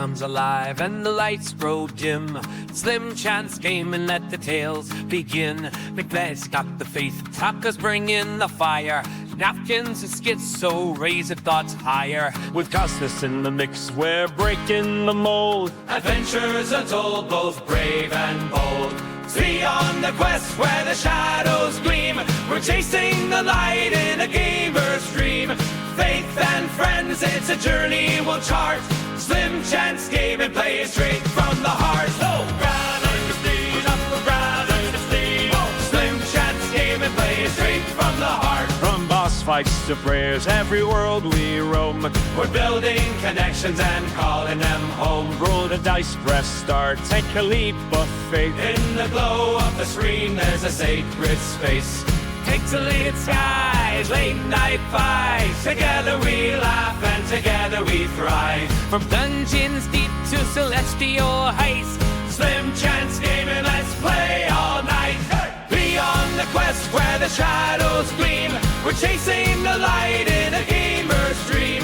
comes alive and the lights grow dim, Slim Chance game and let the tales begin. McBeth's got the faith, Taka's bring in the fire, napkins and skits, so raise your thoughts higher. With Costas in the mix, we're breaking the mold. Adventures untold, both brave and bold. See on the quest where the shadows gleam, we're chasing the light in a gamer's dream. Faith and friends, it's a journey we'll chart. Slim Chance game and play it straight from the heart. Oh, brothers, steam, up, brothers, steam. Oh, Slim Chance game and play it straight from the heart. From boss fights to prayers, every world we roam. We're building connections and calling them home. Roll the dice, press start, take a leap of faith. In the glow of the screen, there's a sacred space. Pixelated skies, late night fights. Together we laugh and together we thrive. From dungeons deep to celestial heights, Slim Chance gaming, let's play all night. Beyond the quest where the shadows gleam, we're chasing the light in a gamer's dream.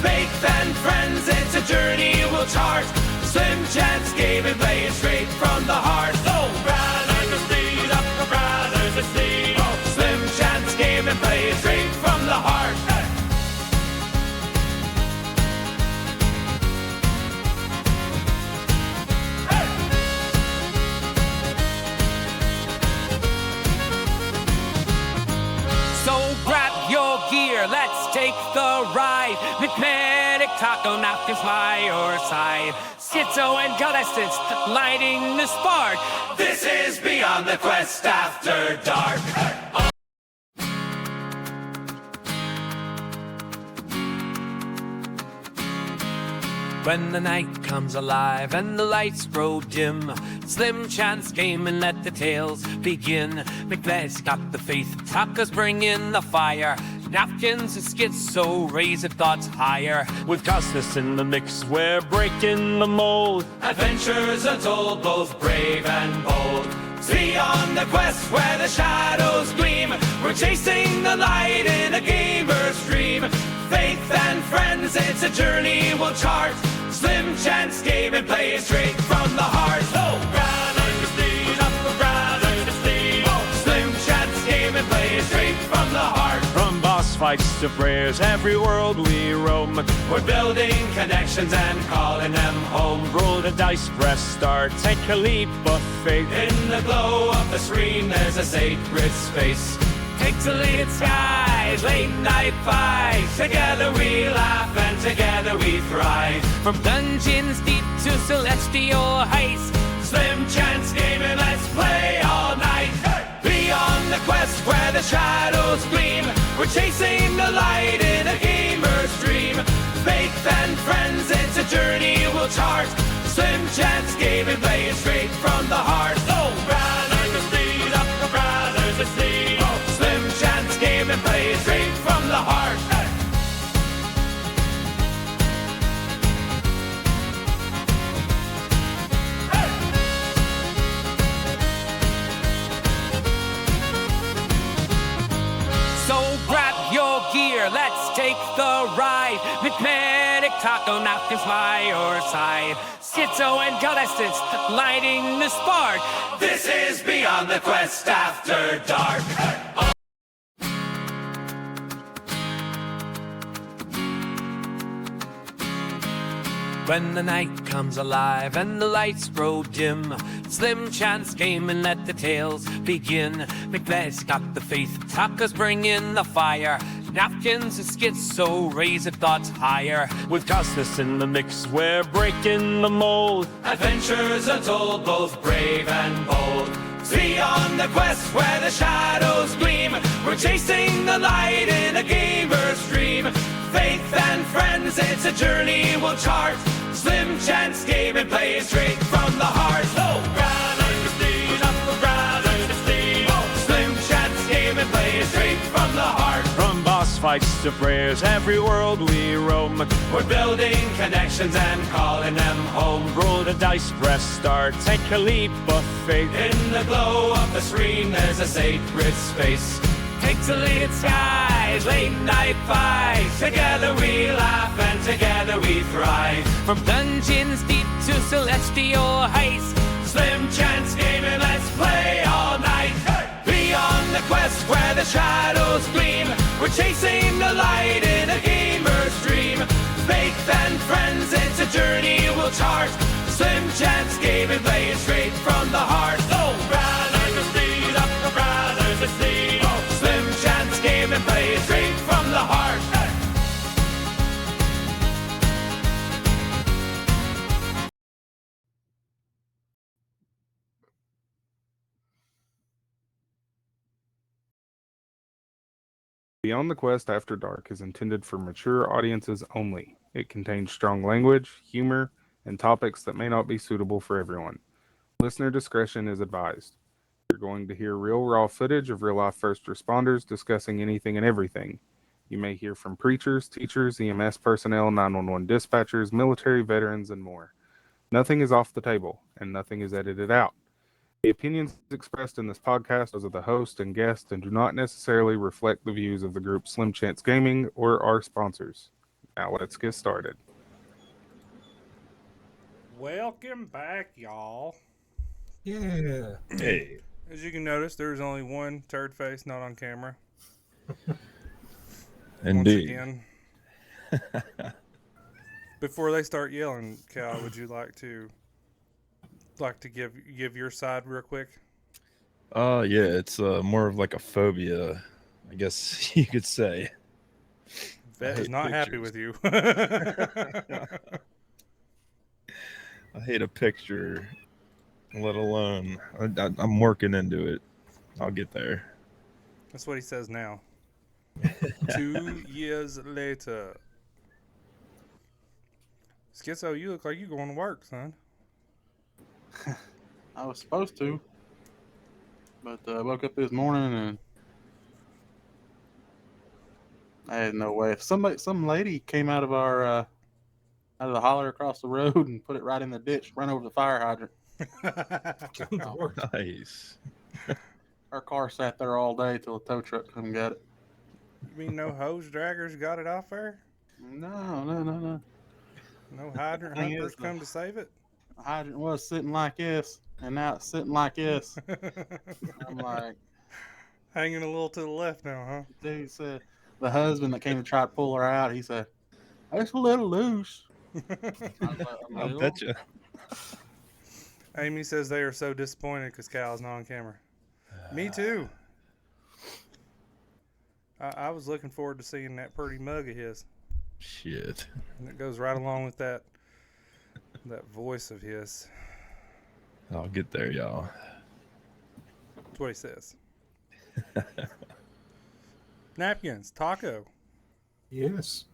Faith and friends, it's a journey we'll chart. Slim Chance gaming, play it straight from the heart. Oh, brothers, steam, up, brothers, steam. Oh, Slim Chance gaming, play it straight from the heart. so grab your gear, let's take the ride. Magnetic taco napkins by your side, Schizo and adolescents lighting the spark. This is Beyond the Quest After Dark. When the night comes alive and the lights grow dim, Slim Chance game and let the tales begin. Macbeth's got the faith, Taka's bring in the fire, napkins and skits, so raise your thoughts higher. With Costas in the mix, we're breaking the mold. Adventures untold, both brave and bold. See on the quest where the shadows gleam, we're chasing the light in a gamer's dream. Faith and friends, it's a journey we'll chart. Slim Chance game and play it straight from the heart. Oh, brothers, steam, up, brothers, steam. Oh, Slim Chance game and play it straight from the heart. From boss fights to prayers, every world we roam. We're building connections and calling them home. Roll the dice, press start, take a leap of faith. In the glow of the screen, there's a sacred space. Pixelated skies, late night fights. Together we laugh and together we thrive. From dungeons deep to celestial heights, Slim Chance gaming, let's play all night. Beyond the quest where the shadows gleam, we're chasing the light in a gamer's dream. Faith and friends, it's a journey we'll chart. Slim Chance gaming, play it straight from the heart. Oh, brothers, steam, up, brothers, steam. Oh, Slim Chance gaming, play it straight from the heart. so grab your gear, let's take the ride. Magnetic taco napkins by your side, Schizo and adolescents lighting the spark. This is Beyond the Quest After Dark. When the night comes alive and the lights grow dim, Slim Chance game and let the tales begin. Macbeth's got the faith, Taka's bring in the fire, napkins and skits, so raise your thoughts higher. With Costas in the mix, we're breaking the mold. Adventures untold, both brave and bold. See on the quest where the shadows gleam, we're chasing the light in a gamer's dream. Faith and friends, it's a journey we'll chart. Slim Chance game and play it straight from the heart. Oh, brothers, steam, up, brothers, steam. Oh, Slim Chance game and play it straight from the heart. From boss fights to prayers, every world we roam. We're building connections and calling them home. Roll the dice, press start, take a leap of faith. In the glow of the screen, there's a sacred space. pixelated skies, late night fights. Together we laugh and together we thrive. From dungeons deep to celestial heights, Slim Chance Gaming, let's play all night. Beyond the quest where the shadows gleam, we're chasing the light in a gamer's dream. Faith and friends, it's a journey we'll chart. Slim Chance Gaming, playing straight from the heart. Oh, brothers are speed up, the brothers are speed. Oh, Slim Chance Gaming, playing straight from the heart. Beyond the Quest After Dark is intended for mature audiences only. It contains strong language, humor, and topics that may not be suitable for everyone. Listener discretion is advised. You're going to hear real raw footage of real-life first responders discussing anything and everything. You may hear from preachers, teachers, EMS personnel, 911 dispatchers, military veterans, and more. Nothing is off the table, and nothing is edited out. The opinions expressed in this podcast are those of the host and guest and do not necessarily reflect the views of the group Slim Chance Gaming or our sponsors. Now let's get started. Welcome back, y'all. Yeah. Hey. As you can notice, there's only one turd face not on camera. Indeed. Once again. Before they start yelling, Cal, would you like to give your side real quick? Yeah, it's more of like a phobia, I guess you could say. Vet is not happy with you. I hate a picture, let alone I'm working into it. I'll get there. That's what he says now. 2 years later. Schizo, you look like you're going to work, son. I was supposed to, but I woke up this morning and I had no way. If some lady came out of our out of the holler across the road and put it right in the ditch, run over the fire hydrant. Nice. Our car sat there all day till the tow truck come and got it. You mean no hose draggers got it off there? No. No hydrant Thing hunters is, come to save it? The hydrant was sitting like this, and now it's sitting like this. I'm like, Hanging a little to the left now, huh? dude said, the husband that came to try to pull her out, he said, it's a little loose. I'll bet you. Amy says they are so disappointed because Cal's not on camera. Me too. I was looking forward to seeing that pretty mug of his. Shit. And it goes right along with that voice of his. I'll get there, y'all. That's what he says. Napkins, taco. Yes.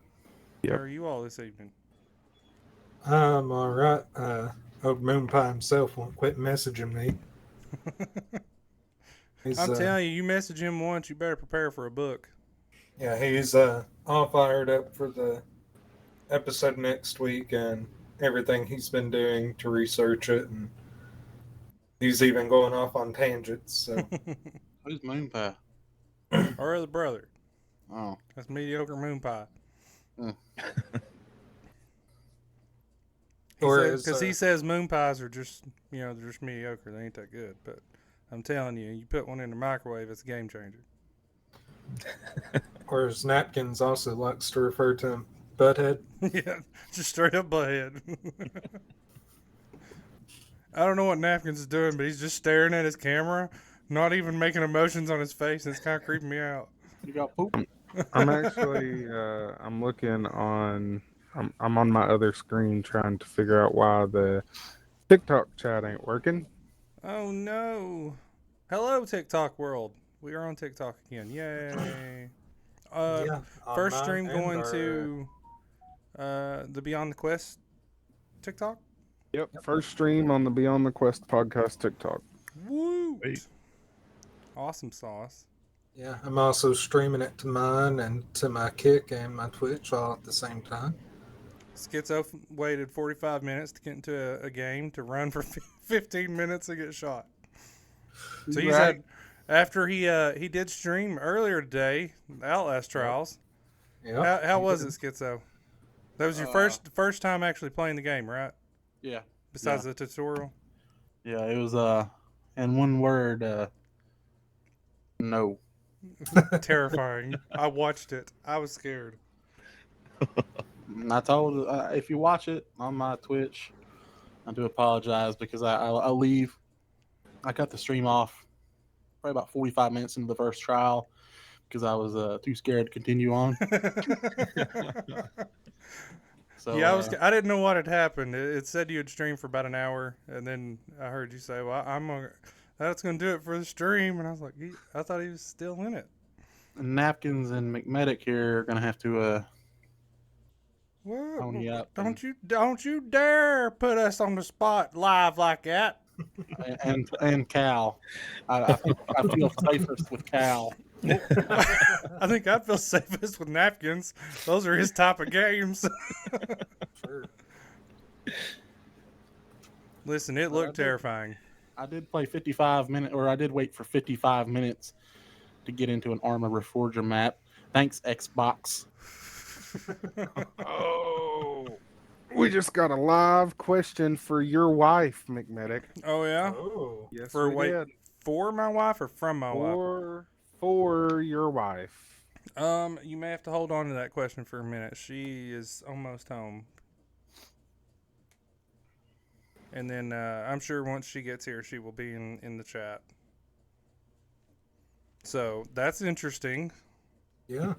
Yep. How are you all this evening? I'm all right. Hope Moonpie himself won't quit messaging me. I'm telling you, you message him once, you better prepare for a book. Yeah, he's all fired up for the episode next week and everything he's been doing to research it, and he's even going off on tangents. So. Who's Moonpie? Our other brother. Oh. That's mediocre moon pie. Because he says moon pies are just, they're just mediocre. They ain't that good. But I'm telling you, you put one in the microwave, it's a game changer. Whereas Napkins also likes to refer to him butthead. Yeah, just straight up butthead. I don't know what Napkins is doing, but he's just staring at his camera, not even making emotions on his face, and it's kind of creeping me out. You got poop? I'm actually I'm looking on I'm on my other screen trying to figure out why the TikTok chat ain't working. Oh no. Hello TikTok world. We are on TikTok again. Yay. First stream going to the Beyond the Quest TikTok? Yep, first stream on the Beyond the Quest podcast TikTok. Woo! Wait. Awesome sauce. Yeah, I'm also streaming it to mine and to my Kick and my Twitch all at the same time. Schizo waited 45 minutes to get into a game to run for 15 minutes and get shot. So After he did stream earlier today, Outlast Trials. Yeah. How was it, Schizo? That was your first time actually playing the game, right? Yeah. Besides the tutorial. Yeah, it was in one word, no. Terrifying. I watched it. I was scared. I told if you watch it on my Twitch, I do apologize because I leave. I cut the stream off probably about 45 minutes into the first trial because I was too scared to continue on. So Yeah, I didn't know what had happened. It said you had streamed for about an hour, and then I heard you say, "Well, that's gonna do it for the stream," and I was like, I thought he was still in it. Napkins and McMedic here are gonna have to What? pony up. Don't you dare put us on the spot live like that. And Cal. I feel safest with Cal. I think I feel safest with napkins. Those are his type of games. Sure. Listen, it looked terrifying. I did play 55 minutes, or I did wait for 55 minutes to get into an Armor Reforger map. Thanks, Xbox. Oh, we just got a live question for your wife, McMedic. Oh yeah. Oh. Yes, For we did. for my wife or from my wife? For your wife. You may have to hold on to that question for a minute. She is almost home. And then I'm sure once she gets here, she will be in the chat. So that's interesting. Yeah.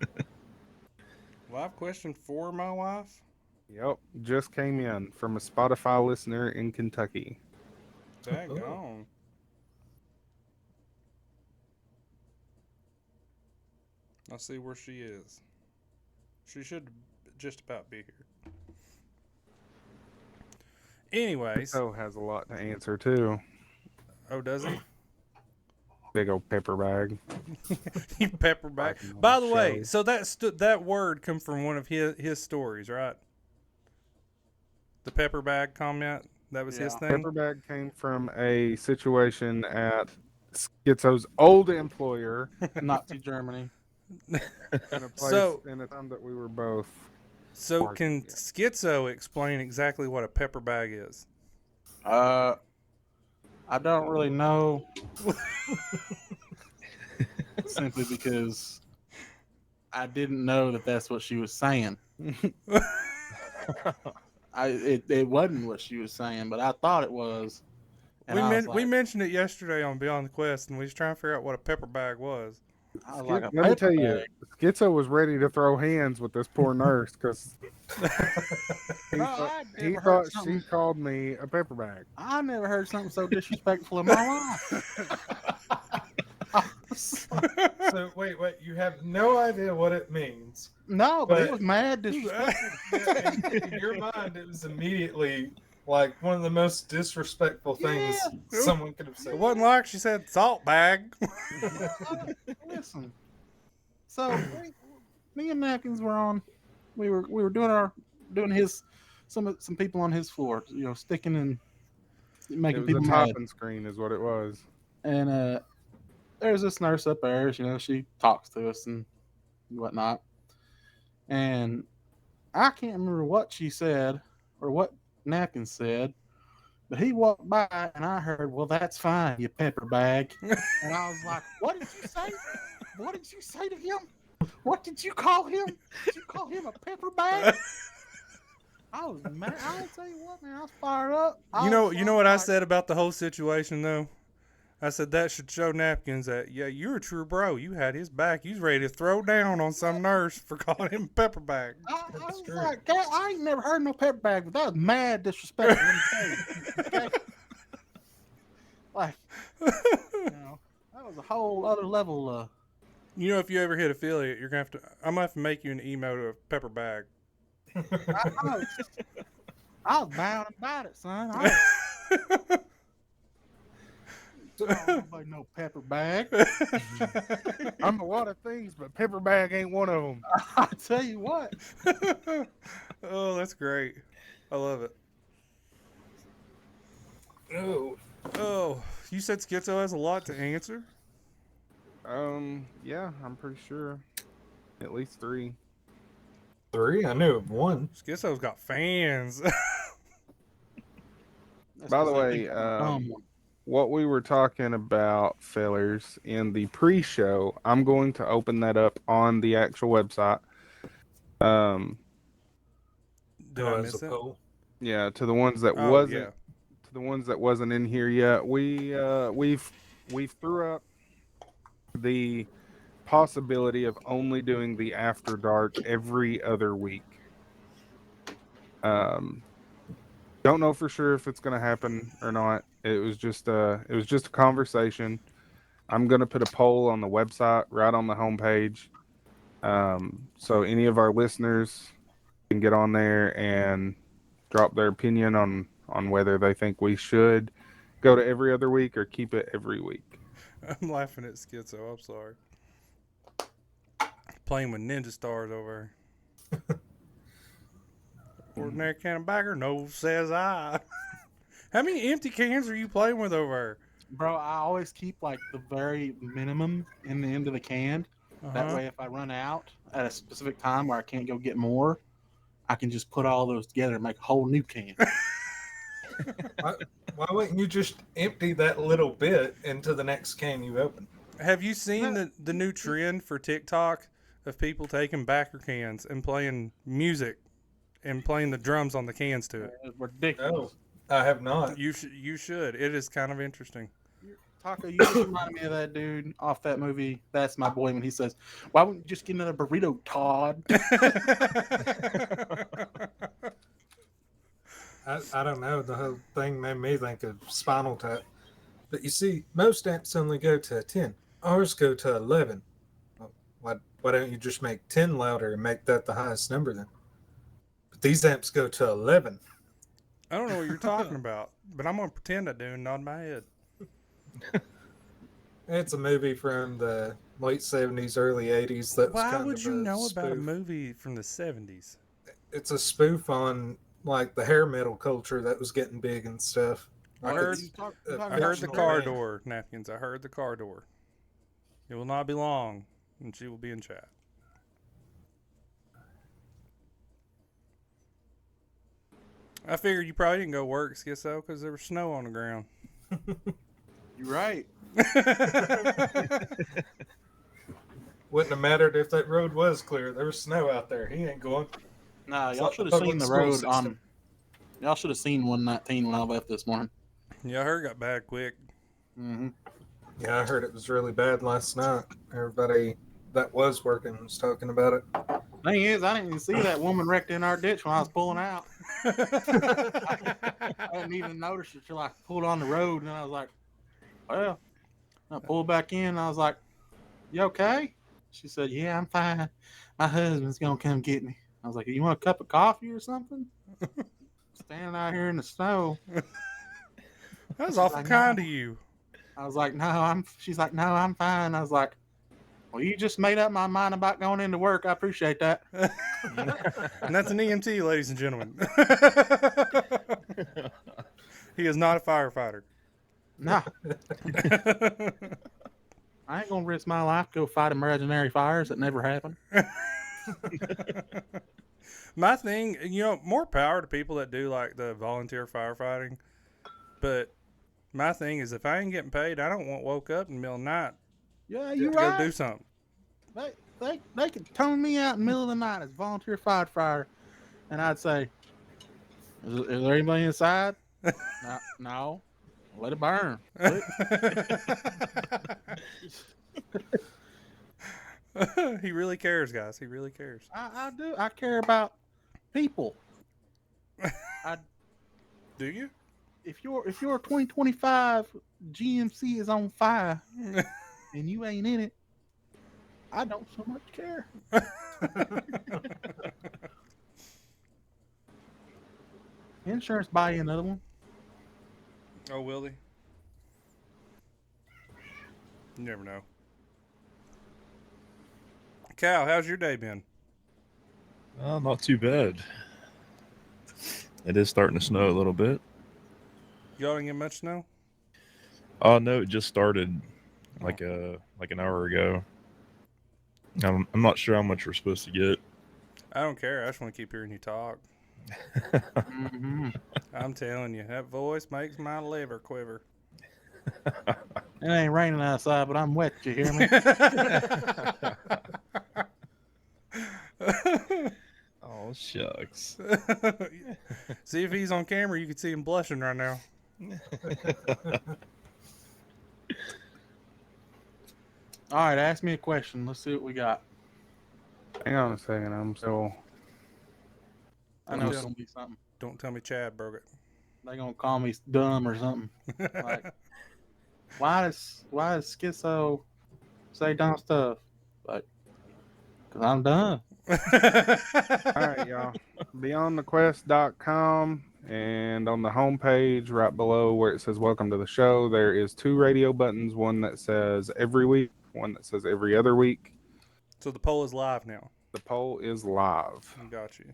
Live question for my wife? Yep, just came in from a Spotify listener in Kentucky. Daggone. I'll see where she is. She should just about be here. Anyways. Schizo has a lot to answer too. Oh, does he? Big old pepper bag. Pepper bag. By the way, so that word come from one of his stories, right? The pepper bag comment. That was his thing. Pepper bag came from a situation at Schizo's old employer, Nazi Germany. in a place in a time that we were both. So can Schizo explain exactly what a pepper bag is? I don't really know. Simply because I didn't know that that's what she was saying. It wasn't what she was saying, but I thought it was. We mentioned it yesterday on Beyond the Quest, and we was trying to figure out what a pepper bag was. Let me tell you, Schizo was ready to throw hands with this poor nurse because he thought she called me a pepper bag. I never heard something so disrespectful in my life. So wait, you have no idea what it means. No, but it was mad disrespectful. In your mind, it was immediately like one of the most disrespectful things someone could have said. It wasn't like she said salt bag. Listen, so me and Napkins were on. We were doing some people on his floor, sticking and making people mad. Topping screen is what it was. And there's this nurse up there. She talks to us and whatnot. And I can't remember what she said or what Napkins said, but he walked by and I heard, "Well, that's fine, you pepper bag." And I was like, "What did you say? What did you say to him? What did you call him? Did you call him a pepper bag?" I was mad. I'll tell you what, man, I was fired up. You know what I said about the whole situation though? I said that should show Napkins that, yeah, you're a true bro. You had his back. You was ready to throw down on some nurse for calling him pepper bag. I was like, I ain't never heard no pepper bag, but that was mad disrespectful. Let me tell you. Okay? Like, that was a whole other level. If you ever hit affiliate, I'm gonna have to make you an emo to a pepper bag. I was bound about it, son. Nobody no pepper bag. I'm a lot of things, but pepper bag ain't one of them. I tell you what. Oh, that's great. I love it. Oh, you said Schizo has a lot to answer? Yeah, I'm pretty sure. At least 3. 3? I knew of 1. Schizo's got fans. That's By the 'cause they way, think I'm a dumb one. what we were talking about, fellers, in the pre-show, I'm going to open that up on the actual website. Did I As miss a it? poll. Yeah, to the ones that Oh, wasn't yeah. to the ones that wasn't in here yet, we've threw up the possibility of only doing the after dark every other week. Don't know for sure if it's going to happen or not. It was just a conversation. I'm going to put a poll on the website right on the homepage. So any of our listeners can get on there and drop their opinion on whether they think we should go to every other week or keep it every week. I'm laughing at Schizo. I'm sorry. Playing with ninja stars over here. Ordinary can of bagger? No, says I. How many empty cans are you playing with over there? Bro, I always keep like the very minimum in the end of the can. That Uh-huh. way, if I run out at a specific time where I can't go get more, I can just put all those together and make a whole new can. Why wouldn't you just empty that little bit into the next can you open? Have you seen the new trend for TikTok of people taking backer cans and playing music and playing the drums on the cans to it? It's ridiculous. No, I have not. You should. It is kind of interesting. Taco, you just reminded me of that dude off that movie, That's My Boy, when he says, "Why wouldn't you just get another burrito, Todd?" I don't know. The whole thing made me think of Spinal Tap. But you see, most apps only go to 10. Ours go to 11. Well, why don't you just make 10 louder and make that the highest number then? But these apps go to 11. I don't know what you're talking about, but I'm going to pretend I do and nod my head. It's a movie from the late 70s, early 80s. That was Why kind would of you a know about a spoof. movie from the 70s? It's a spoof on like the hair metal culture that was getting big and stuff. I Like, heard- it's I heard the fictional car band. door, Napkins. I heard the car door. It will not be long, and she will be in chat. I figured you probably didn't go work, Schizo, because there was snow on the ground. You're right. Wouldn't have mattered if that road was clear. There was snow out there. He ain't going. Nah, It's y'all like should the have seen public the school road system. on. Y'all should have seen 119 when I left this morning. Yeah, I heard it got bad quick. Mm-hmm. Yeah, I heard it was really bad last night. Everybody that was working was talking about it. Thing is, I didn't even see that woman wrecked in our ditch when I was pulling out. I didn't even notice it till I pulled on the road, and I was like, "Well," I pulled back in. And I was like, "You okay?" She said, "Yeah, I'm fine. My husband's gonna come get me." I was like, "You want a cup of coffee or something?" Standing out here in the snow. That was awful kind of you. I was like, "No, I'm." She's like, "No, I'm fine." I was like, "Well, you just made up my mind about going into work. I appreciate that." And that's an EMT, ladies and gentlemen. He is not a firefighter. No, I ain't gonna risk my life to go fight imaginary fires that never happen. My thing, more power to people that do like the volunteer firefighting. But my thing is, if I ain't getting paid, I don't want woke up in the middle of the night Yeah, to you're go right. do something. They could tone me out in the middle of the night as volunteer firefighter, and I'd say, "Is there anybody inside?" No. Let it burn. He really cares, guys. He really cares. I do. I care about people. Do you? If your 2025 GMC is on fire and you ain't in it, I don't so much care. Insurance buy you another one. Oh, will he? You never know. Cal, how's your day been? Not too bad. It is starting to snow a little bit. Y'all didn't get much snow? Oh no, it just started like an hour ago. I'm not sure how much we're supposed to get. I don't care. I just want to keep hearing you talk. Mm-hmm. I'm telling you, that voice makes my liver quiver. It ain't raining outside, but I'm wet. You hear me? Oh shucks. See if he's on camera, you can see him blushing right now. All right, ask me a question. Let's see what we got. Hang on a second. I'm still. I know it's gonna be something. Don't tell me Chad broke it. They gonna call me dumb or something. Like, why does Schizo say dumb stuff? Like, cause I'm dumb. All right, y'all. BeyondTheQuest.com, and on the homepage right below where it says "Welcome to the show," there is 2 radio buttons. One that says "Every Week," one that says "Every Other Week." So the poll is live now. The poll is live. Got you.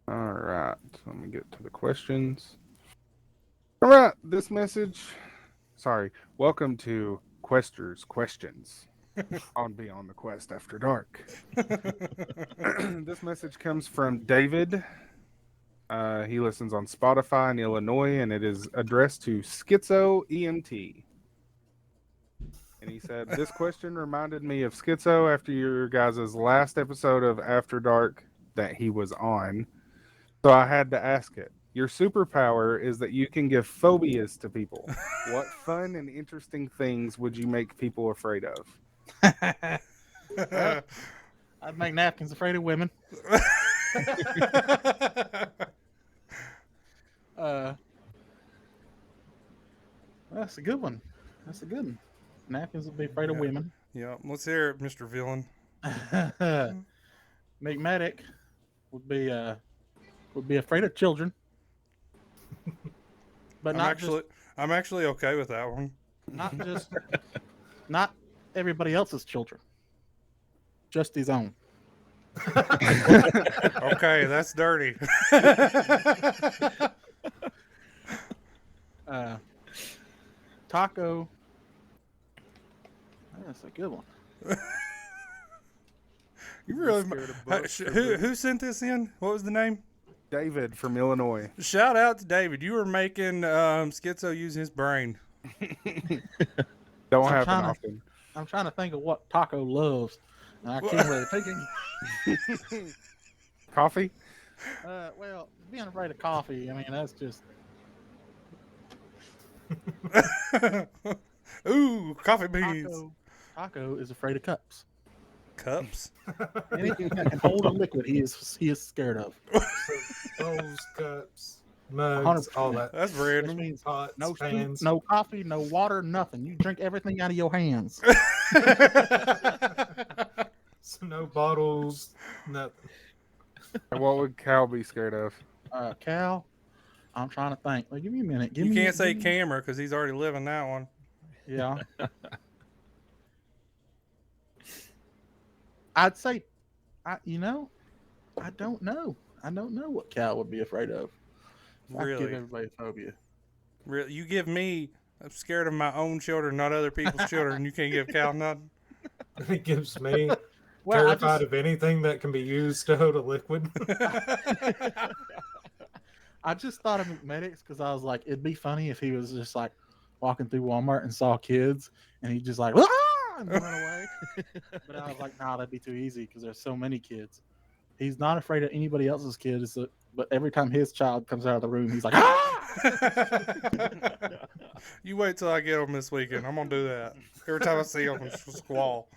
All right, let me get to the questions. All right, this message. Sorry, welcome to Questers Questions on Beyond the Quest After Dark. This message comes from David. He listens on Spotify in Illinois, and it is addressed to SchizoEMT. And he said, "This question reminded me of Schizo after your guys' last episode of After Dark that he was on. So I had to ask it. Your superpower is that you can give phobias to people. What fun and interesting things would you make people afraid of?" Well, I'd make napkins afraid of women. That's a good one. Napkins would be afraid of women. Yeah, let's hear it, Mr. Villain. Medic would be afraid of children. But I'm actually okay with that one. Not everybody else's children. Just his own. Okay, that's dirty. Taco. That's a good one. You really? Who sent this in? What was the name? David from Illinois. Shout out to David. You were making Schizo use his brain. Don't happen often. I'm trying to think of what Taco loves. And I can't really think of Coffee? Well, being afraid of coffee, I mean, that's just... Ooh, coffee beans. Taco is afraid of cups. Cups? Anything that can hold a liquid, he is scared of. Bowls, cups, mugs, 100%. all that. That's Which random. means Pots, no pans. soup, no coffee, no water, nothing. You drink everything out of your hands. So no bottles, nothing. And what would Cal be scared of? Cal, I'm trying to think. Well, give me a minute. You can't say camera because he's already living that one. Yeah. I'd say, I don't know. I don't know what Cal would be afraid of. Really? I'd give everybody a phobia. Really? You give me, I'm scared of my own children, not other people's children. You can't give Cal nothing? It gives me terrified of anything that can be used to hold a liquid. I just thought of McMedics because I was like, it'd be funny if he was just like walking through Walmart and saw kids and he just like, "Ah!" and run away. But I was like, nah, that'd be too easy because there's so many kids. He's not afraid of anybody else's kids, but every time his child comes out of the room, he's like, "Ah!" You wait till I get him this weekend. I'm gonna do that. Every time I see him, I'm just squall.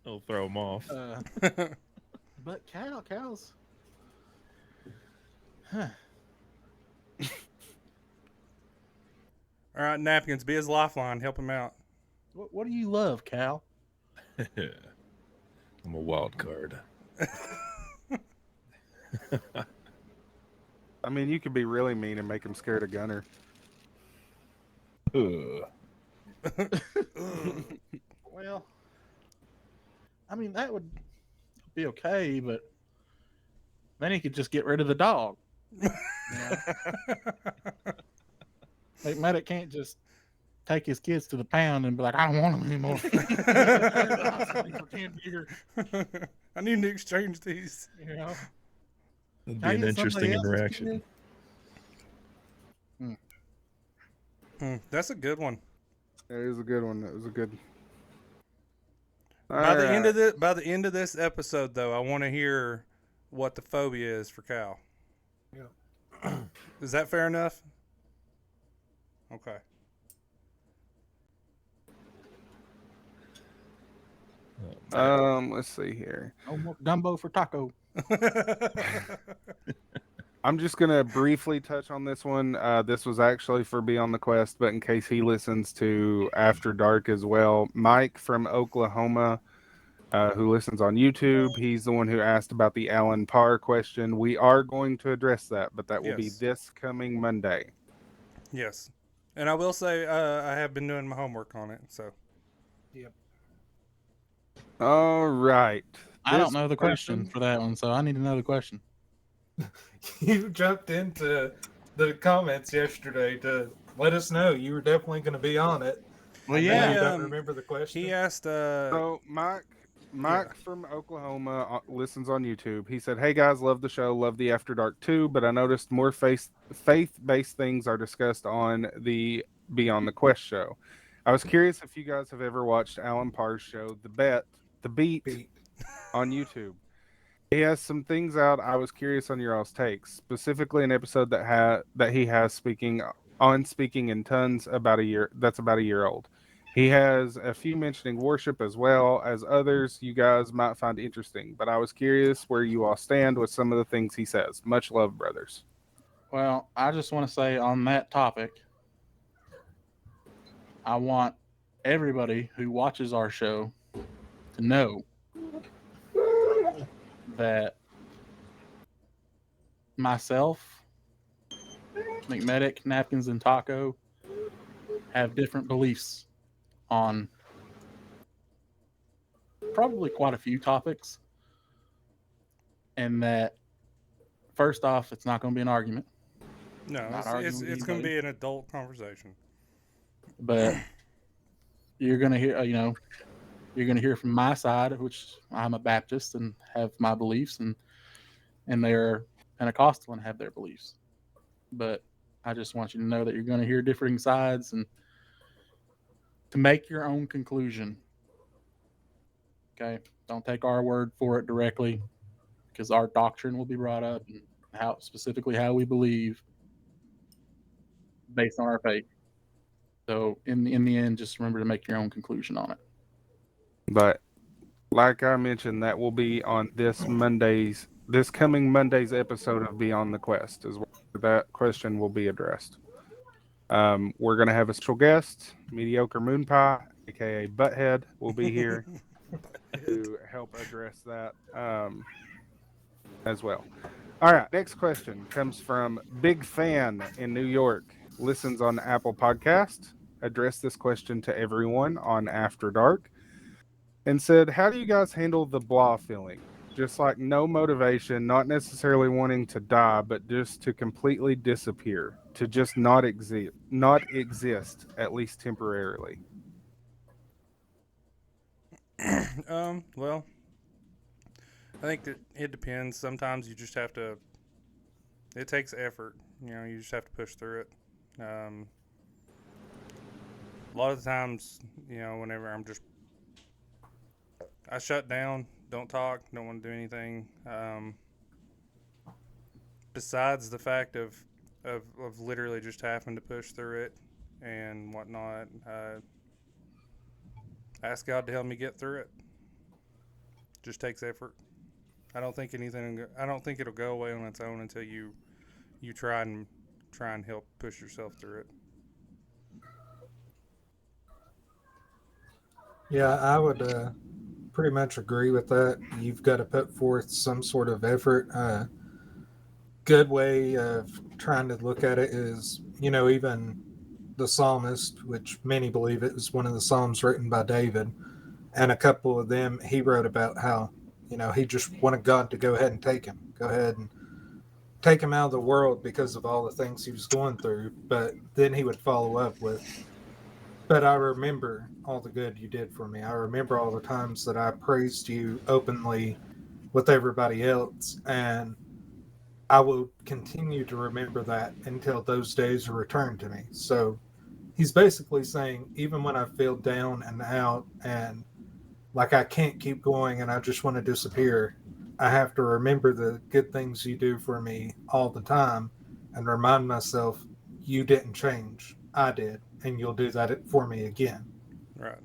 It'll throw him off. But Cal's. Huh. All right, napkins. Be his lifeline. Help him out. What do you love, Cal? I'm a wild card. I mean, you could be really mean and make him scared of Gunner. Well, I mean, that would be okay, but then he could just get rid of the dog. You know? Like Medic can't just take his kids to the pound and be like, I don't want them anymore. For 10 years, I need to exchange these. you know. It'd Can be I an get interesting somebody else's interaction. kid? That's a good one. That is a good one. That was a good. By the end of this episode, though, I want to hear what the phobia is for Cal. Yeah. Is that fair enough? Okay. Let's see here. No more gumbo for taco. I'm just gonna briefly touch on this one. This was actually for Beyond the Quest, but in case he listens to After Dark as well, Mike from Oklahoma, who listens on YouTube, he's the one who asked about the Alan Parr question. We are going to address that, but that will be Yes. this coming Monday. Yes. And I will say I have been doing my homework on it. So. Yep. All right. I don't know the question for that one, so I need to know the question. You jumped into the comments yesterday to let us know you were definitely going to be on it. Well, And yeah. you don't remember the question. He asked. So Mike from Oklahoma listens on YouTube. He said, "Hey guys, love the show, love the After Dark too, but I noticed more faith-based things are discussed on the Beyond the Quest show. I was curious if you guys have ever watched Alan Parr's show, The Beat, on YouTube. He has some things out. I was curious on your all's takes, specifically an episode that he has speaking in tongues about a year old. He has a few mentioning worship as well as others you guys might find interesting, but I was curious where you all stand with some of the things he says. Much love, brothers." Well, I just want to say on that topic, I want everybody who watches our show to know that myself, McMedic, Napkins, and Taco have different beliefs on probably quite a few topics. And that, first off, it's not going to be an argument. No, Not arguing with it's going to anybody. be an adult conversation. But you're going to hear, you're going to hear from my side, which I'm a Baptist and have my beliefs, and they're Pentecostal and have their beliefs. But I just want you to know that you're going to hear differing sides and to make your own conclusion. Okay? Don't take our word for it directly, because our doctrine will be brought up and how we believe based on our faith. So in the end, just remember to make your own conclusion on it. But like I mentioned, that will be on this coming Monday's episode of Beyond the Quest, is where that question will be addressed. We're going to have a special guest, Mediocre Moon Pie, aka Butthead, will be here to help address that as well. All right, next question comes from Big Fan in New York. Listens on Apple Podcast. Addressed this question to everyone on After Dark and said, "How do you guys handle the blah feeling? Just like no motivation, not necessarily wanting to die, but just to completely disappear, to just not exist, at least temporarily." Well, I think that it depends. Sometimes you just have to. It takes effort. You just have to push through it. A lot of the times, whenever I shut down, don't talk, don't want to do anything. Besides the fact of literally just having to push through it and whatnot, ask God to help me get through it. Just takes effort. I don't think it'll go away on its own until you try and help push yourself through it. Yeah, I would pretty much agree with that. You've got to put forth some sort of effort. Good way of trying to look at it is, even the psalmist, which many believe it is one of the psalms written by David, and a couple of them, he wrote about how, he just wanted God to go ahead and take him. Go ahead and take him out of the world because of all the things he was going through. But then he would follow up with, but I remember all the good you did for me. I remember all the times that I praised you openly with everybody else. And I will continue to remember that until those days are returned to me. So he's basically saying, even when I feel down and out and like I can't keep going and I just want to disappear, I have to remember the good things you do for me all the time and remind myself, you didn't change. I did. And you'll do that for me again. Right.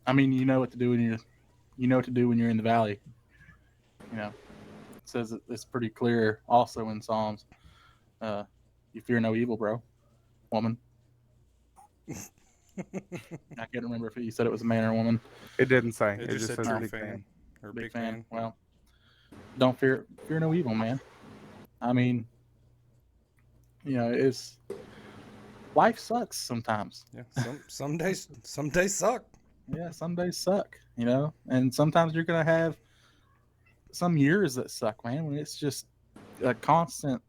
I mean, you know what to do when you're in the valley. You know, it says it's pretty clear also in Psalms. You fear no evil, bro, woman. I can't remember if you said it was a man or a woman. It didn't say. It It just just said says true big fan. fan. Or Big big fan. fan. Well, don't fear no evil, man. I mean, you know, it's life sucks sometimes. Yeah. Some days suck. Yeah, some days suck, you know, and sometimes you're gonna have some years that suck, man. When it's just a constant,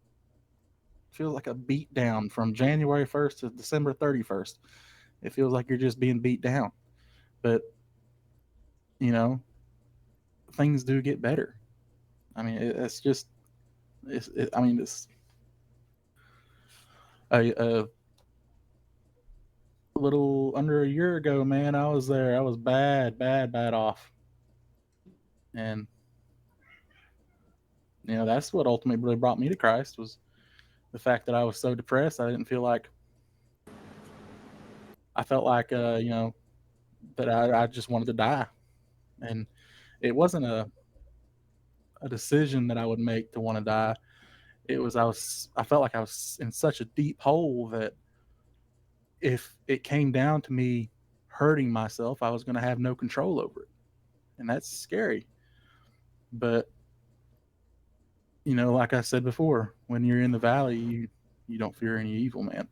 feels like a beat down from January 1st to December 31st. It feels like you're just being beat down, but you know, things do get better. I mean, it's just, I mean, it's a little under a year ago, man. I was there. I was bad off, and you know, that's what ultimately really brought me to Christ was the fact that I was so depressed. I didn't feel like, I felt like, you know, that I just wanted to die, and it wasn't a decision that I would make to want to die. It was I felt like I was in such a deep hole that if it came down to me hurting myself, I was going to have no control over it, and that's scary. But you know, like I said before, when you're in the valley, you don't fear any evil, man.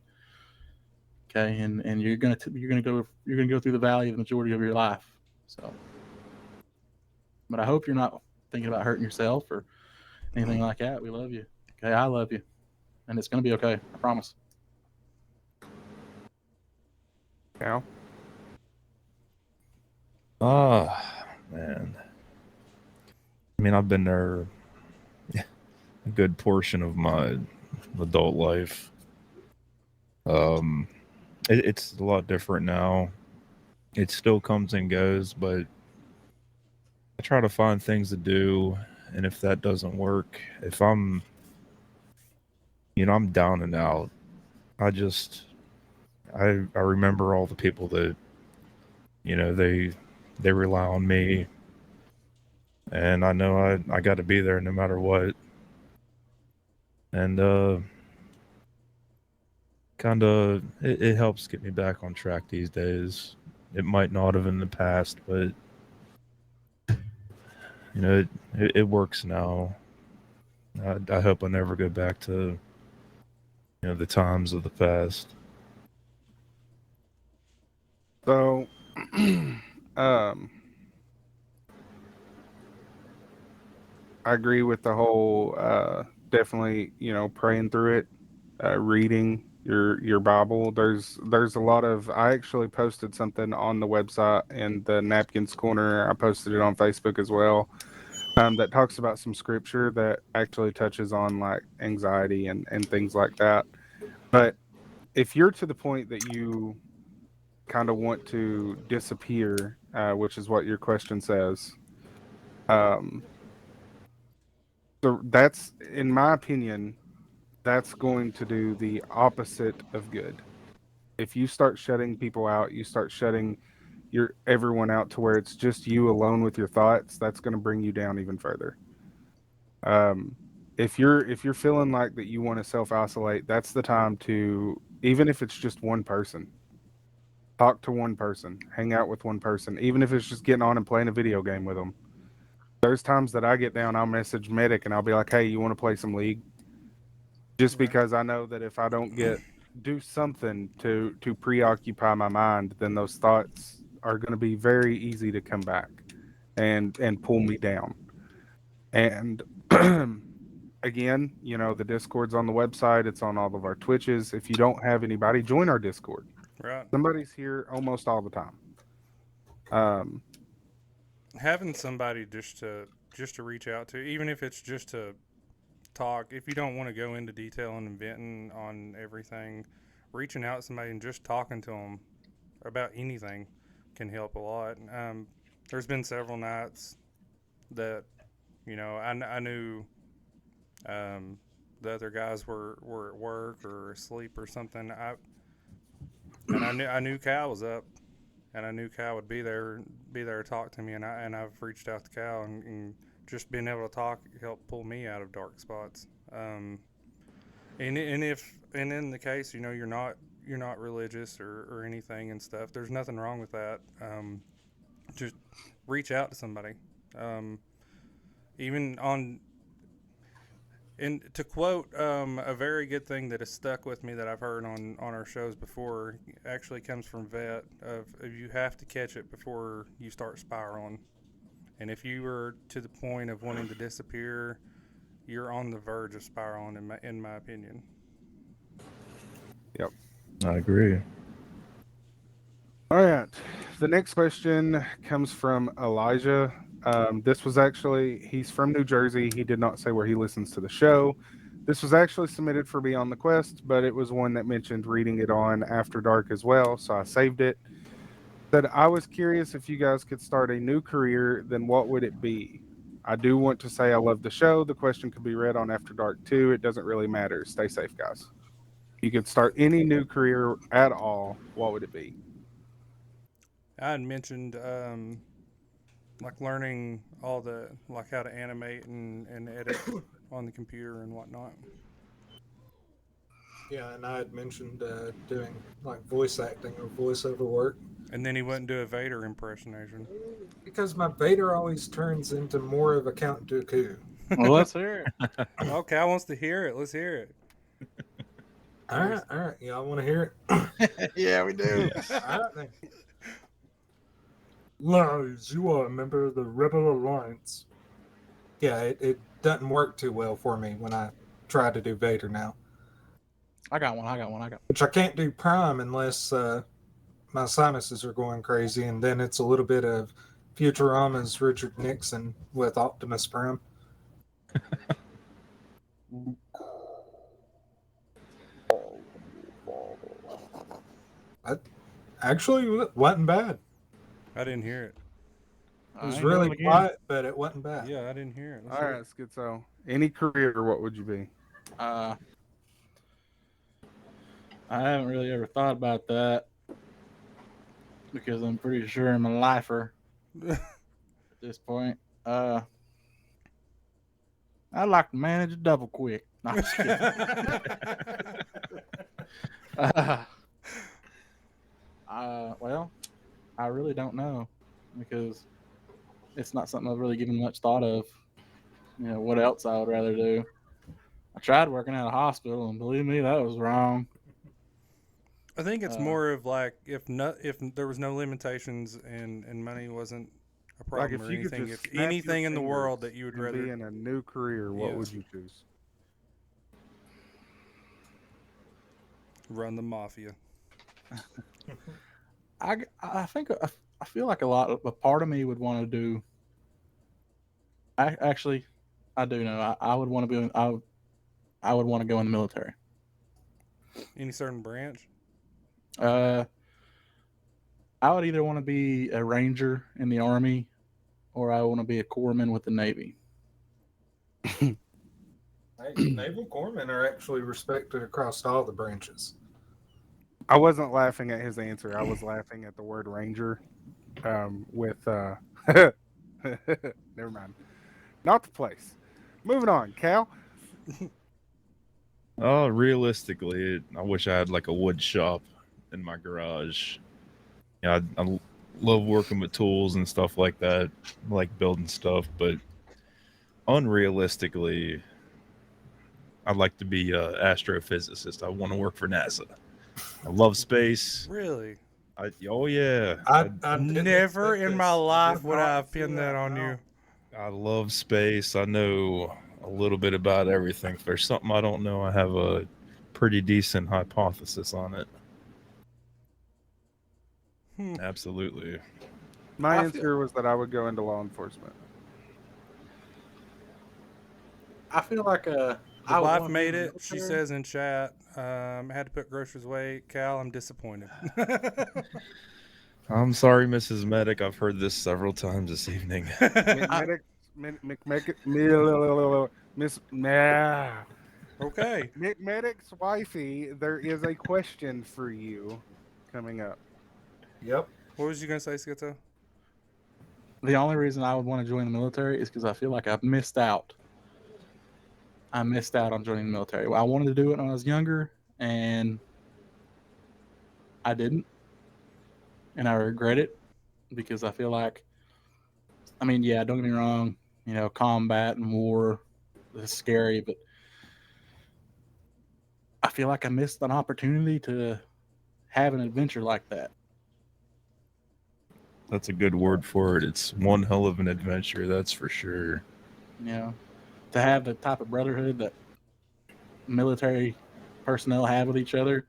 Okay, and you're gonna go through the valley the majority of your life. So, but I hope you're not thinking about hurting yourself or anything like that. We love you. Okay, I love you, and it's gonna be okay. I promise. Yeah. Man. I mean, I've been there a good portion of my adult life. It's a lot different now. It still comes and goes, but I try to find things to do, and if that doesn't work, if I'm, I'm down and out, I just, I remember all the people that, they rely on me, and I know I got to be there no matter what, and kind of it helps get me back on track these days. It might not have in the past, but it works now. I hope I never go back to the times of the past. So, I agree with the whole definitely, praying through it, reading your Bible. There's a lot of, I actually posted something on the website in the Napkins Corner. I posted it on Facebook as well. That talks about some scripture that actually touches on like anxiety and things like that. But if you're to the point that you kind of want to disappear, which is what your question says, so that's, in my opinion, that's going to do the opposite of good. If you start shutting people out, you start shutting everyone out to where it's just you alone with your thoughts, that's going to bring you down even further. If you're feeling like that you want to self-isolate, that's the time to, even if it's just one person, talk to one person, hang out with one person, even if it's just getting on and playing a video game with them. There's times that I get down, I'll message Medic and I'll be like, hey, you want to play some League? Just because I know that if I don't do something to preoccupy my mind, then those thoughts are going to be very easy to come back and pull me down. And again, the Discord's on the website. It's on all of our Twitches. If you don't have anybody, join our Discord. Right. Somebody's here almost all the time. Having somebody just to reach out to, even if it's just to talk, if you don't want to go into detail and venting on everything, reaching out to somebody and just talking to them about anything can help a lot. There's been several nights that, I knew the other guys were at work or asleep or something. I knew Cal was up, and I knew Cal would be there to talk to me, and I've reached out to Cal and just being able to talk helped pull me out of dark spots. And in the case, you're not religious or anything and stuff, there's nothing wrong with that. Just reach out to somebody. And to quote a very good thing that has stuck with me that I've heard on our shows before, actually comes from Vet, of you have to catch it before you start spiraling. And if you were to the point of wanting to disappear, you're on the verge of spiraling, in my opinion. Yep. I agree. All right. The next question comes from Elijah. This was he's from New Jersey. He did not say where he listens to the show. This was actually submitted for Beyond the Quest, but it was one that mentioned reading it on After Dark as well, so I saved it. Said, I was curious if you guys could start a new career, then what would it be? I do want to say I love the show. The question could be read on After Dark too. It doesn't really matter. Stay safe, guys. You could start any new career at all. What would it be? I had mentioned like learning all the how to animate and edit on the computer and whatnot. Yeah, and I had mentioned doing like voice acting or voiceover work. And then he wouldn't do a Vader impersonation. Because my Vader always turns into more of a Count Dooku. Well, let's hear it. Oh, Cal wants to hear it. Let's hear it. All right. Y'all want to hear it? Yeah, we do. All right, then. Lies, you are a member of the Rebel Alliance. Yeah, it doesn't work too well for me when I try to do Vader now. I got one. Which I can't do Prime unless my sinuses are going crazy, and then it's a little bit of Futurama's Richard Nixon with Optimus Prime. That actually wasn't bad. I didn't hear it. It was really quiet, but it wasn't bad. Yeah, I didn't hear it. All right, Schizo. Any career, what would you be? I haven't really ever thought about that because I'm pretty sure I'm a lifer at this point. I'd like to manage a double quick. No, I'm just kidding. Well, I really don't know because it's not something I've really given much thought of. What else I would rather do. I tried working at a hospital, and believe me, that was wrong. I think it's more of like if there was no limitations and money wasn't a problem or anything. If anything in the world that you would rather be in a new career, what would you choose? Run the mafia. I think I feel like a part of me would want to do. I do know. I would want to be. I would want to go in the military. Any certain branch? I would either want to be a ranger in the Army, or I want to be a corpsman with the Navy. Hey, naval corpsmen are actually respected across all the branches. I wasn't laughing at his answer. I was laughing at the word ranger. Never mind. Not the place. Moving on, Cal. Realistically, I wish I had like a wood shop in my garage. I love working with tools and stuff like that. I like building stuff, but unrealistically, I'd like to be an astrophysicist. I want to work for NASA. I love space. Really? Oh yeah. I Never in my life would I have pinned that on you. I love space. I know a little bit about everything. If there's something I don't know, I have a pretty decent hypothesis on it. Absolutely. My I answer was that I would go into law enforcement. I feel like The I would wife want to be made in the it. She military. says in chat, had to put groceries away. Cal, I'm disappointed. I'm sorry, Mrs. Medic. I've heard this several times this evening. Medic, Miss Okay. Medic's wifey, there is a question for you coming up. Yep. What was you gonna say, Schizo? The only reason I would want to join the military is because I feel like I've missed out. I missed out on joining the military. I wanted to do it when I was younger, and I didn't, and I regret it because I feel like, I mean, yeah, don't get me wrong, you know, combat and war is scary, but I feel like I missed an opportunity to have an adventure like that. That's a good word for it. It's one hell of an adventure, that's for sure. You know, to have the type of brotherhood that military personnel have with each other.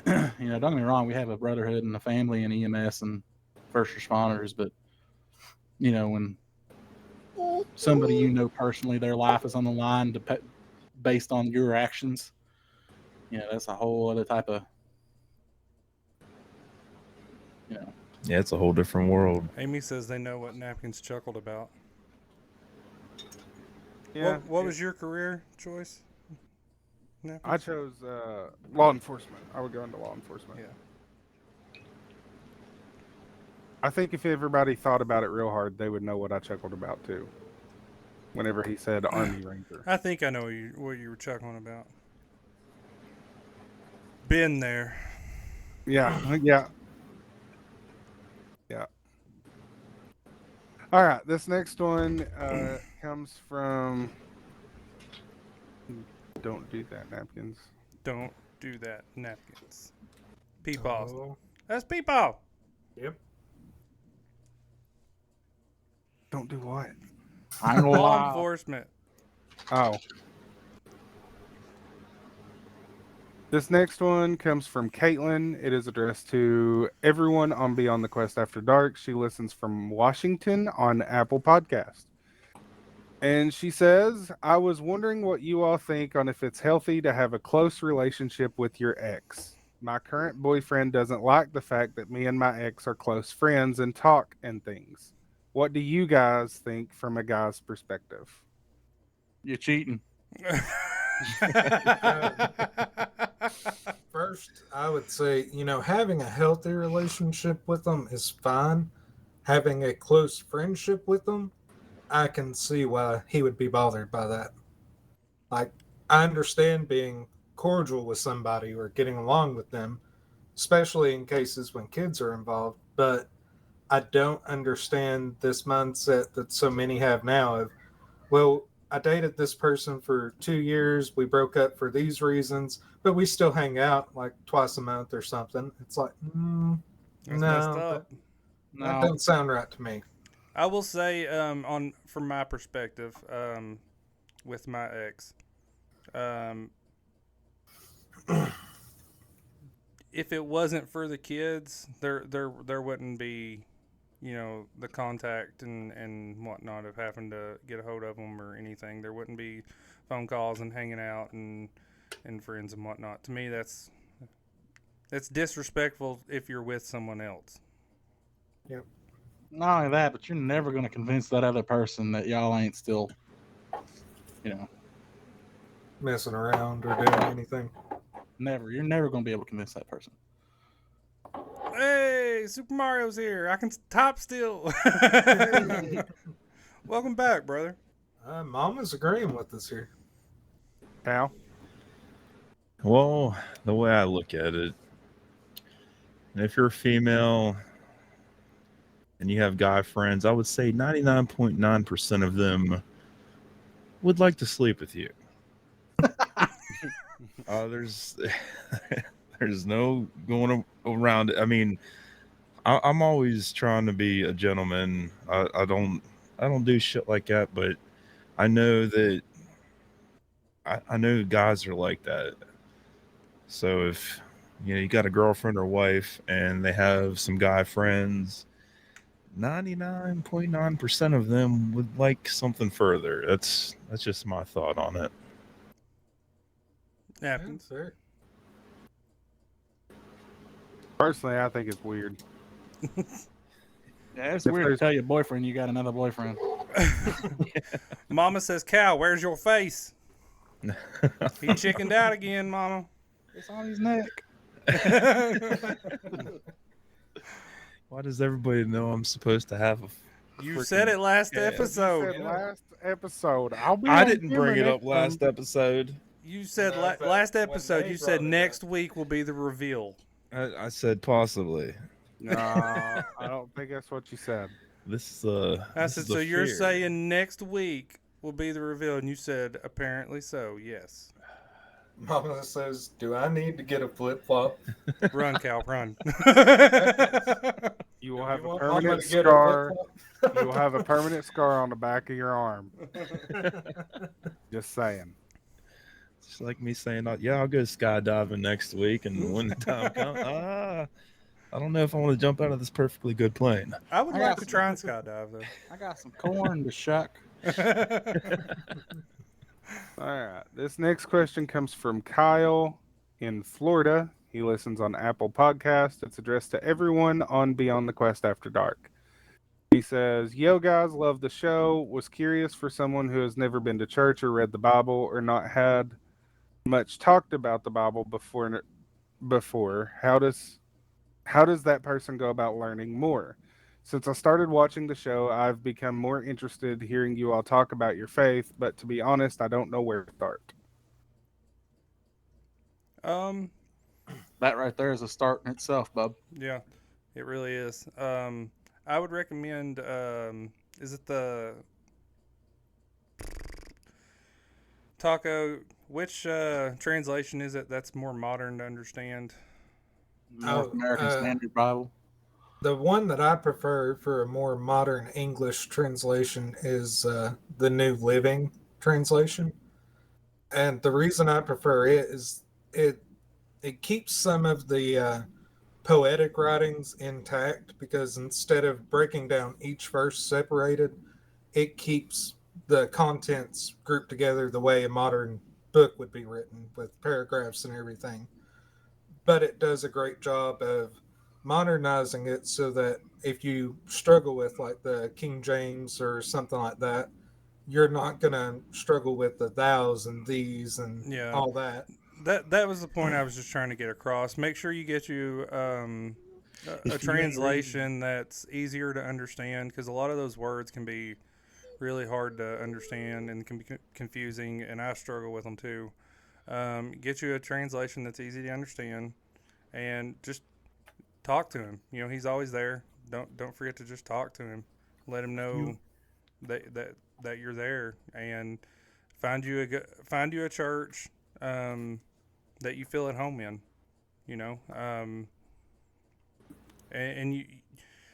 You know, don't get me wrong, we have a brotherhood and a family in EMS and first responders, but you know, when somebody you know personally, their life is on the line based on your actions, you know, that's a whole other type of, you know. Yeah, it's a whole different world. Amy says they know what Napkins chuckled about. Yeah, What was your career choice? Napkins? I chose law enforcement. I would go into law enforcement. Yeah. I think if everybody thought about it real hard, they would know what I chuckled about too. Whenever he said Army Ranger. I think I know what you were chuckling about. Been there. Yeah, yeah. Yeah. All right, this next one comes from. Don't do that, napkins. Don't do that, Napkins. Peepaw. Oh, That's Peepaw. yep. Don't do what? I ain't gonna Law lie. enforcement. Oh. This next one comes from Caitlin. It is addressed to everyone on Beyond the Quest After Dark. She listens from Washington on Apple Podcast. And she says, I was wondering what you all think on if it's healthy to have a close relationship with your ex. My current boyfriend doesn't like the fact that me and my ex are close friends and talk and things. What do you guys think from a guy's perspective? You're cheating. First, I would say, having a healthy relationship with them is fine. Having a close friendship with them, I can see why he would be bothered by that. Like, I understand being cordial with somebody or getting along with them, especially in cases when kids are involved, but I don't understand this mindset that so many have now of, well, I dated this person for 2 years. We broke up for these reasons, but we still hang out like twice a month or something. It's like, That's messed no, up. that doesn't sound right to me. I will say, from my perspective, with my ex, if it wasn't for the kids, there wouldn't be, the contact and whatnot of having to get a hold of them or anything. There wouldn't be phone calls and hanging out and friends and whatnot. To me, that's disrespectful if you're with someone else. Yep. Not only that, but you're never going to convince that other person that y'all ain't still, Messing around or doing anything. never. You're never going to be able to convince that person. Hey, Super Mario's here. I can top still. Welcome back, brother. Mama's agreeing with us here. Cal? Well, the way I look at it, if you're a female and you have guy friends, I would say 99.9% of them would like to sleep with you. There's no going around it. I mean, I'm always trying to be a gentleman. I don't I don't do shit like that, but I know that I know guys are like that. So if you got a girlfriend or wife and they have some guy friends, 99.9% of them would like something further. That's just my thought on it. Happens. Fair. Personally, I think it's weird. Yeah, it's If weird to there's- tell your boyfriend you got another boyfriend. Mama says, "Cal, where's your face?" He chickened out again, Mama. It's on his neck. Why does everybody know I'm supposed to have a You said it last Yeah. episode. Said last episode. I didn't bring it up last episode. You said No, but last when episode. they You said brought it next week will be the reveal. I said possibly. No, I don't think that's what you said. This I this said, is the so you're fear. saying next week will be the reveal, and you said apparently so. Yes. Mama says, "Do I need to get a flip flop?" Run, Cal, run. You will have a want Mama permanent to get a scar. flip-flop? You will have a permanent scar on the back of your arm. Just saying. It's like me saying, yeah, I'll go skydiving next week, and when the time comes, I don't know if I want to jump out of this perfectly good plane. I would I like got to some- try and skydive, though. I got some corn to shuck. All right. This next question comes from Kyle in Florida. He listens on Apple Podcast. It's addressed to everyone on Beyond the Quest After Dark. He says, "Yo, guys, love the show. Was curious for someone who has never been to church or read the Bible or not had much talked about the Bible before. How does that person go about learning more? Since I started watching the show, I've become more interested hearing you all talk about your faith, but to be honest, I don't know where to start." That right there is a start in itself, bub. Yeah, it really is. I would recommend. Is it the Taco? Which translation is it that's more modern to understand? North American Standard Bible. The one that I prefer for a more modern English translation is the New Living Translation. And the reason I prefer it is it keeps some of the poetic writings intact, because instead of breaking down each verse separated, it keeps the contents grouped together the way a modern book would be written, with paragraphs and everything. But it does a great job of modernizing it so that if you struggle with like the King James or something like that, you're not going to struggle with the thous and these and all that. That was the point I was just trying to get across. Make sure you get you a translation that's easier to understand, because a lot of those words can be really hard to understand and can be confusing, and I struggle with them too. Get you a translation that's easy to understand, and just talk to him. He's always there. Don't forget to just talk to him. Let him know that you're there, and find you a church that you feel at home in. And you,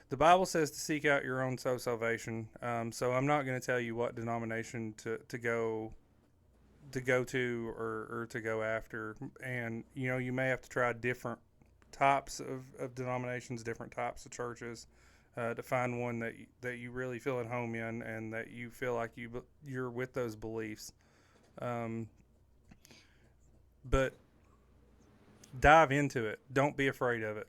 the Bible says to seek out your own soul salvation. So I'm not going to tell you what denomination to go to or to go after. And you may have to try different types of denominations, different types of churches, to find one that you really feel at home in, and that you feel like you're with those beliefs. But dive into it. Don't be afraid of it.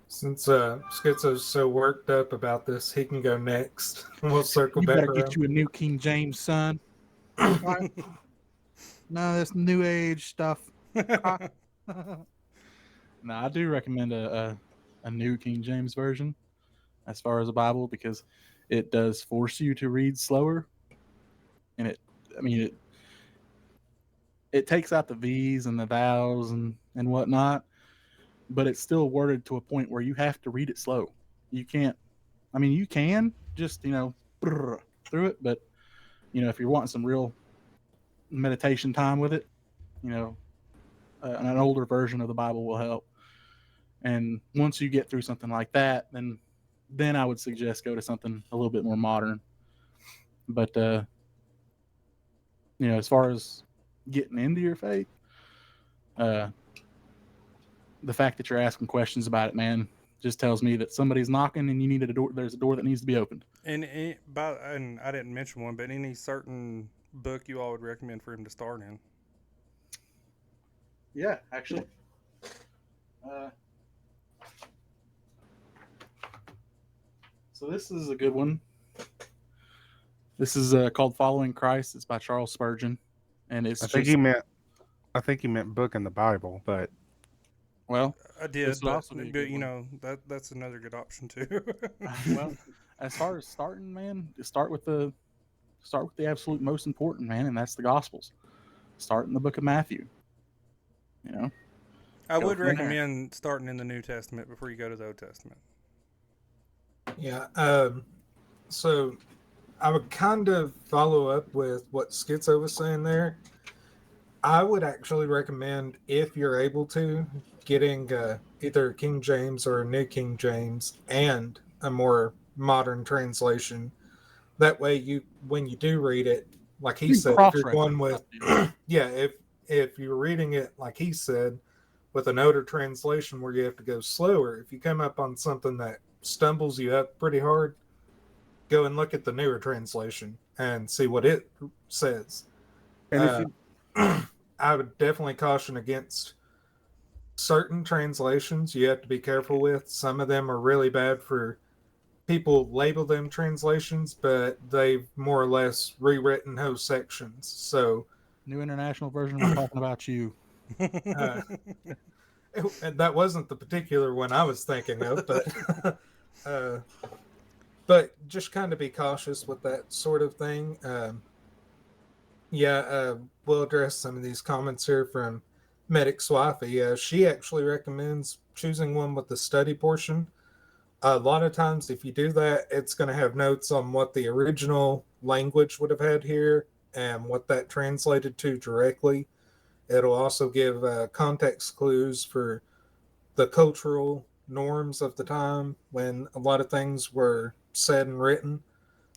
Since Schizo's so worked up about this, he can go next. We'll circle You back better around. get you a new King James, son. None of this new age stuff. No, I do recommend a new King James version as far as the Bible, because it does force you to read slower, and it takes out the V's and the thous and whatnot, but it's still worded to a point where you have to read it slow. You can't. You can just through it, but if you're wanting some real meditation time with it, an older version of the Bible will help. And once you get through something like that, then then I would suggest go to something a little bit more modern. But as far as getting into your faith, the fact that you're asking questions about it, man, just tells me that somebody's knocking and you need a door. There's a door that needs to be opened. And I didn't mention one, but any certain book you all would recommend for him to start in? Yeah, actually. So this is a good one. This is called "Following Christ." It's by Charles Spurgeon, and it's I think he meant book in the Bible, but I did, this would also be a good one. That's another good option too. Well, as far as starting, man, start with the absolute most important, man, and that's the Gospels. Start in the book of Matthew. I Go would from there. recommend starting in the New Testament before you go to the Old Testament. Yeah. So I would kind of follow up with what Schizo was saying there. I would actually recommend, if you're able to, getting either King James or a New King James and a more modern translation. That way, when you do read it, like he said, if you're going with, if you're reading it like he said, with an older translation where you have to go slower, if you come up on something that stumbles you up pretty hard, go and look at the newer translation and see what it says. and I would definitely caution against certain translations you have to be careful with. Some of them are really bad for people label them translations, but they've more or less rewritten whole sections. So New International Version, we're talking about you. And that wasn't the particular one I was thinking of, but just kind of be cautious with that sort of thing. We'll address some of these comments here from Medic Swaffy. She actually recommends choosing one with the study portion. A lot of times, if you do that, it's going to have notes on what the original language would have had here and what that translated to directly. It'll also give context clues for the cultural norms of the time when a lot of things were said and written.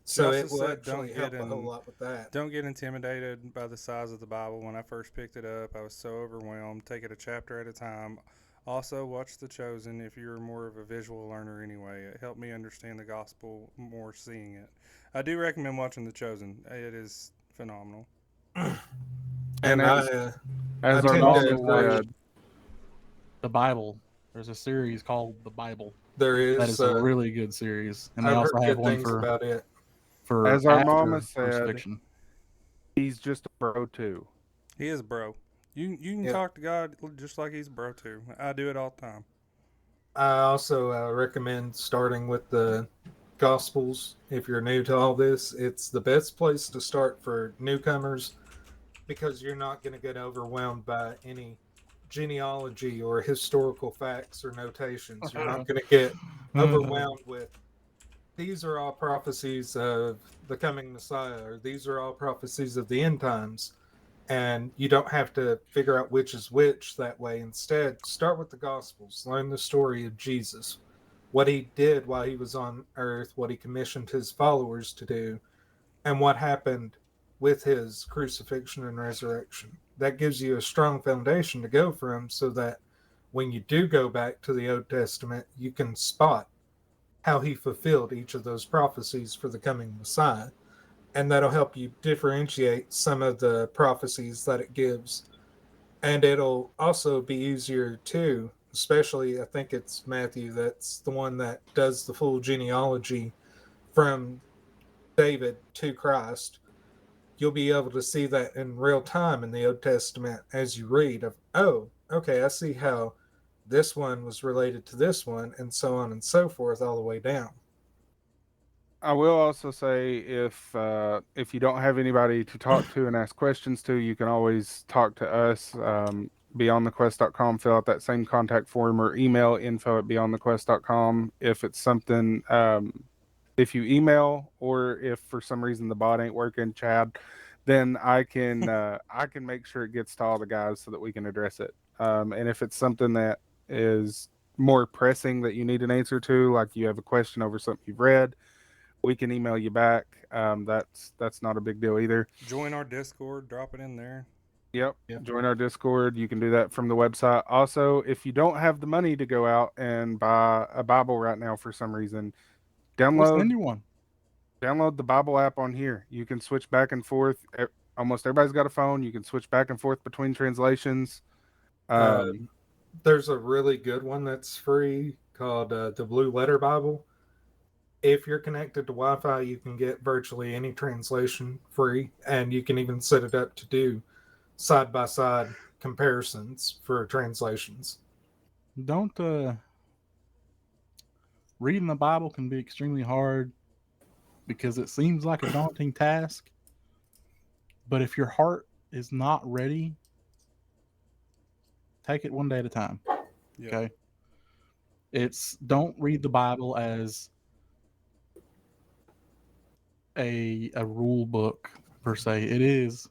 So it will actually help a whole lot with that. Don't get intimidated by the size of the Bible. When I first picked it up, I was so overwhelmed. Take it a chapter at a time. Also, watch The Chosen if you're more of a visual learner anyway. It helped me understand the gospel more seeing it. I do recommend watching The Chosen. It is phenomenal. And as our novel said, the Bible. There's a series called The Bible. There is. That is a really good series. And they I've also heard have good one things about it. for as our after mama said, crucifixion. he's just a bro too. He is bro. You can talk to God just like he's bro too. I do it all the time. I also recommend starting with the Gospels. If you're new to all this, it's the best place to start for newcomers because you're not going to get overwhelmed by any genealogy or historical facts or notations. You're not going to get overwhelmed with these are all prophecies of the coming Messiah, or these are all prophecies of the end times. And you don't have to figure out which is which that way. Instead, start with the Gospels. Learn the story of Jesus, what he did while he was on earth, what he commissioned his followers to do, and what happened with his crucifixion and resurrection. That gives you a strong foundation to go from so that when you do go back to the Old Testament, you can spot how he fulfilled each of those prophecies for the coming Messiah. And that'll help you differentiate some of the prophecies that it gives. And it'll also be easier too, especially I think it's Matthew that's the one that does the full genealogy from David to Christ. You'll be able to see that in real time in the Old Testament as you read of, oh, okay, I see how this one was related to this one, and so on and so forth all the way down. I will also say if you don't have anybody to talk to and ask questions to, you can always talk to us. Beyondthequest.com, fill out that same contact form or email info@beyondthequest.com. If it's something, if you email or if for some reason the bot ain't working, Chad, then I can make sure it gets to all the guys so that we can address it. And if it's something that is more pressing that you need an answer to, like you have a question over something you've read, we can email you back. That's not a big deal either. Join our Discord. Drop it in there. Yep. Join our Discord. You can do that from the website. Also, if you don't have the money to go out and buy a Bible right now for some reason, We'll download send you one. the Bible app on here. You can switch back and forth. Almost everybody's got a phone. You can switch back and forth between translations. There's a really good one that's free called the Blue Letter Bible. If you're connected to Wi-Fi, you can get virtually any translation free, and you can even set it up to do side-by-side comparisons for translations. Don't reading the Bible can be extremely hard because it seems like a daunting task. But if your heart is not ready, take it one day at a time. Yeah. Okay. Don't read the Bible as a rule book per se. It is,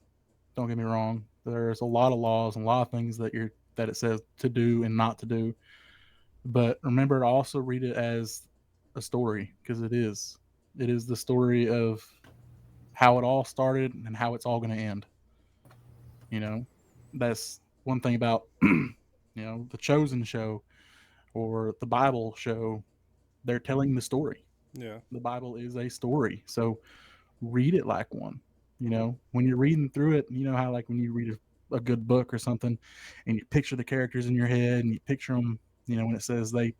don't get me wrong. There's a lot of laws and a lot of things that it says to do and not to do. But remember to also read it as a story, because it is the story of how it all started and how it's all going to end. You know, that's one thing about the Chosen show or the Bible show. They're telling the story. Yeah. The Bible is a story, so read it like one. When you're reading through it, you know how like when you read a good book or something and you picture the characters in your head and you picture them, when it says they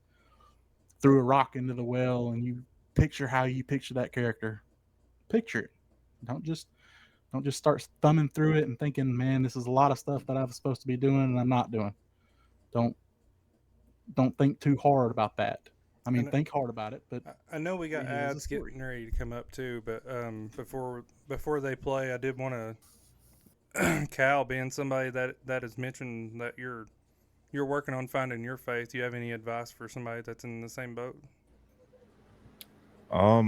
threw a rock into the well and you picture how you picture that character. Picture it. Don't just start thumbing through it and thinking, man, this is a lot of stuff that I'm supposed to be doing and I'm not doing. Don't think too hard about that. I mean, think hard about it, but I know we got ads getting ready to come up too, but before they play, I did want to Cal, being somebody that has mentioned that you're working on finding your faith. Do you have any advice for somebody that's in the same boat? I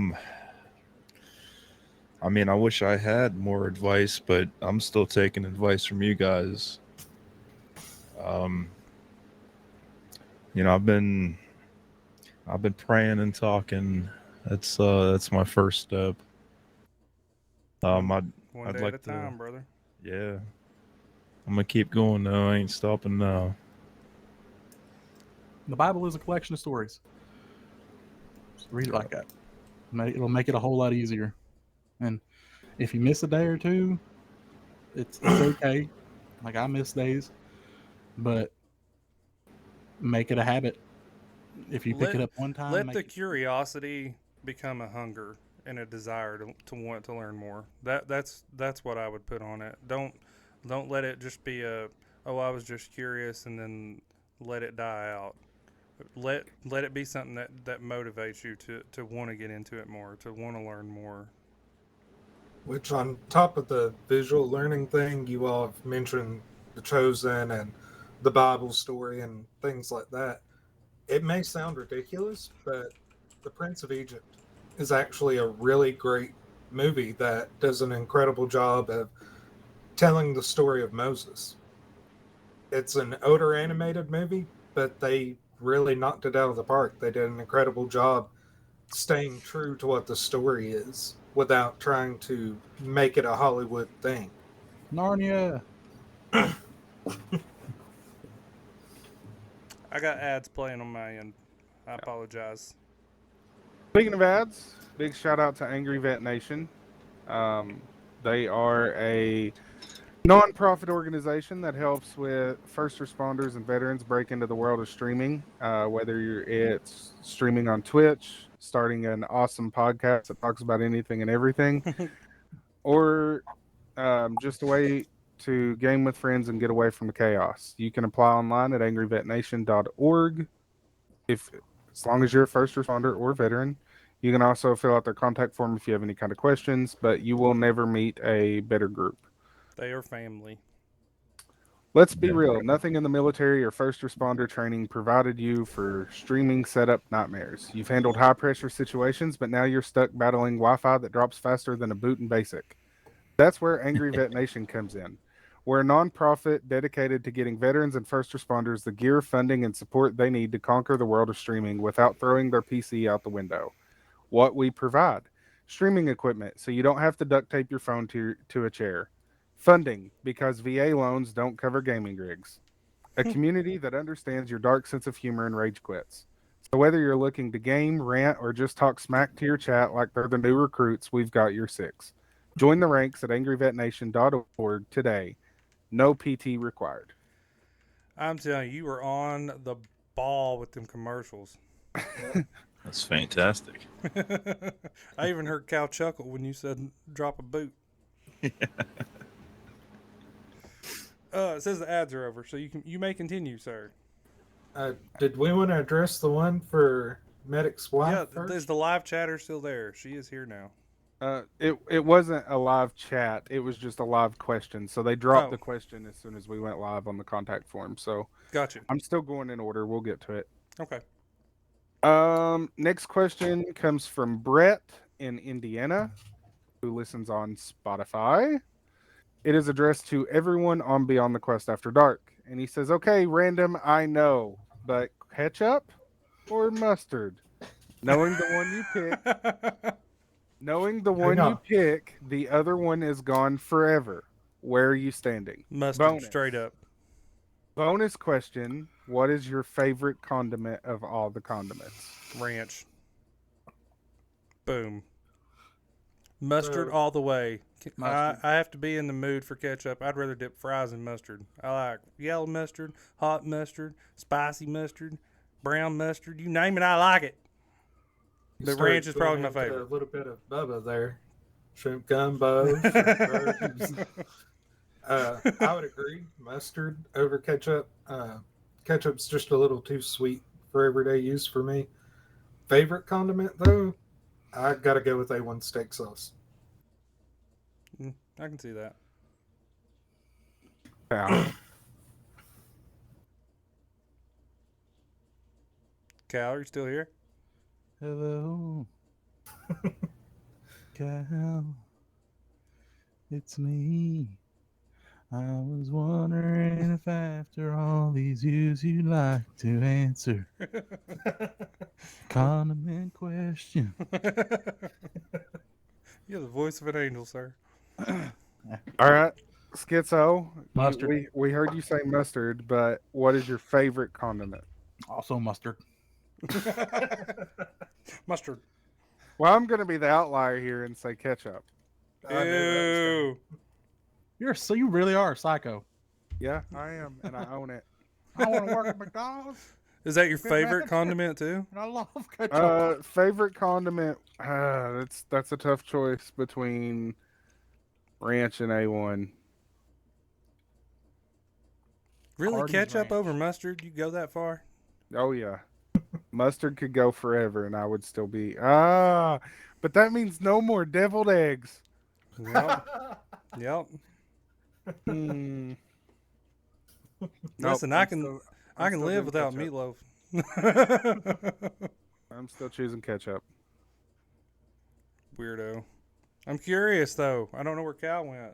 mean, I wish I had more advice, but I'm still taking advice from you guys. I've been praying and talking. That's my first step. One I'd day like at a time, brother. Yeah. I'm gonna keep going though. I ain't stopping now. The Bible is a collection of stories. Just read it like that. It'll make it a whole lot easier. And if you miss a day or two, it's okay. Like I miss days, but make it a habit. If you pick it up one time, let the curiosity become a hunger and a desire to want to learn more. That's what I would put on it. Don't let it just be I was just curious and then let it die out. Let it be something that motivates you to want to get into it more, to want to learn more. Which, on top of the visual learning thing, you all have mentioned the Chosen and the Bible story and things like that. It may sound ridiculous, but The Prince of Egypt is actually a really great movie that does an incredible job of telling the story of Moses. It's an older animated movie, but they really knocked it out of the park. They did an incredible job staying true to what the story is without trying to make it a Hollywood thing. Narnia. I got ads playing on my end. I apologize. Speaking of ads, big shout out to Angry Vet Nation. They are a non-profit organization that helps with first responders and veterans break into the world of streaming, whether it's streaming on Twitch, starting an awesome podcast that talks about anything and everything, or just a way to game with friends and get away from the chaos. You can apply online at angryvetnation.org as long as you're a first responder or veteran. You can also fill out their contact form if you have any kind of questions, but you will never meet a better group. They are family. Let's be real. Nothing in the military or first responder training provided you for streaming setup nightmares. You've handled high pressure situations, but now you're stuck battling Wi-Fi that drops faster than a boot in BASIC. That's where Angry Vet Nation comes in. We're a nonprofit dedicated to getting veterans and first responders the gear, funding, and support they need to conquer the world of streaming without throwing their PC out the window. What we provide: streaming equipment so you don't have to duct tape your phone to a chair, funding because VA loans don't cover gaming rigs, a community that understands your dark sense of humor and rage quits. So whether you're looking to game, rant, or just talk smack to your chat like they're the new recruits, we've got your six. Join the ranks at angryvetnation.org today. No PT required. I'm telling you, you were on the ball with them commercials. That's fantastic. I even heard Cal chuckle when you said drop a boot. It says the ads are over, so you may continue, sir. Did we want to address the one for Medic's wife first? Is the live chatter still there? She is here now. It wasn't a live chat. It was just a live question. So they dropped the question as soon as we went live on the contact form. So gotcha. I'm still going in order. We'll get to it. Okay. Next question comes from Brett in Indiana, who listens on Spotify. It is addressed to everyone on Beyond the Quest After Dark. And he says, okay, random, I know, but ketchup or mustard? Knowing the one you pick, the other one is gone forever. Where are you standing? Mustard, straight up. Bonus question, what is your favorite condiment of all the condiments? Ranch. Boom. Mustard all the way. I have to be in the mood for ketchup. I'd rather dip fries in mustard. I like yellow mustard, hot mustard, spicy mustard, brown mustard. You name it, I like it. The ranch is probably my favorite. A little bit of Bubba there. Shrimp gumbo. I would agree. Mustard over ketchup. Ketchup's just a little too sweet for everyday use for me. Favorite condiment, though? I got to go with A1 steak sauce. I can see that. Yeah. Cal, are you still here? Hello, Cal. It's me. I was wondering if after all these years you'd like to answer condiment question. You have the voice of an angel, sir. All right, Schizo. Mustard. We heard you say mustard, but what is your favorite condiment? Also mustard. Mustard. Well, I'm going to be the outlier here and say ketchup. Ew. You really are a psycho. Yeah, I am, and I own it. I want to work at McDonald's. Is that your favorite condiment too? And I love ketchup. Favorite condiment? That's a tough choice between ranch and A1. Really, Hardee's ketchup ranch. over mustard? You go that far? Oh yeah, mustard could go forever, and I would still be but that means no more deviled eggs. Yep. Yep. Listen, Listen, I can live without meatloaf. I'm still choosing ketchup. Weirdo. I'm curious though. I don't know where Cal went.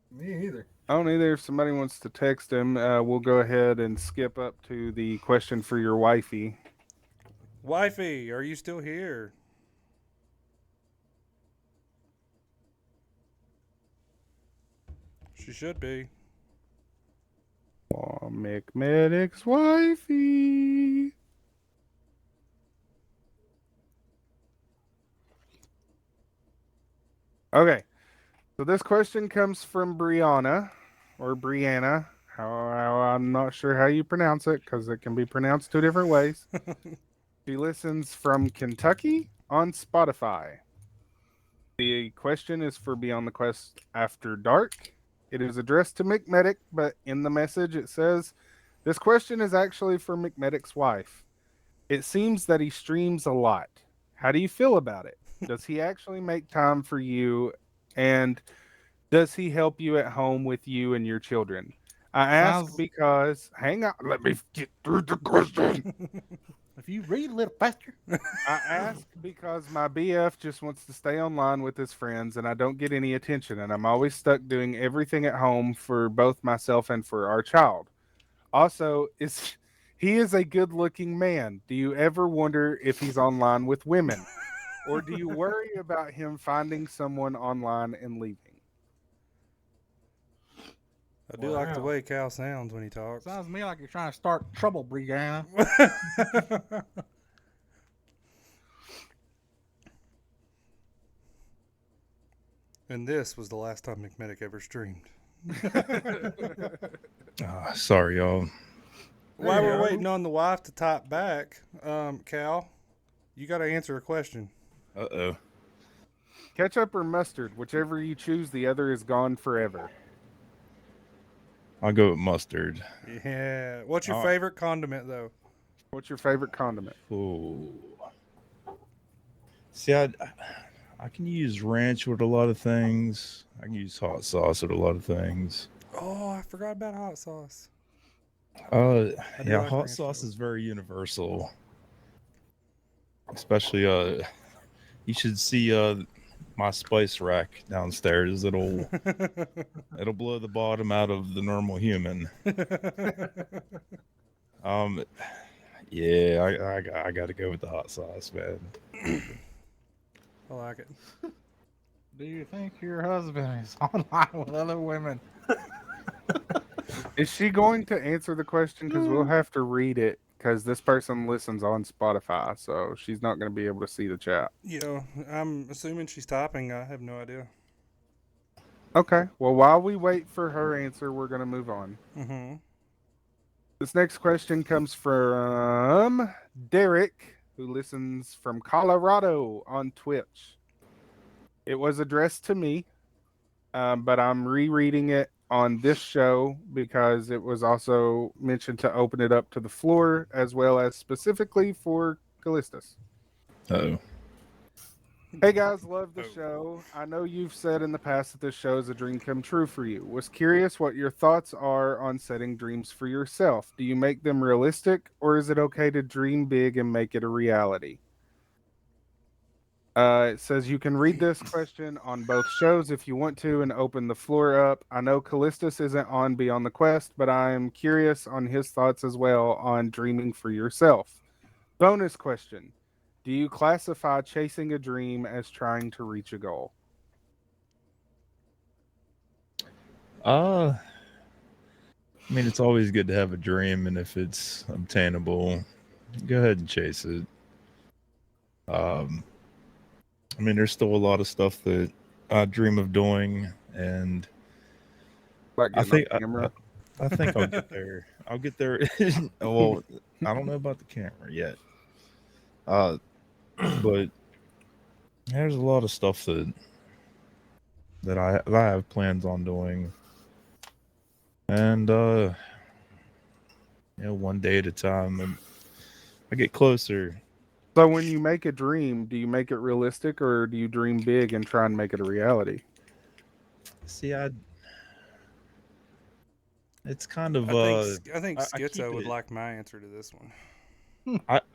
Me either. I don't either. If somebody wants to text him, we'll go ahead and skip up to the question for your wifey. Wifey, are you still here? She should be. Oh, McMedic's wifey. Okay. So this question comes from Brianna, or Brianna. I'm not sure how you pronounce it because it can be pronounced two different ways. She listens from Kentucky on Spotify. The question is for Beyond the Quest After Dark. It is addressed to McMedic, but in the message it says, this question is actually for McMedic's wife. It seems that he streams a lot. How do you feel about it? Does he actually make time for you? And does he help you at home with you and your children? I ask because, hang on, let me get through the question. If you read a little faster. I ask because my BF just wants to stay online with his friends and I don't get any attention, and I'm always stuck doing everything at home for both myself and for our child. Also, he is a good-looking man. Do you ever wonder if he's online with women? Or do you worry about him finding someone online and leaving? I do like the way Cal sounds when he talks. Sounds to me like you're trying to start trouble, Brianna. And this was the last time McMedic ever streamed. Sorry, y'all. While we're waiting on the wife to type back, Cal, you got to answer a question. Uh-oh. Ketchup or mustard? Whichever you choose, the other is gone forever. I'll go with mustard. Yeah. What's your favorite condiment, though? What's your favorite condiment? Ooh. See, I can use ranch with a lot of things. I can use hot sauce with a lot of things. Oh, I forgot about hot sauce. Yeah, like hot ranch, sauce though. is very universal. Especially, you should see my spice rack downstairs. It'll blow the bottom out of the normal human. Yeah, I got to go with the hot sauce, man. I like it. Do you think your husband is online with other women? Is she going to answer the question? Because we'll have to read it because this person listens on Spotify, so she's not going to be able to see the chat. Yeah, I'm assuming she's typing. I have no idea. Okay, well, while we wait for her answer, we're going to move on. Mm-hmm. This next question comes from Derek, who listens from Colorado on Twitch. It was addressed to me, but I'm rereading it on this show because it was also mentioned to open it up to the floor as well as specifically for Callistus. Oh. Hey guys, love the show. I know you've said in the past that this show is a dream come true for you. Was curious what your thoughts are on setting dreams for yourself. Do you make them realistic, or is it okay to dream big and make it a reality? It says you can read this question on both shows if you want to and open the floor up. I know Callistus isn't on Beyond the Quest, but I'm curious on his thoughts as well on dreaming for yourself. Bonus question. Do you classify chasing a dream as trying to reach a goal? I mean, it's always good to have a dream, and if it's obtainable, go ahead and chase it. I mean, there's still a lot of stuff that I dream of doing, and Like I think getting on camera? I think I'll get there. I'll get there. Well, I don't know about the camera yet. But there's a lot of stuff that I have plans on doing, and one day at a time, and I get closer. So when you make a dream, do you make it realistic or do you dream big and try and make it a reality? See, it's kind of I think I keep Schizo would it- like my answer to this one.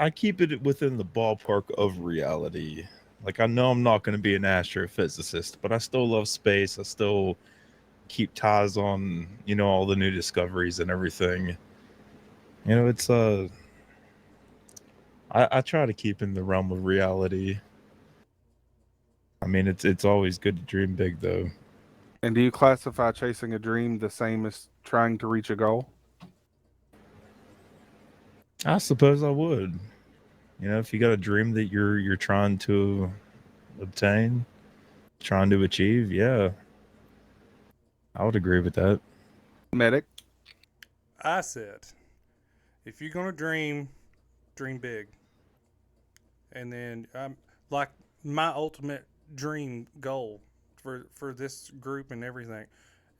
I keep it within the ballpark of reality. Like, I know I'm not going to be an astrophysicist, but I still love space. I still keep ties on, all the new discoveries and everything. It's I try to keep in the realm of reality. I mean, it's always good to dream big, though. And do you classify chasing a dream the same as trying to reach a goal? I suppose I would. If you got a dream that you're trying to obtain, trying to achieve, yeah, I would agree with that. Medic? I said, if you're gonna dream big. And then like my ultimate dream goal for this group and everything.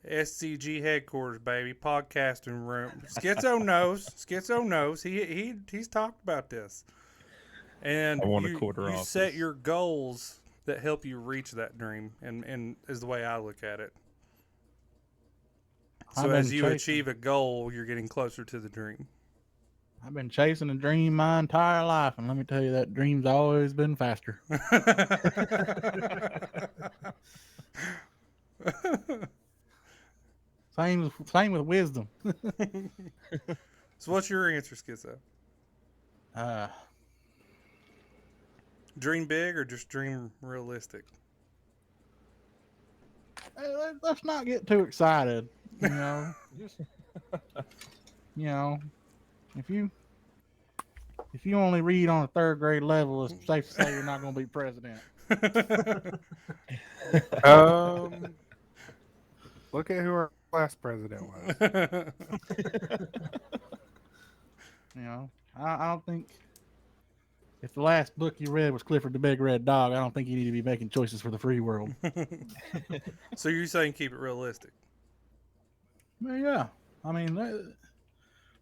SCG headquarters, baby, podcasting room. Schizo knows. He's talked about this. And I want a quarter you office. set your goals that help you reach that dream, and is the way I look at it. So I've as been you chasing- achieve a goal, you're getting closer to the dream. I've been chasing a dream my entire life, and let me tell you, that dream's always been faster. Same with wisdom. So what's your answer, Schizo? Dream big or just dream realistic? Let's not get too excited. Just if you only read on a third grade level, it's safe to say you're not going to be president. Look at who our last president was. I don't think if the last book you read was Clifford the Big Red Dog, I don't think you need to be making choices for the free world. So you're saying keep it realistic? Well, yeah. I mean,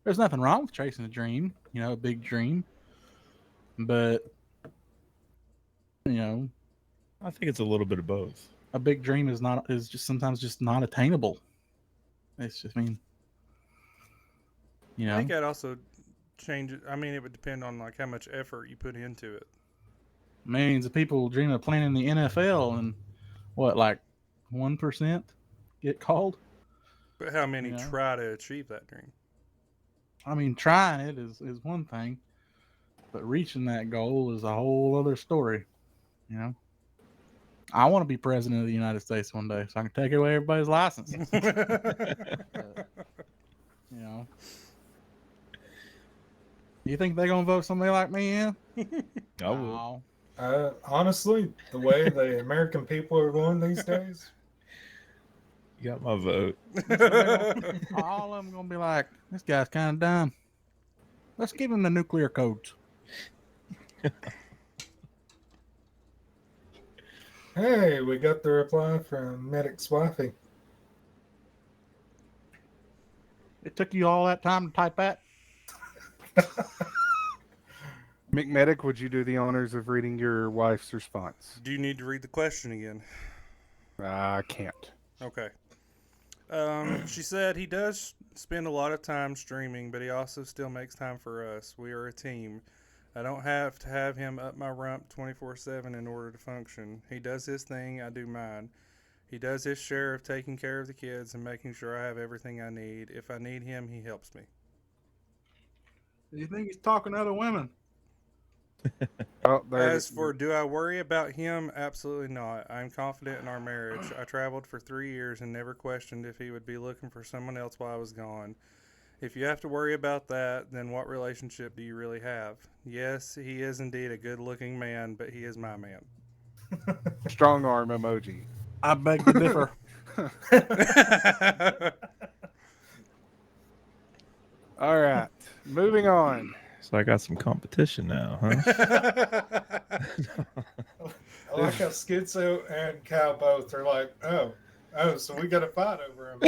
there's nothing wrong with chasing a dream, a big dream. But, I think it's a little bit of both. A big dream is just sometimes just not attainable. It's just, I think that also changes. I mean, it would depend on like how much effort you put into it. Millions of people dream of playing in the NFL, and like 1% get called. But how many try to achieve that dream? I mean, trying it is one thing, but reaching that goal is a whole other story. I want to be president of the United States one day, so I can take away everybody's license. You think they're gonna vote somebody like me in? I will. Honestly, the way the American people are going these days, you got my vote. All of them gonna be like, this guy's kind of dumb. Let's give him the nuclear codes. Hey, we got the reply from Medic's wifey. It took you all that time to type that? McMedic, would you do the honors of reading your wife's response? Do you need to read the question again? I can't. Okay. She said he does spend a lot of time streaming, but he also still makes time for us. We are a team. I don't have to have him up my rump 24/7 in order to function. He does his thing, I do mine. He does his share of taking care of the kids and making sure I have everything I need. If I need him, he helps me. Do you think he's talking to other women? As for do I worry about him? Absolutely not. I'm confident in our marriage. I traveled for 3 years and never questioned if he would be looking for someone else while I was gone. If you have to worry about that, then what relationship do you really have? Yes, he is indeed a good-looking man, but he is my man. Strong arm emoji. I beg to differ. All right, moving on. So I got some competition now, huh? I like how Schizo and Cal both are like, oh, so we got to fight over him.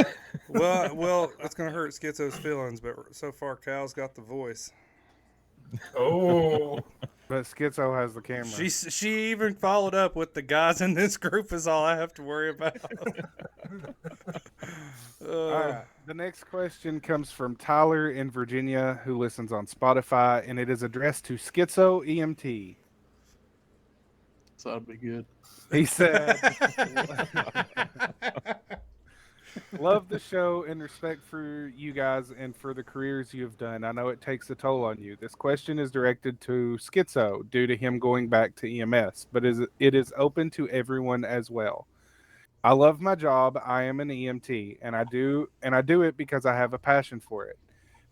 Well, it's going to hurt Schizo's feelings, but so far Cal's got the voice. Oh. But Schizo has the camera. She even followed up with the guys in this group is all I have to worry about. All right. The next question comes from Tyler in Virginia, who listens on Spotify, and it is addressed to SchizoEMT. So that'd be good. He said, love the show and respect for you guys and for the careers you have done. I know it takes a toll on you. This question is directed to Schizo due to him going back to EMS, but it is open to everyone as well. I love my job. I am an EMT, and I do it because I have a passion for it.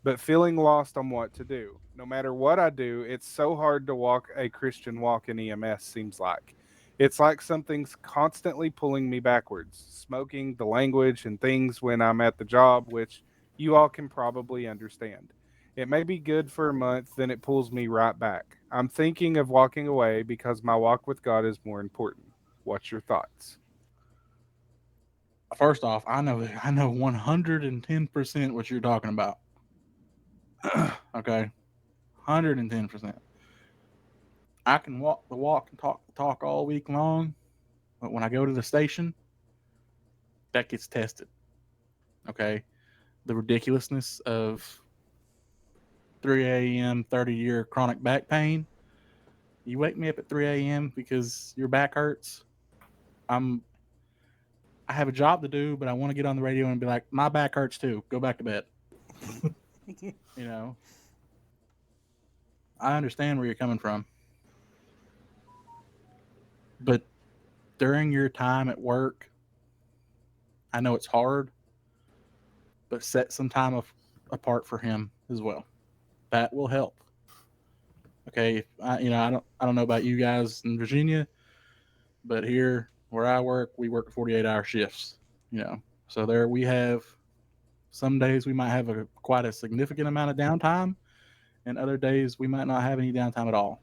But feeling lost on what to do. No matter what I do, it's so hard to walk a Christian walk in EMS, seems like. It's like something's constantly pulling me backwards. Smoking, the language, and things when I'm at the job, which you all can probably understand. It may be good for a month, then it pulls me right back. I'm thinking of walking away because my walk with God is more important. What's your thoughts? First off, I know 110% what you're talking about. Okay, 110%. I can walk the walk and talk the talk all week long, but when I go to the station, that gets tested. Okay, the ridiculousness of 3 a.m., 30-year chronic back pain. You wake me up at 3 a.m. because your back hurts. I have a job to do, but I want to get on the radio and be like, my back hurts too. Go back to bed. You know, I understand where you're coming from. But during your time at work, I know it's hard, but set some time apart for him as well. That will help. Okay, I don't know about you guys in Virginia, but here where I work, we work 48-hour shifts. So there we have some days we might have quite a significant amount of downtime, and other days we might not have any downtime at all.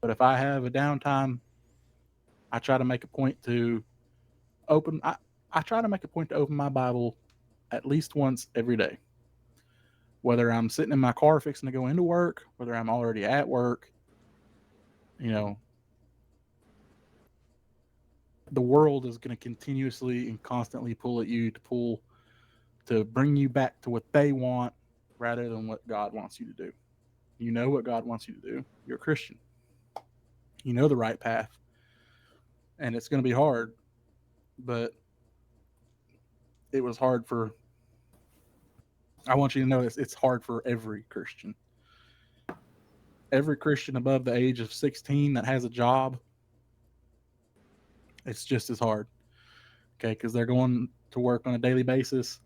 But if I have a downtime, I try to make a point to open. I try to make a point to open my Bible at least once every day. Whether I'm sitting in my car fixing to go into work, whether I'm already at work, the world is going to continuously and constantly pull at you to bring you back to what they want rather than what God wants you to do. You know what God wants you to do. You're a Christian. You know the right path. And it's going to be hard, but it was hard I want you to know it's hard for every Christian. Every Christian above the age of 16 that has a job, it's just as hard. Okay, because they're going to work on a daily basis.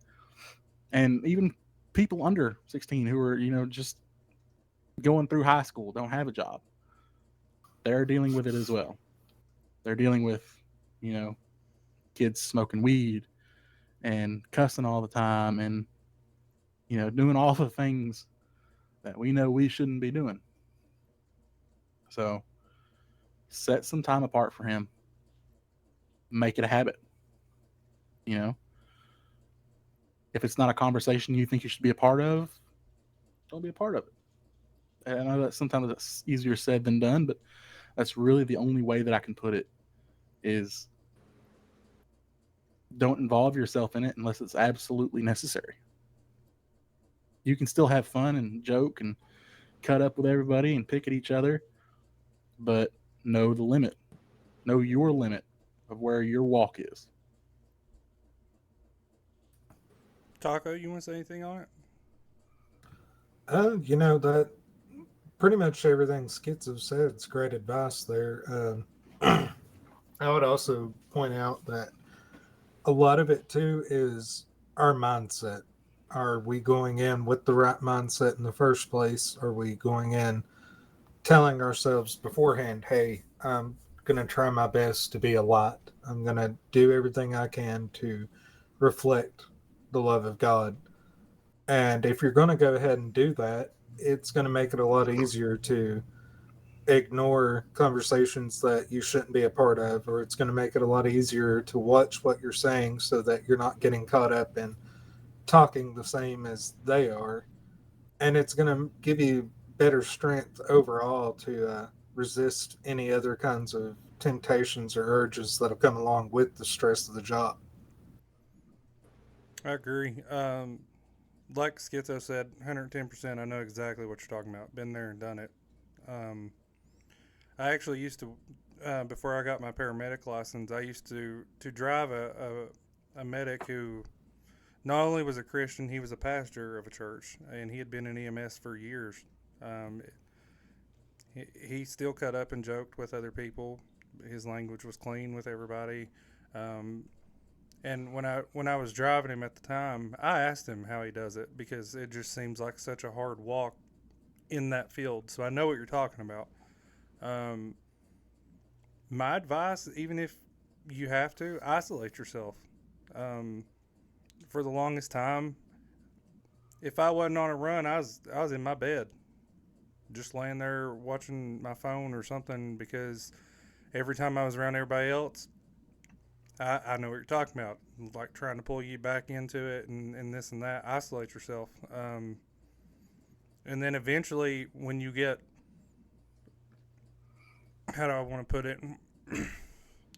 And even people under 16 who are, just going through high school, don't have a job. They're dealing with it as well. They're dealing with, kids smoking weed and cussing all the time and, doing all the things that we know we shouldn't be doing. So set some time apart for him. Make it a habit. If it's not a conversation you think you should be a part of, don't be a part of it. And I know that sometimes it's easier said than done, but that's really the only way that I can put it is don't involve yourself in it unless it's absolutely necessary. You can still have fun and joke and cut up with everybody and pick at each other, but know the limit. Know your limit of where your walk is. Taco, you want to say anything on it? That pretty much everything Schizo said. It's great advice there. I would also point out that a lot of it too is our mindset. Are we going in with the right mindset in the first place? Are we going in telling ourselves beforehand, hey, I'm going to try my best to be a light. I'm going to do everything I can to reflect the love of God. And if you're going to go ahead and do that, it's going to make it a lot easier to ignore conversations that you shouldn't be a part of, or it's going to make it a lot easier to watch what you're saying so that you're not getting caught up in talking the same as they are. And it's going to give you better strength overall to resist any other kinds of temptations or urges that'll come along with the stress of the job. I agree. Like Schizo said, 110%. I know exactly what you're talking about. Been there and done it. I actually used to, before I got my paramedic license, I used to drive a medic who not only was a Christian, he was a pastor of a church, and he had been in EMS for years. He still cut up and joked with other people. His language was clean with everybody. And when I was driving him at the time, I asked him how he does it because it just seems like such a hard walk in that field. So I know what you're talking about. My advice, even if you have to, isolate yourself. For the longest time, if I wasn't on a run, I was in my bed, just laying there watching my phone or something, because every time I was around everybody else, I know what you're talking about, like trying to pull you back into it and this and that. Isolate yourself. And then eventually when you get, how do I want to put it?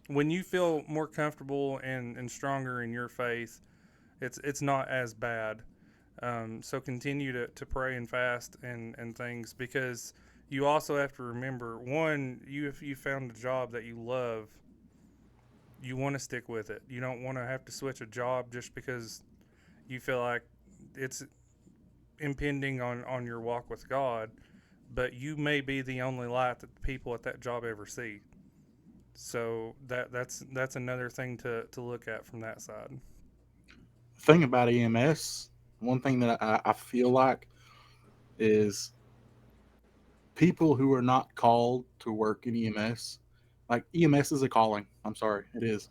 When you feel more comfortable and stronger in your faith, it's not as bad. So continue to pray and fast and things, because you also have to remember, one, if you found a job that you love, you want to stick with it. You don't want to have to switch a job just because you feel like it's impinging on your walk with God, but you may be the only light that the people at that job ever see. So that's another thing to look at from that side. The thing about EMS, one thing that I feel like is people who are not called to work in EMS, like EMS is a calling. I'm sorry, it is.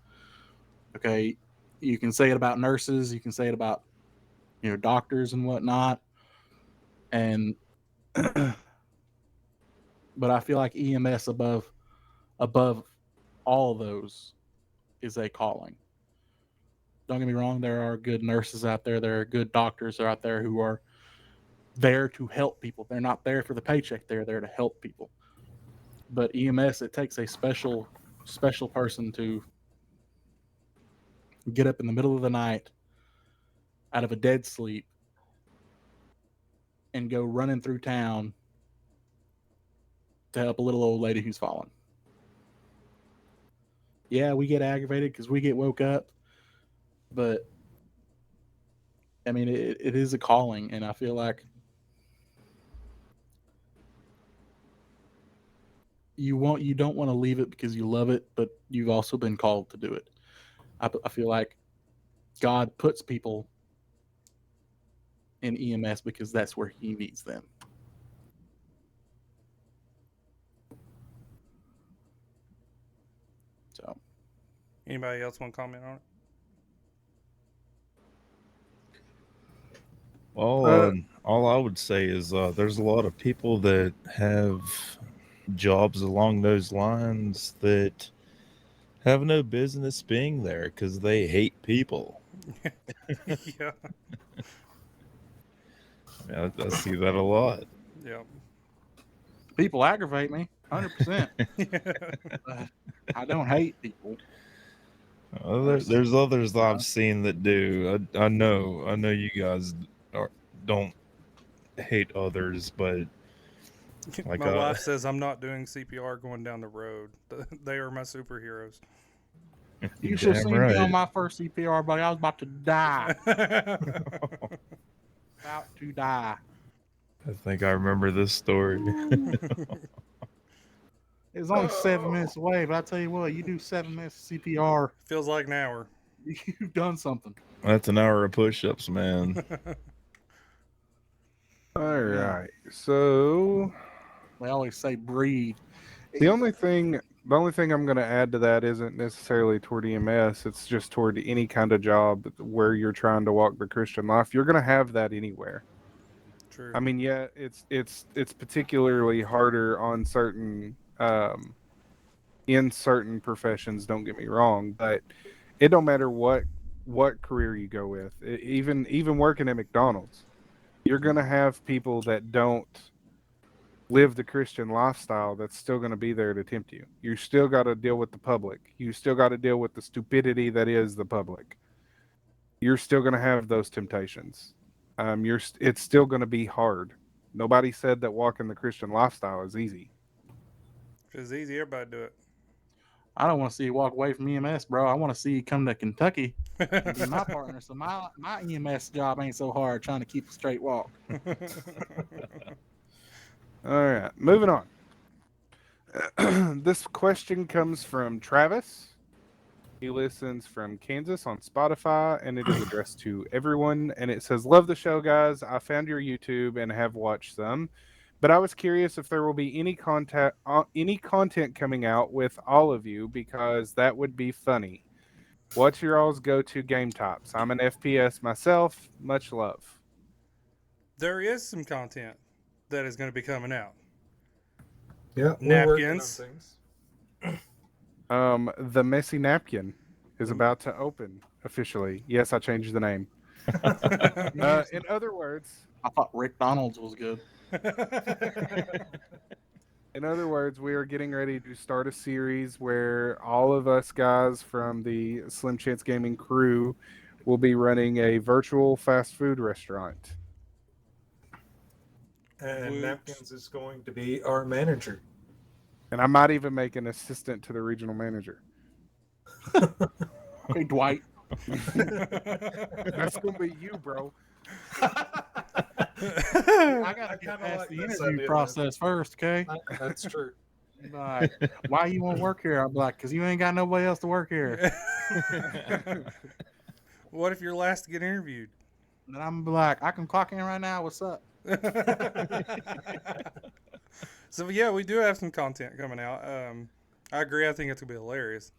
Okay, you can say it about nurses, you can say it about doctors and whatnot, and but I feel like EMS above all of those is a calling. Don't get me wrong, there are good nurses out there, there are good doctors out there who are there to help people. They're not there for the paycheck, they're there to help people. But EMS, it takes a special person to get up in the middle of the night out of a dead sleep and go running through town to help a little old lady who's fallen. Yeah, we get aggravated because we get woke up, but I mean, it is a calling, and I feel like you don't want to leave it because you love it, but you've also been called to do it. I feel like God puts people in EMS because that's where He needs them. So, Anybody else want to comment on it? All I would say is there's a lot of people that have jobs along those lines that have no business being there because they hate people. Yeah. I see that a lot. Yeah. people aggravate me 100%. But I don't hate people. There's others that I've seen that do. I know you guys don't hate others, but like My wife says I'm not doing CPR going down the road. They are my superheroes. You should have damn seen me on right. my first CPR, buddy. I was about to die. About to die. I think I remember this story. It was only 7 minutes away, but I tell you what, you do 7 minutes of CPR, Feels like an hour. you've done something. That's an hour of push-ups, man. All right. So They always say breathe. the only thing I'm going to add to that isn't necessarily toward EMS. It's just toward any kind of job where you're trying to walk the Christian life. You're going to have that anywhere. True. I mean, yeah, it's particularly harder on certain in certain professions. Don't get me wrong, but it don't matter what career you go with. Even working at McDonald's, you're going to have people that don't live the Christian lifestyle that's still going to be there to tempt you. You still got to deal with the public. You still got to deal with the stupidity that is the public. You're still going to have those temptations. It's still going to be hard. Nobody said that walking the Christian lifestyle is easy. If it's easy, everybody do it. I don't want to see you walk away from EMS, bro. I want to see you come to Kentucky and be my partner. So my EMS job ain't so hard trying to keep a straight walk. All right, moving on. This question comes from Travis. He listens from Kansas on Spotify, and it is addressed to everyone. And it says, "Love the show, guys. I found your YouTube and have watched some, but I was curious if there will be any content coming out with all of you, because that would be funny. What's your all's go-to game types? I'm an FPS myself. Much love." There is some content that is going to be coming out. Yeah, we're working on Napkins. things. The messy napkin is about to open officially. Yes, I changed the name. In other words, I thought Rick Donald's was good. In other words, we are getting ready to start a series where all of us guys from the Slim Chance Gaming crew we'll be running a virtual fast food restaurant. And Woot. Napkins is going to be our manager. And I might even make an assistant to the regional manager. Hey, Dwight. That's going to be you, bro. I gotta get kinda past like the this interview idea, process first, okay? That's true. Like, why you want to work here? I'm like, because you ain't got nobody else to work here. What if you're last to get interviewed? And I'm like, I can clock in right now. What's up? So yeah, we do have some content coming out. I agree. I think it's gonna be hilarious.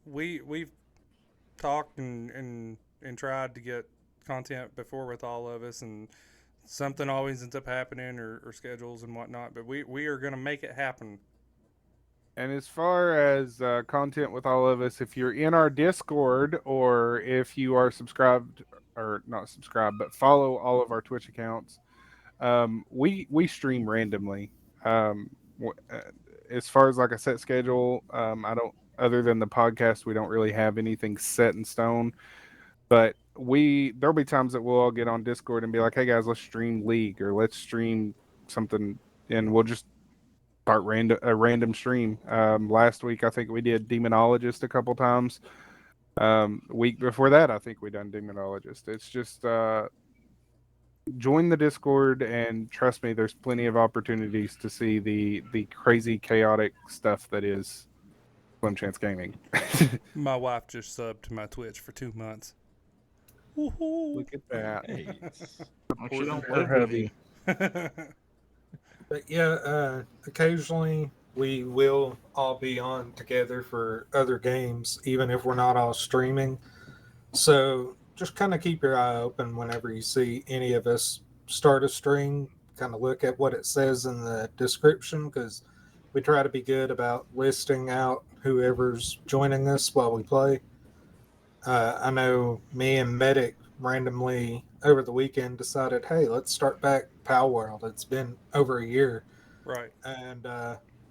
We've talked and tried to get content before with all of us, and something always ends up happening or schedules and whatnot. But we are gonna make it happen. And as far as content with all of us, if you're in our Discord or if you are subscribed or not subscribed, but follow all of our Twitch accounts, we stream randomly. As far as like a set schedule, I don't. Other than the podcast, we don't really have anything set in stone. But there'll be times that we'll all get on Discord and be like, "Hey guys, let's stream League or let's stream something," and we'll just start a random stream. Last week, I think we did Demonologist a couple times. Week before that, I think we done Demonologist. It's just join the Discord and trust me, there's plenty of opportunities to see the crazy chaotic stuff that is Slim Chance Gaming. My wife just subbed to my Twitch for 2 months. Woohoo! Look at that. Like, she don't Her live with hubby. you. But yeah, occasionally we will all be on together for other games, even if we're not all streaming. So just kind of keep your eye open whenever you see any of us start a stream. Kind of look at what it says in the description, because we try to be good about listing out whoever's joining us while we play. I know me and Medic randomly over the weekend decided, hey, let's start back Pal World. It's been over a year. Right. And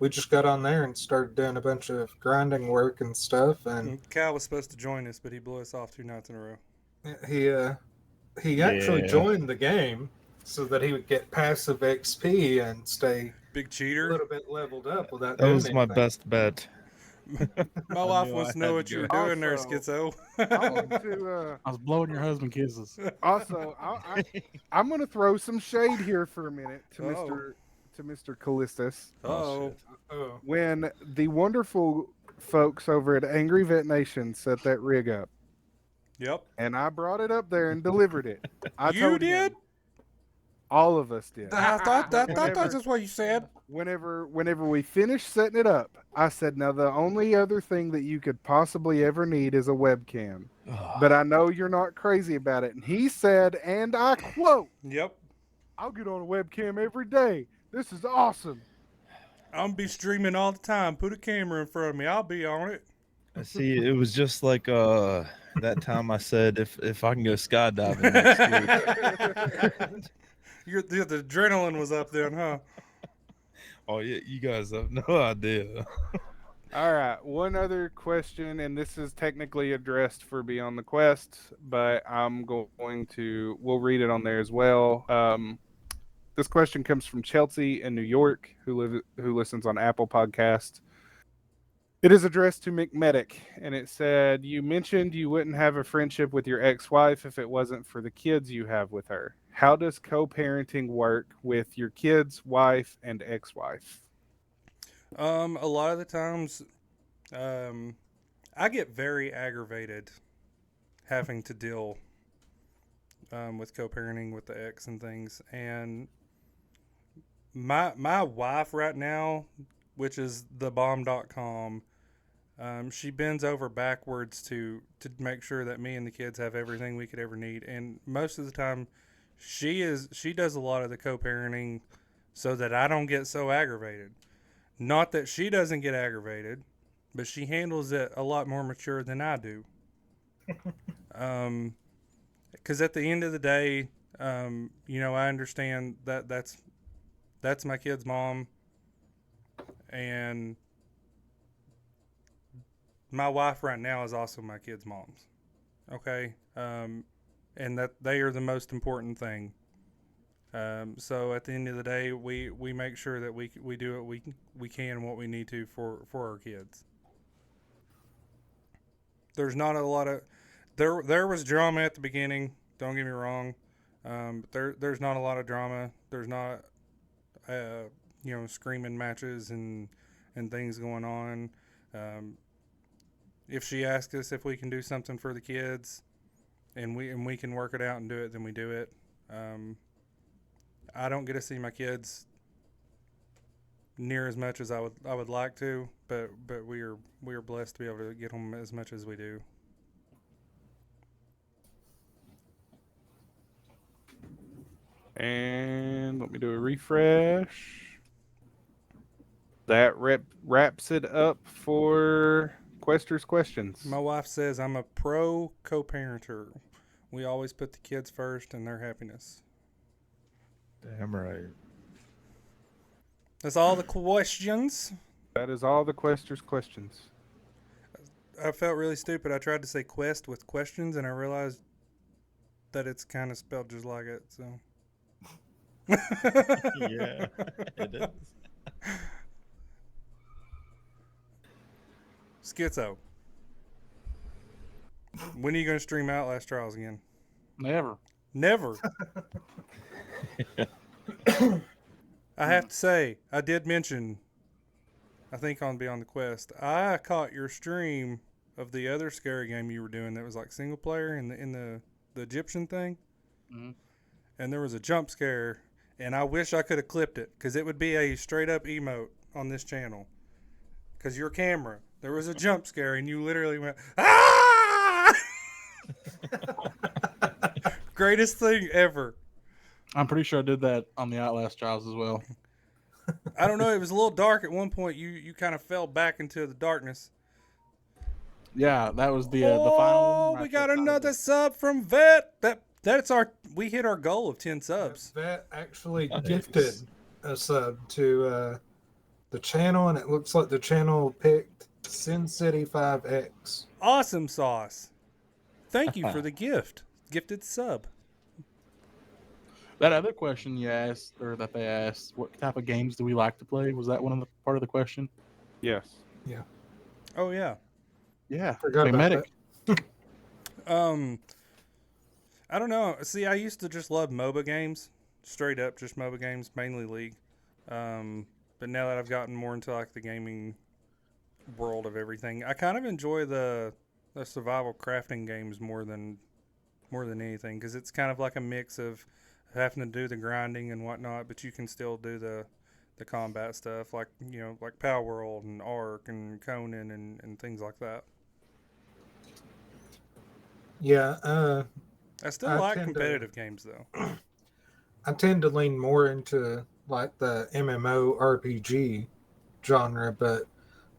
we just got on there and started doing a bunch of grinding work and stuff. And Cal was supposed to join us, but he blew us off 2 nights in a row. he actually joined the game so that he would get passive XP and stay Big a cheater. little bit leveled up without That doing was my anything. best bet. My I wife knew wants I to know had what to you were go. doing there, Also, Schizo. I want to, I was blowing your husband kisses. also, I'm going to throw some shade here for a minute to Uh-oh. Mr. Callistus. Oh, Oh, When the wonderful folks over at Angry Vet Nation set that rig up, yep. and I brought it up there and delivered it. I You told did? him, all of us did. I thought Whenever- that's what you said. Whenever we finished setting it up, I said, now the only other thing that you could possibly ever need is a webcam. But I know you're not crazy about it. And he said, and I quote, Yep. I'll get on a webcam every day. This is awesome. I'm gonna be streaming all the time. Put a camera in front of me. I'll be on it. See, it was just like that time I said if I can go skydiving next week. The adrenaline was up then, huh? Oh yeah, you guys have no idea. All right, one other question, and this is technically addressed for Beyond the Quest, but we'll read it on there as well. This question comes from Chelsea in New York, who listens on Apple Podcast. It is addressed to McMedic, and it said, you mentioned you wouldn't have a friendship with your ex-wife if it wasn't for the kids you have with her. How does co-parenting work with your kids, wife, and ex-wife? A lot of the times, I get very aggravated having to deal with co-parenting with the ex and things. And my wife right now, which is thebomb.com, she bends over backwards to make sure that me and the kids have everything we could ever need. And most of the time, she does a lot of the co-parenting so that I don't get so aggravated. Not that she doesn't get aggravated, but she handles it a lot more mature than I do. Because at the end of the day, I understand that that's my kid's mom, and my wife right now is also my kid's mom's. okay, and that they are the most important thing. So at the end of the day, we make sure that we do what we can and what we need to for our kids. There's not a lot of there was drama at the beginning. Don't get me wrong, but there's not a lot of drama. There's not screaming matches and things going on. If she asks us if we can do something for the kids, and we can work it out and do it, then we do it. I don't get to see my kids near as much as I would like to, but we are blessed to be able to get them as much as we do. And let me do a refresh. That wraps it up for Quester's questions. My wife says I'm a pro co-parenter. We always put the kids first and their happiness. Damn right. That's all the questions. That is all the Quester's questions. I felt really stupid. I tried to say quest with questions, and I realized that it's kind of spelled just like it. So. Yeah, it is. Schizo. When are you going to stream Outlast Trials again? Never. Never. I have to say, I did mention, I think on Beyond the Quest, I caught your stream of the other scary game you were doing that was like single player in the Egyptian thing. Mm-hmm. And there was a jump scare, and I wish I could have clipped it because it would be a straight up emote on this channel. Because your camera, there was a jump scare, and you literally went, ah! Greatest thing ever. I'm pretty sure I did that on the Outlast Trials as well. I don't know. It was a little dark at one point. You kind of fell back into the darkness. Yeah, that was the final one. We got another sub from Vet. We hit our goal of 10 subs. That actually gifted a sub to the channel, and it looks like the channel picked Sin City 5X. Awesome sauce. Thank you for the gifted sub. That other question you asked, or that they asked, what type of games do we like to play? Was that one of the part of the question? Yes. Yeah. Oh yeah. Yeah. Forgot about Medic. that. I don't know. See, I used to just love MOBA games, straight up just MOBA games, mainly League. But now that I've gotten more into like the gaming world of everything, I kind of enjoy the survival crafting games more than anything, because it's kind of like a mix of having to do the grinding and whatnot, but you can still do the combat stuff, like like Power World and Ark and Conan and things like that. Yeah. I still like competitive games though. I tend to lean more into like the MMO RPG genre, but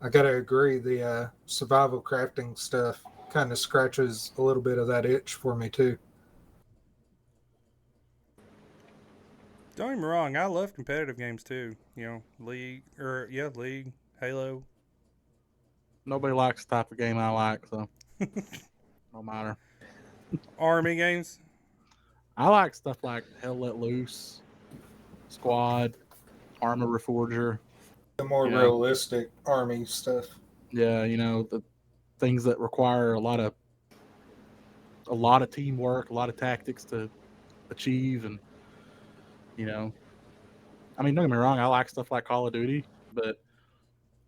I gotta agree, the survival crafting stuff kind of scratches a little bit of that itch for me too. Don't get me wrong, I love competitive games too. League, Halo. Nobody likes the type of game I like, so no matter. Army games. I like stuff like Hell Let Loose, Squad, Armor Reforger. The more realistic army stuff. Yeah, the things that require a lot of teamwork, a lot of tactics to achieve, and don't get me wrong, I like stuff like Call of Duty, but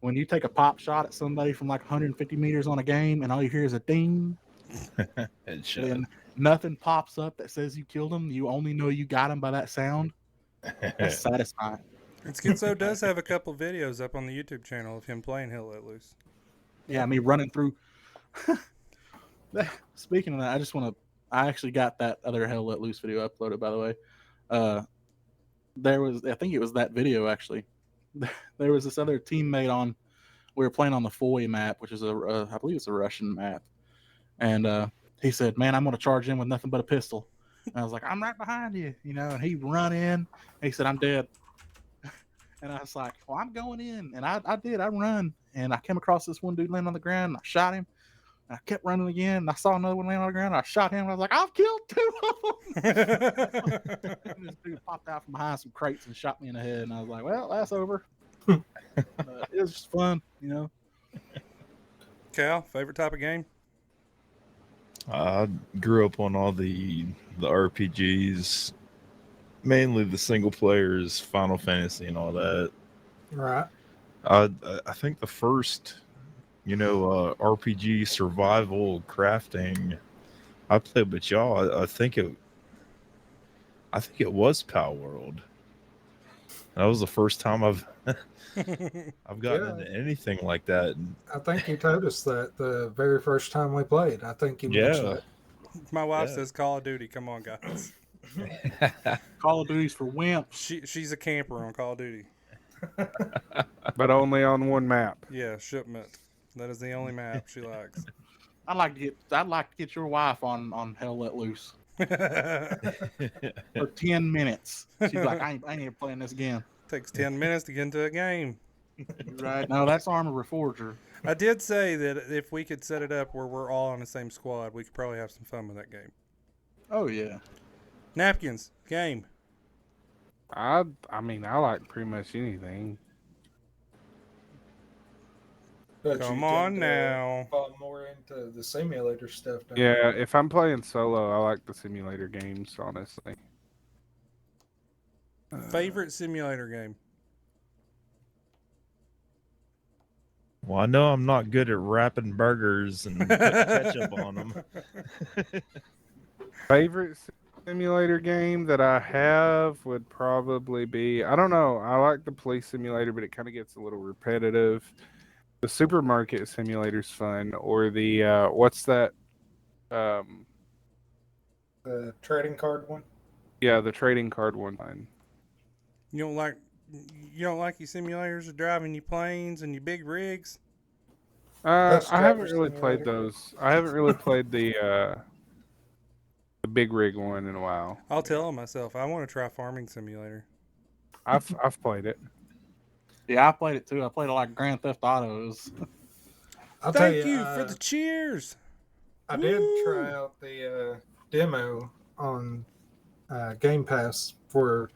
when you take a pop shot at somebody from like 150 meters on a game and all you hear is a ding, and nothing pops up that says you killed him, you only know you got him by that sound. That's satisfying. And Schizo does have a couple videos up on the YouTube channel of him playing Hell Let Loose. Yeah, me running through. Speaking of that, I actually got that other Hell Let Loose video uploaded, by the way. I think it was that video actually. There was this other teammate we were playing on the Phobia map, which is I believe it's a Russian map. And he said, "Man, I'm going to charge in with nothing but a pistol." And I was like, "I'm right behind you," and he run in. And he said, "I'm dead." And I was like, "Well, I'm going in." And I did. I run. And I came across this one dude laying on the ground. And I shot him. I kept running again. And I saw another one laying on the ground. I shot him. And I was like, I've killed 2 of them. And this dude popped out from behind some crates and shot me in the head. And I was like, well, that's over. But it was just fun, you know. Cal, favorite type of game? I grew up on all the RPGs, mainly the single players, Final Fantasy and all that. Right. I think the first, RPG survival crafting I played with y'all. I think it was Power World. That was the first time I've gotten into anything like that. I think you told us that the very first time we played. I think you mentioned it. My wife says Call of Duty. Come on, guys. Call of Duty's for wimps. She's a camper on Call of Duty. But only on one map. Yeah, Shipment. That is the only map she likes. I'd like to get your wife on Hell Let Loose for 10 minutes. She's like, I ain't ever playing this again. Takes 10 minutes to get into a game. Right? No, that's Armor Reforger. I did say that if we could set it up where we're all on the same squad, we could probably have some fun with that game. Oh yeah. Napkins game. I mean, I like pretty much anything. But Come you on tend to now. fall more into the simulator stuff. Don't Yeah, if I'm playing solo, I like the simulator games, honestly. Favorite simulator game? Well, I know I'm not good at wrapping burgers and putting ketchup on them. Favorite simulator game that I have would probably be, I don't know, I like the police simulator, but it kind of gets a little repetitive. The supermarket simulator's fun, or the what's that? The trading card one. Yeah, the trading card one. Fine. You don't like your simulators of driving your planes and your big rigs? I haven't Driver really played Simulator. those. I haven't really played the big rig one in a while. I'll tell them myself. I want to try Farming Simulator. I've played it. Yeah, I played it too. I played it like Grand Theft Autos. I'll tell Thank you for the cheers. I did try out the demo on Game Pass for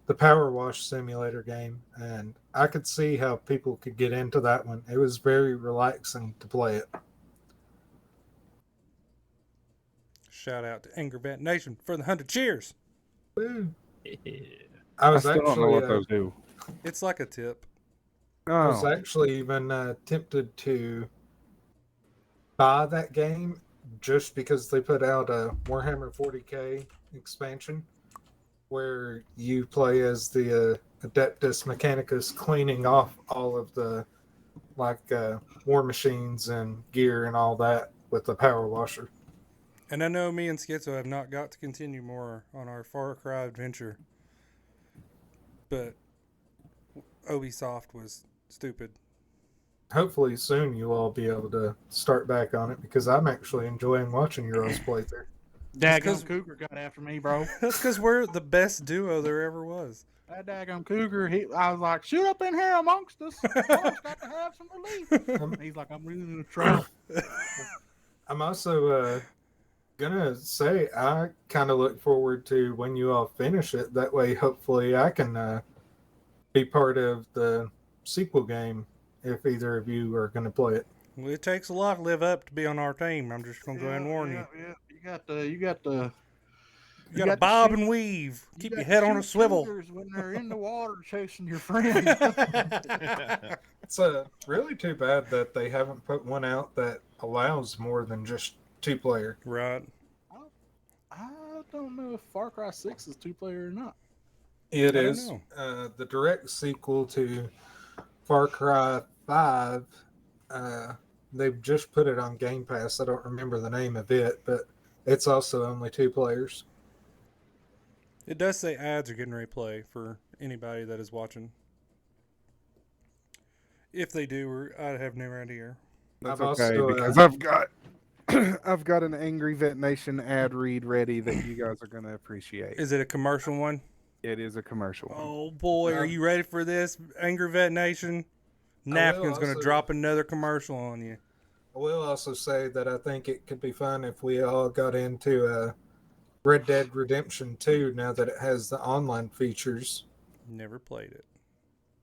the Power Wash Simulator game, and I could see how people could get into that one. It was very relaxing to play it. Shout out to Angry Vet Nation for the 100 cheers. Woo. I I was still don't know actually what those do. It's like a tip. I was Oh, actually even tempted to buy that game just because they put out a Warhammer 40k expansion where you play as the Adeptus Mechanicus, cleaning off all of the war machines and gear and all that with the power washer. And I know me and Schizo have not got to continue more on our Far Cry adventure. But Ubisoft was stupid. Hopefully soon you'll all be able to start back on it because I'm actually enjoying watching your all's playthrough. Daggum Cougar got after me, bro. That's because we're the best duo there ever was. That daggum Cougar, I was like, shoot up in here amongst us. I've got to have some relief. He's like, I'm really in trouble. I'm also gonna say I kind of look forward to when you all finish it. That way, hopefully, I can be part of the sequel game if either of you are gonna play it. Well, it takes a lot to live up to be on our team. I'm just gonna go ahead and warn you. Yeah. You got to Bob and weave. Keep your head on a swivel. When they're in the water chasing your friend. It's really too bad that they haven't put one out that allows more than just 2-player. Right. I don't know if Far Cry 6 is 2-player or not. It I don't is the direct sequel to Far Cry 5. They've just put it on Game Pass. I don't remember the name of it, but it's also only 2 players. It does say ads are getting ready to play for anybody that is watching. If they do, I have no idea. that's I've okay also, because I've got an Angry Vet Nation ad read ready that you guys are gonna appreciate. Is it a commercial one? It is a commercial one. Oh boy, are you ready for this, Angry Vet Nation? Napkin's going to also- drop another commercial on you. I will also say that I think it could be fun if we all got into Red Dead Redemption 2 now that it has the online features. Never played it.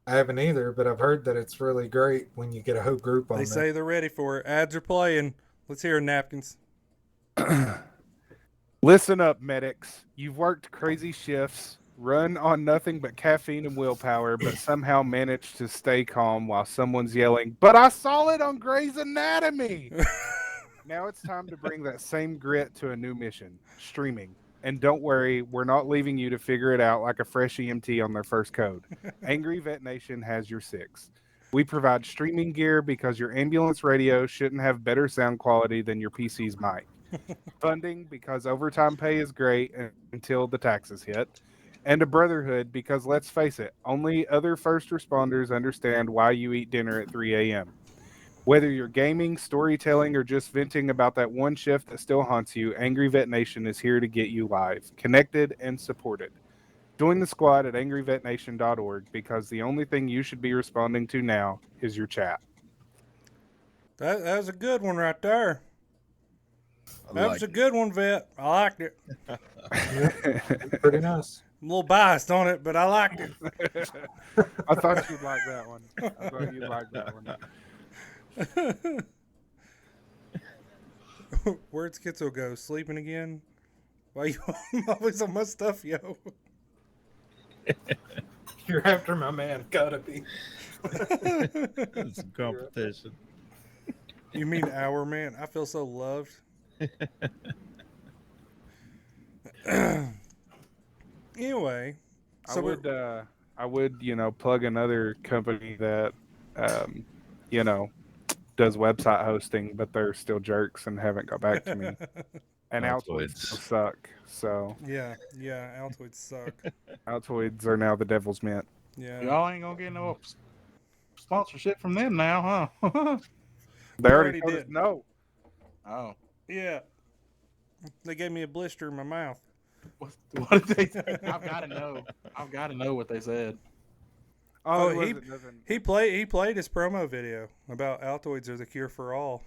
I haven't either, but I've heard that it's really great when you get a whole group on They there. say they're ready for it. Ads are playing. Let's hear napkins. Listen up, medics. You've worked crazy shifts, run on nothing but caffeine and willpower, but somehow managed to stay calm while someone's yelling, "But I saw it on Grey's Anatomy!" Now it's time to bring that same grit to a new mission, streaming. And don't worry, we're not leaving you to figure it out like a fresh EMT on their first code. Angry Vet Nation has your six. We provide streaming gear because your ambulance radio shouldn't have better sound quality than your PC's mic. Funding because overtime pay is great until the taxes hit. And a brotherhood because, let's face it, only other first responders understand why you eat dinner at 3 a.m. Whether you're gaming, storytelling, or just venting about that one shift that still haunts you, Angry Vet Nation is here to get you live, connected, and supported. Join the squad at angryvetnation.org because the only thing you should be responding to now is your chat. That was a good one right there. That was a good one, Vet. I liked it. Pretty nice. I'm a little biased on it, but I liked it. I thought you'd like that one. I thought you'd like that one. Where'd Schizo go? Sleeping again? Why you always on my stuff, yo? You're after my man. Gotta be. It's some competition. You mean our man? I feel so loved. Anyway, so I would, plug another company that, does website hosting, but they're still jerks and haven't got back to me. And Altoids still suck. So yeah, Altoids suck. Altoids are now the devil's mint. Yeah, Y'all ain't gonna get no sponsorship from them now, huh? They already did. told us no. Oh, yeah. They gave me a blister in my mouth. what did they say? I've got to know. I've got to know what they said. Oh, he played his promo video about Altoids are the cure for all.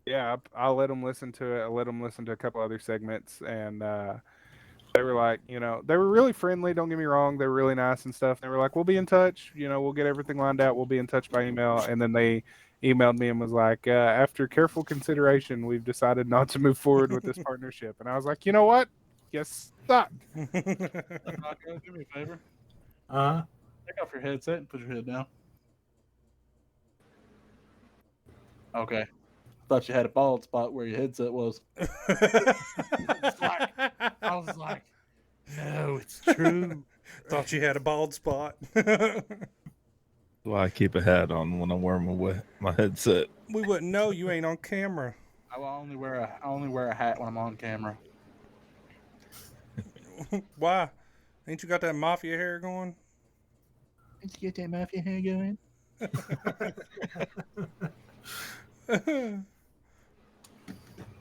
Yeah, I'll let them listen to it. I let them listen to a couple other segments, and they were like, they were really friendly. Don't get me wrong, they were really nice and stuff. They were like, we'll be in touch. We'll get everything lined out. We'll be in touch by email. And then they emailed me and was like, after careful consideration, we've decided not to move forward with this partnership. And I was like, you know what? You suck. Do me a favor. Take off your headset and put your head down. Okay. Thought you had a bald spot where your headset was. I was like, no, it's true. Thought you had a bald spot. Well, I keep a hat on when I'm wearing my headset. We wouldn't know you ain't on camera. I only wear a hat when I'm on camera. Why? Ain't you got that mafia hair going? Did you get that mafia hair going?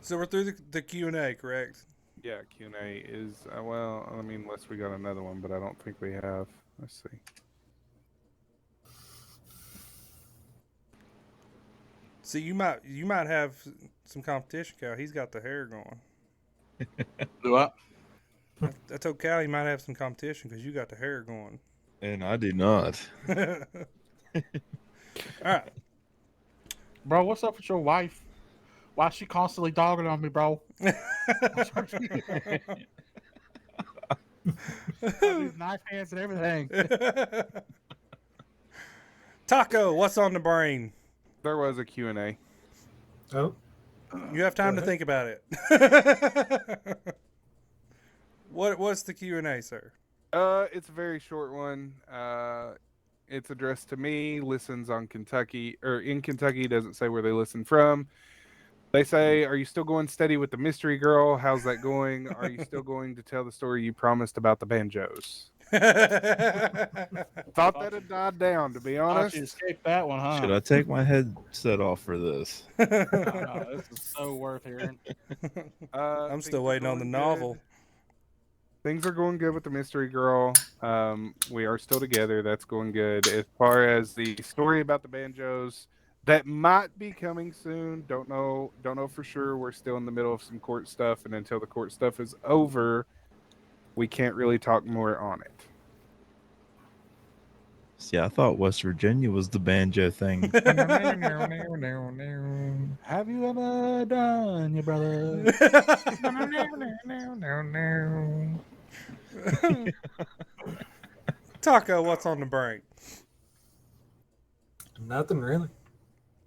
So we're through the Q&A, correct? Yeah, Q&A is, unless we got another one, but I don't think we have. Let's see. See, you might have some competition, Cal. He's got the hair going. Do what? I told Cal he might have some competition because you got the hair going. And I do not. All right. Bro, what's up with your wife? Why is she constantly dogging on me, bro? These knife hands and everything. Taco, what's on the brain? There was a Q&A. Oh, You have time to think about it. What's the Q&A, sir? It's a very short one. It's addressed to me, listens on Kentucky, or in Kentucky, doesn't say where they listen from. They say, are you still going steady with the mystery girl? How's that going? Are you still going to tell the story you promised about the banjos? Thought that had died down, to be honest. You escaped that one, huh? Should I take my headset off for this? Oh, no, this is so worth hearing. I'm still waiting on the novel. Things are going good with the mystery girl. We are still together. That's going good. As far as the story about the banjos, That might be coming soon. Don't know for sure. We're still in the middle of some court stuff, and until the court stuff is over, we can't really talk more on it. See, I thought West Virginia was the banjo thing. Have you ever done your brother? Taco, what's on the brain? Nothing really.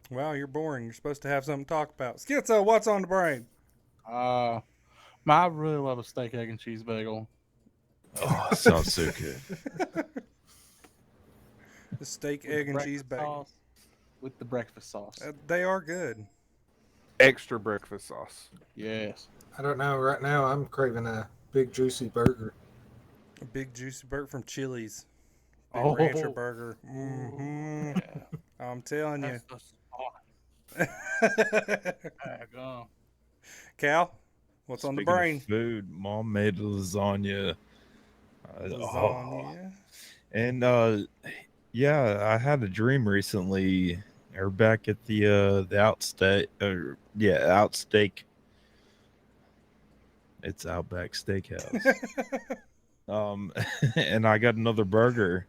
Wow, you're boring. You're supposed to have something to talk about. Schizo, what's on the brain? I really love a steak, egg, and cheese bagel. Oh, sounds so good. The steak, egg, and cheese bagel. With the breakfast sauce. They are good. Extra breakfast sauce. Yes. I don't know. Right now, I'm craving a big juicy burger. A big juicy burger from Chili's. Big Oh. rancher burger. Mm-hmm. Yeah. I'm telling you. Cal, what's on the Speaking of brain? food, Mom made lasagna. Lasagna. And yeah, I had a dream recently. Or back at the Outsteak, Outsteak. It's Outback Steakhouse. And I got another burger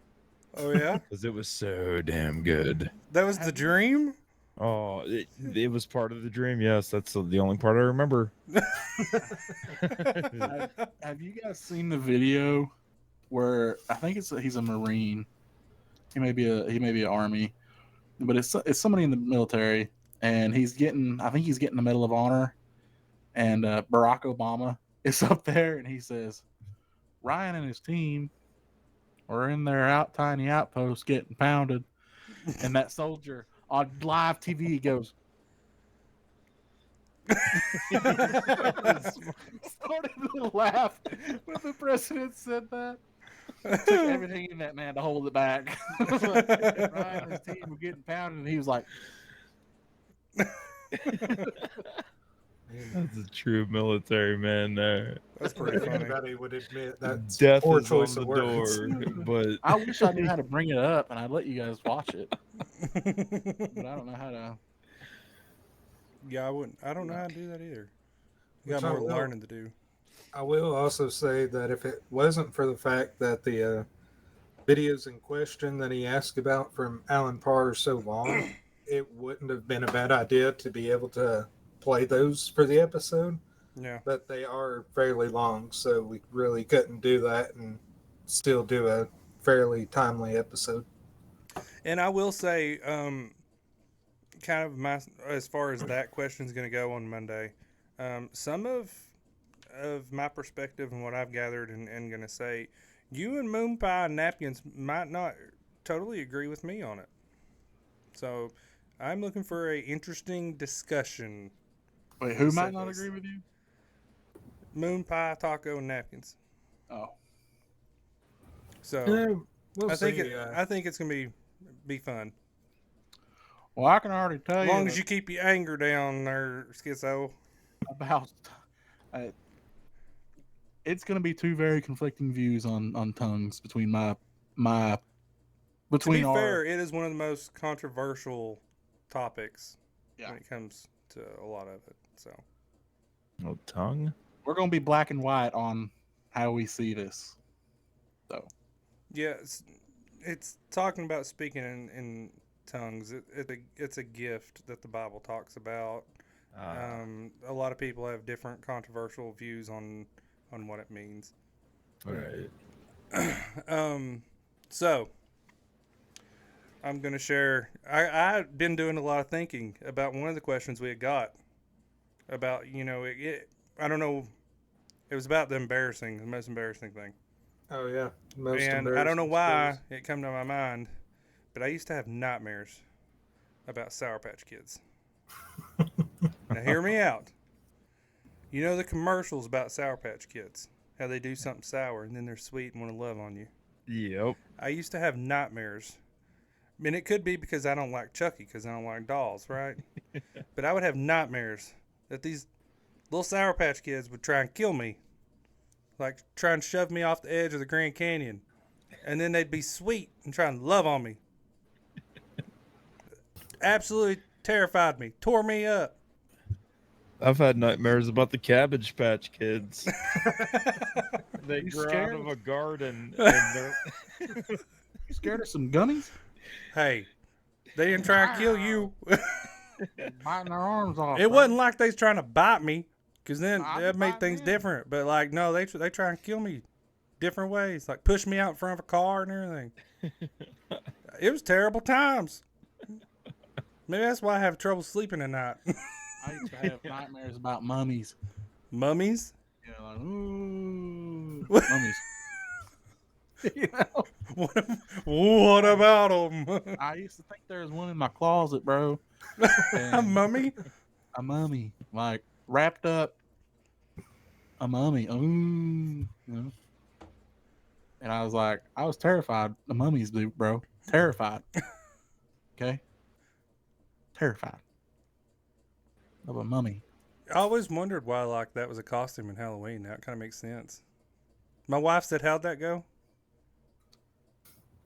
Oh yeah, because it was so damn good. that was the dream. Oh, it was part of the dream. Yes, that's the only part I remember. Have you guys seen the video where I think he's a Marine? He may be a Army, but it's somebody in the military, and I think he's getting the Medal of Honor, and Barack Obama is up there, and he says, Ryan and his team are in their tiny outpost getting pounded, and that soldier on live TV goes. Started to laugh when the president said that. It took everything in that man to hold it back. Ryan and his team were getting pounded, and he was like, That's a true military man there. That's pretty funny. Anybody would admit that's Death poor is choice on of the words. door, but I wish I knew how to bring it up, and I'd let you guys watch it, but I don't know how to. Yeah, I wouldn't. I don't know how to do that either. You got Which I more will. learning to do. I will also say that if it wasn't for the fact that the videos in question that he asked about from Alan Parr are so long, it wouldn't have been a bad idea to be able to play those for the episode. Yeah. But they are fairly long, so we really couldn't do that and still do a fairly timely episode. And I will say, kind of as far as that question is going to go on Monday, some of my perspective and what I've gathered and going to say, you and Moon Pie and Napkins might not totally agree with me on it. So I'm looking for a interesting discussion. Wait, who might not agree with you? Moon Pie, Taco, and Napkins. Oh. So We'll I think see, I think it's going to be fun. Well, I can already tell As you. long as you keep your anger down there, Schizo. About it's going to be two very conflicting views on tongues between To be fair, it is one of the most controversial topics when it comes to a lot of it. So, no tongue. We're going to be black and white on how we see this, though. yeah, it's talking about speaking in tongues. It's a gift that the Bible talks about. A lot of people have different controversial views on what it means. All right. So I'm going to share. I've been doing a lot of thinking about one of the questions we had got about, I don't know. It was about the most embarrassing thing. Oh, yeah. And I don't know why it come to my mind, but I used to have nightmares about Sour Patch Kids. Now, hear me out. You know the commercials about Sour Patch Kids, how they do something sour and then they're sweet and want to love on you. Yep. I used to have nightmares. I mean, it could be because I don't like Chucky, because I don't like dolls, right? But I would have nightmares that these little Sour Patch Kids would try and kill me, like try and shove me off the edge of the Grand Canyon, and then they'd be sweet and try and love on me. absolutely terrified me, tore me up. I've had nightmares about the Cabbage Patch Kids. They You grow out scared? of a garden, and they're You scared of some gummies? Hey, they didn't try to kill you. Biting their arms off. It bro. wasn't like they was trying to bite me, because then Nah, I'd that be made biting things them. different. But like, no, they try and kill me different ways, like push me out in front of a car and everything. It was terrible times. Maybe that's why I have trouble sleeping at night. I used to have nightmares about mummies. Mummies? Yeah, like, ooh, mummies. You know? What about them? I used to think there was one in my closet, bro. A And mummy? a mummy, like wrapped up. A mummy. Ooh, you know? And I was like, I was terrified. The mummies, dude, bro. Terrified. Okay? Terrified of a mummy. I always wondered why like that was a costume in Halloween. Now it kind of makes sense. My wife said, "How'd that go?"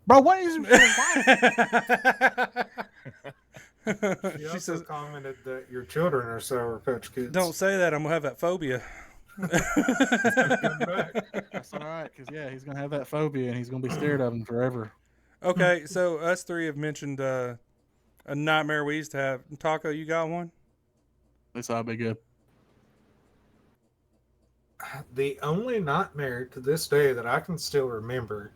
Bro, what is She She also says, commented that your children are Sour Patch Kids. "Don't say that. I'm gonna have that phobia." Come back. That's all right, because yeah, he's gonna have that phobia and he's gonna be scared of him forever. Okay, so us three have mentioned a nightmare we used to have. Taco, you got one? This ought to be good. The only nightmare to this day that I can still remember,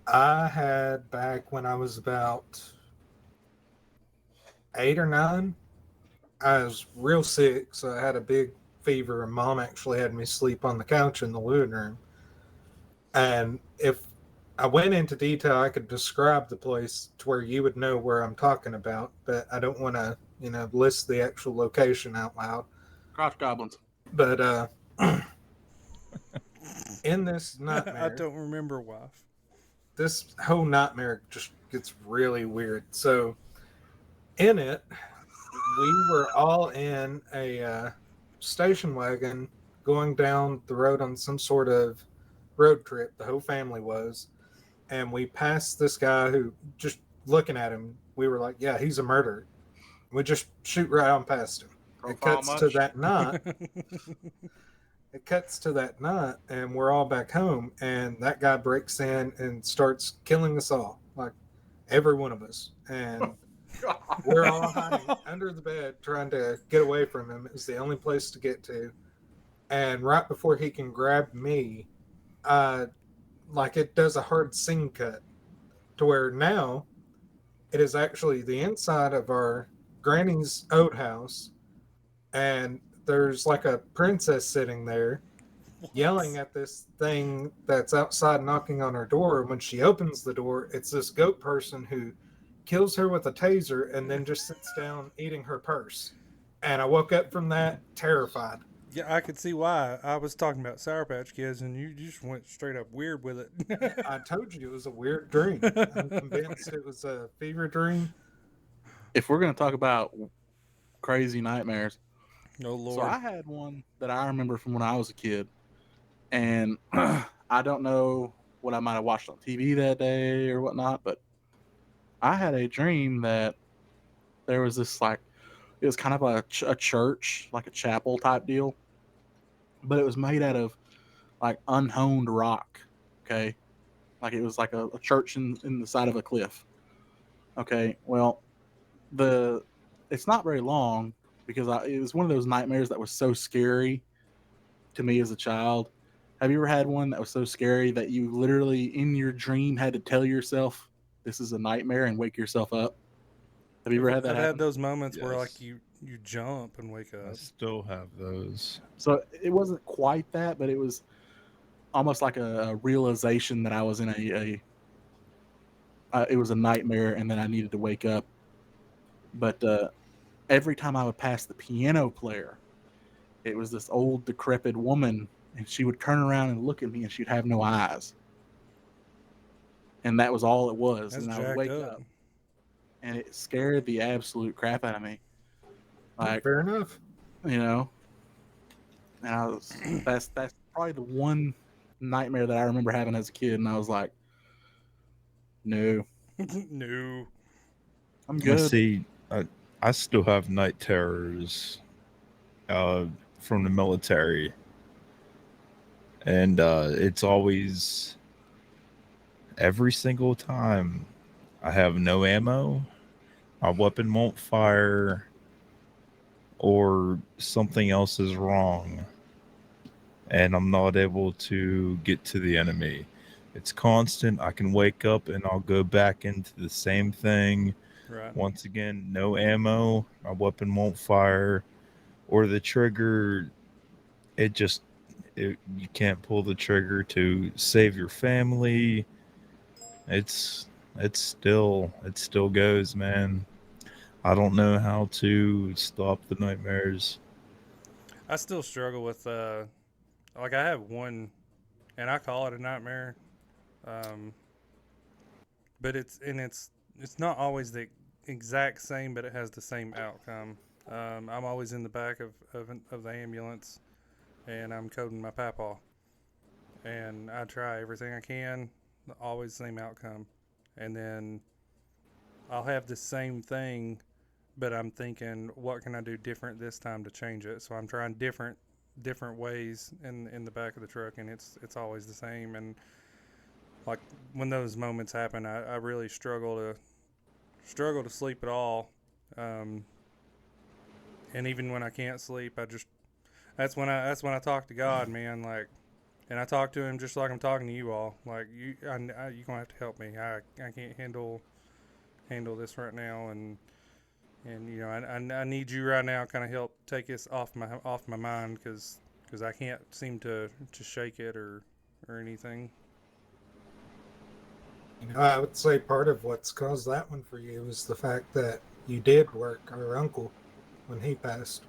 I had back when I was about 8 or 9. I was real sick, so I had a big fever, and Mom actually had me sleep on the couch in the living room. And if I went into detail, I could describe the place to where you would know where I'm talking about, but I don't want to, list the actual location out loud. Crotch goblins. But in this I nightmare, don't remember, wife. this whole nightmare just gets really weird. So in it, we were all in a station wagon going down the road on some sort of road trip. The whole family was. And we passed this guy who, just looking at him, we were like, yeah, he's a murderer. We just shoot right on past him. It Profile cuts to much? that night. It cuts to that night, and we're all back home, and that guy breaks in and starts killing us all, like every one of us. And we're all hiding under the bed trying to get away from him. It's the only place to get to. And right before he can grab me, like it does a hard scene cut to where now it is actually the inside of our granny's old house, and there's like a princess sitting there yelling at this thing that's outside knocking on her door. When she opens the door, it's this goat person who kills her with a taser and then just sits down eating her purse. And I woke up from that terrified. Yeah, I could see why. I was talking about Sour Patch Kids, and you just went straight up weird with it. I told you it was a weird dream. I'm convinced it was a fever dream. If we're gonna talk about crazy nightmares, Oh Lord! so I had one that I remember from when I was a kid, and I don't know what I might have watched on TV that day or whatnot, but I had a dream that there was this it was kind of a church, like a chapel type deal, but it was made out of like unhoned rock. Okay, like it was like a church in the side of a cliff. Okay, well, it's not very long because it was one of those nightmares that was so scary to me as a child. Have you ever had one that was so scary that you literally in your dream had to tell yourself this is a nightmare and wake yourself up? Have you ever had that I've happen? had those moments where Yes. like you jump and wake I up. still have those. So it wasn't quite that, but it was almost like a realization that I was in it was a nightmare and then I needed to wake up. But every time I would pass the piano player, it was this old decrepit woman, and she would turn around and look at me and she'd have no eyes. And that was all it was. That's and I would jacked wake up. up and it scared the absolute crap out of me. Like, Fair enough. you know, and I was that's probably the one nightmare that I remember having as a kid, and I was like, no. No. I'm I good. see. I still have night terrors from the military, and it's always every single time I have no ammo, my weapon won't fire, or something else is wrong, and I'm not able to get to the enemy. It's constant. I can wake up and I'll go back into the same thing. Right. Once again, no ammo, my weapon won't fire, or the trigger, it just, you can't pull the trigger to save your family. It's, it still goes, man. I don't know how to stop the nightmares. I still struggle with like I have one, and I call it a nightmare. Um, but it's not always the exact same, but it has the same outcome. I'm always in the back of the ambulance, and I'm coding my papaw, and I try everything I can, always the same outcome, and then I'll have the same thing, but I'm thinking, what can I do different this time to change it? So I'm trying different ways in the back of the truck, and it's always the same. And like when those moments happen, I really struggle to sleep at all. Um, and even when I can't sleep, that's when I talk to God, man. Like, and I talk to Him just like I'm talking to you all. Like you gonna have to help me. I can't handle this right now, and you know I need you right now. Kind of help take this off my mind because I can't seem to shake it or anything. You know, I would say part of what's caused that one for you is the fact that you did work our uncle when he passed,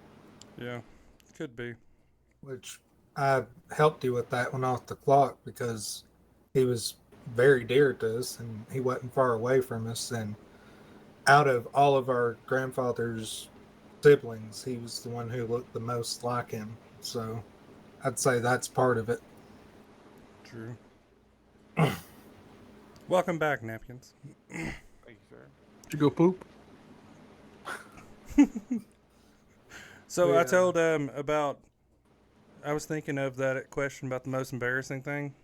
Yeah, could be. which I helped you with that one off the clock because he was very dear to us and he wasn't far away from us. And out of all of our grandfather's siblings, he was the one who looked the most like him. So I'd say that's part of it. True. Welcome back, napkins. Thank you, sir. Did you go poop? So Yeah. I told about. I was thinking of that question about the most embarrassing thing,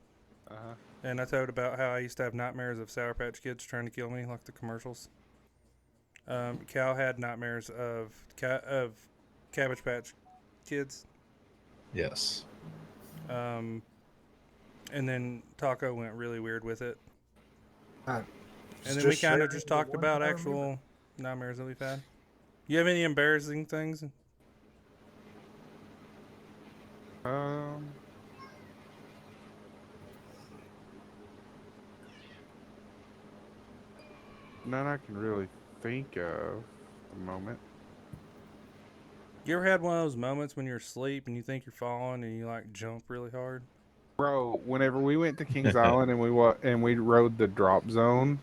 and I told about how I used to have nightmares of Sour Patch Kids trying to kill me, like the commercials. Cal had nightmares of Cabbage Patch Kids. Yes. And then Taco went really weird with it. I And then we just kind of sharing just the talked one about I remember. actual nightmares that we've had. You have any embarrassing things? Um, None I can really think of at the moment. You ever had one of those moments when you're asleep and you think you're falling and you like jump really hard? Bro, whenever we went to Kings Island and we rode the drop zone,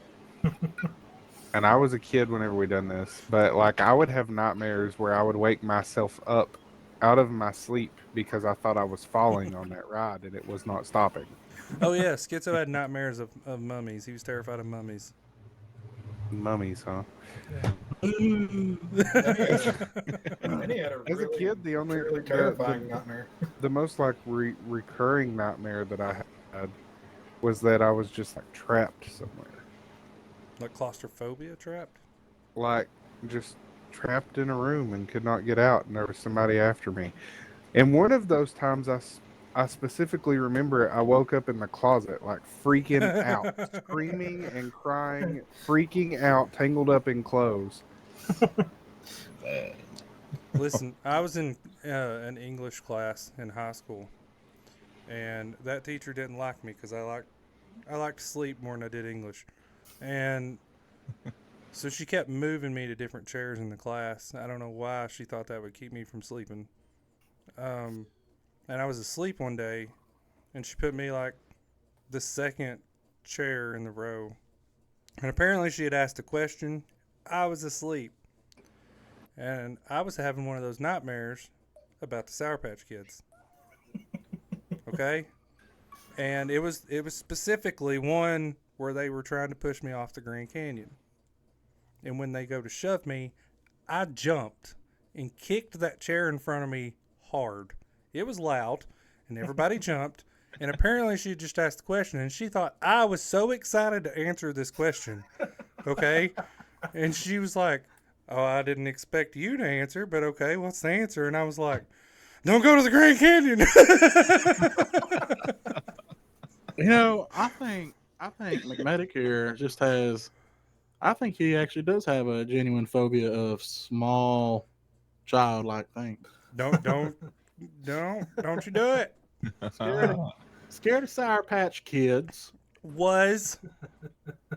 and I was a kid whenever we done this, but like I would have nightmares where I would wake myself up out of my sleep because I thought I was falling on that ride and it was not stopping. Oh yeah, Schizo had nightmares of mummies. He was terrified of mummies. Mummies, huh? And he had a As a really, kid, the only truly the terrifying nightmare. the most like recurring nightmare that I had was that I was just like trapped somewhere, Like claustrophobia trapped? like just trapped in a room and could not get out, and there was somebody after me. And one of those times, I specifically remember I woke up in the closet, like freaking out, screaming and crying, freaking out, tangled up in clothes. Listen, I was in an English class in high school, and that teacher didn't like me because I liked to sleep more than I did English, and so she kept moving me to different chairs in the class. I don't know why she thought that would keep me from sleeping. And I was asleep one day, and she put me like the second chair in the row, and apparently she had asked a question. I was asleep, and I was having one of those nightmares about the Sour Patch Kids. Okay, and it was specifically one where they were trying to push me off the Grand Canyon. And when they go to shove me, I jumped and kicked that chair in front of me hard. It was loud, and everybody jumped. And apparently she just asked the question, and she thought I was so excited to answer this question. Okay? And she was like, oh, I didn't expect you to answer, but okay, what's the answer? And I was like, don't go to the Grand Canyon. I think McMedicare just has. I think he actually does have a genuine phobia of small, childlike things. Don't you do it. Scared of Sour Patch Kids. Was.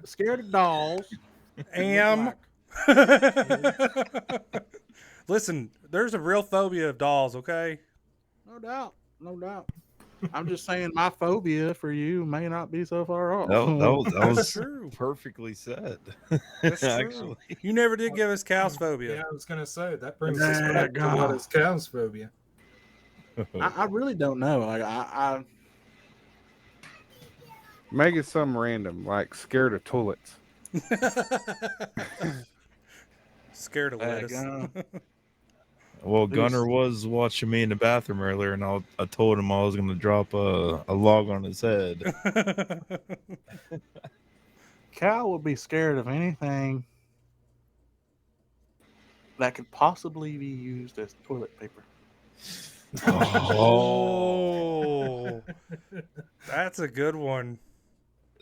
Scared of dolls. Am. Listen, there's a real phobia of dolls, okay? No doubt. I'm just saying my phobia for you may not be so far off. That was true. perfectly said. That's true. Actually, You never did give us cow's phobia. Yeah, I was gonna say that brings us back to what is cow's phobia. I really don't know. Like I Make it something random, like scared of toilets. Scared of lettuce. well, Gunner was watching me in the bathroom earlier, and I told him I was going to drop a log on his head. Cal would be scared of anything that could possibly be used as toilet paper. Oh, that's a good one.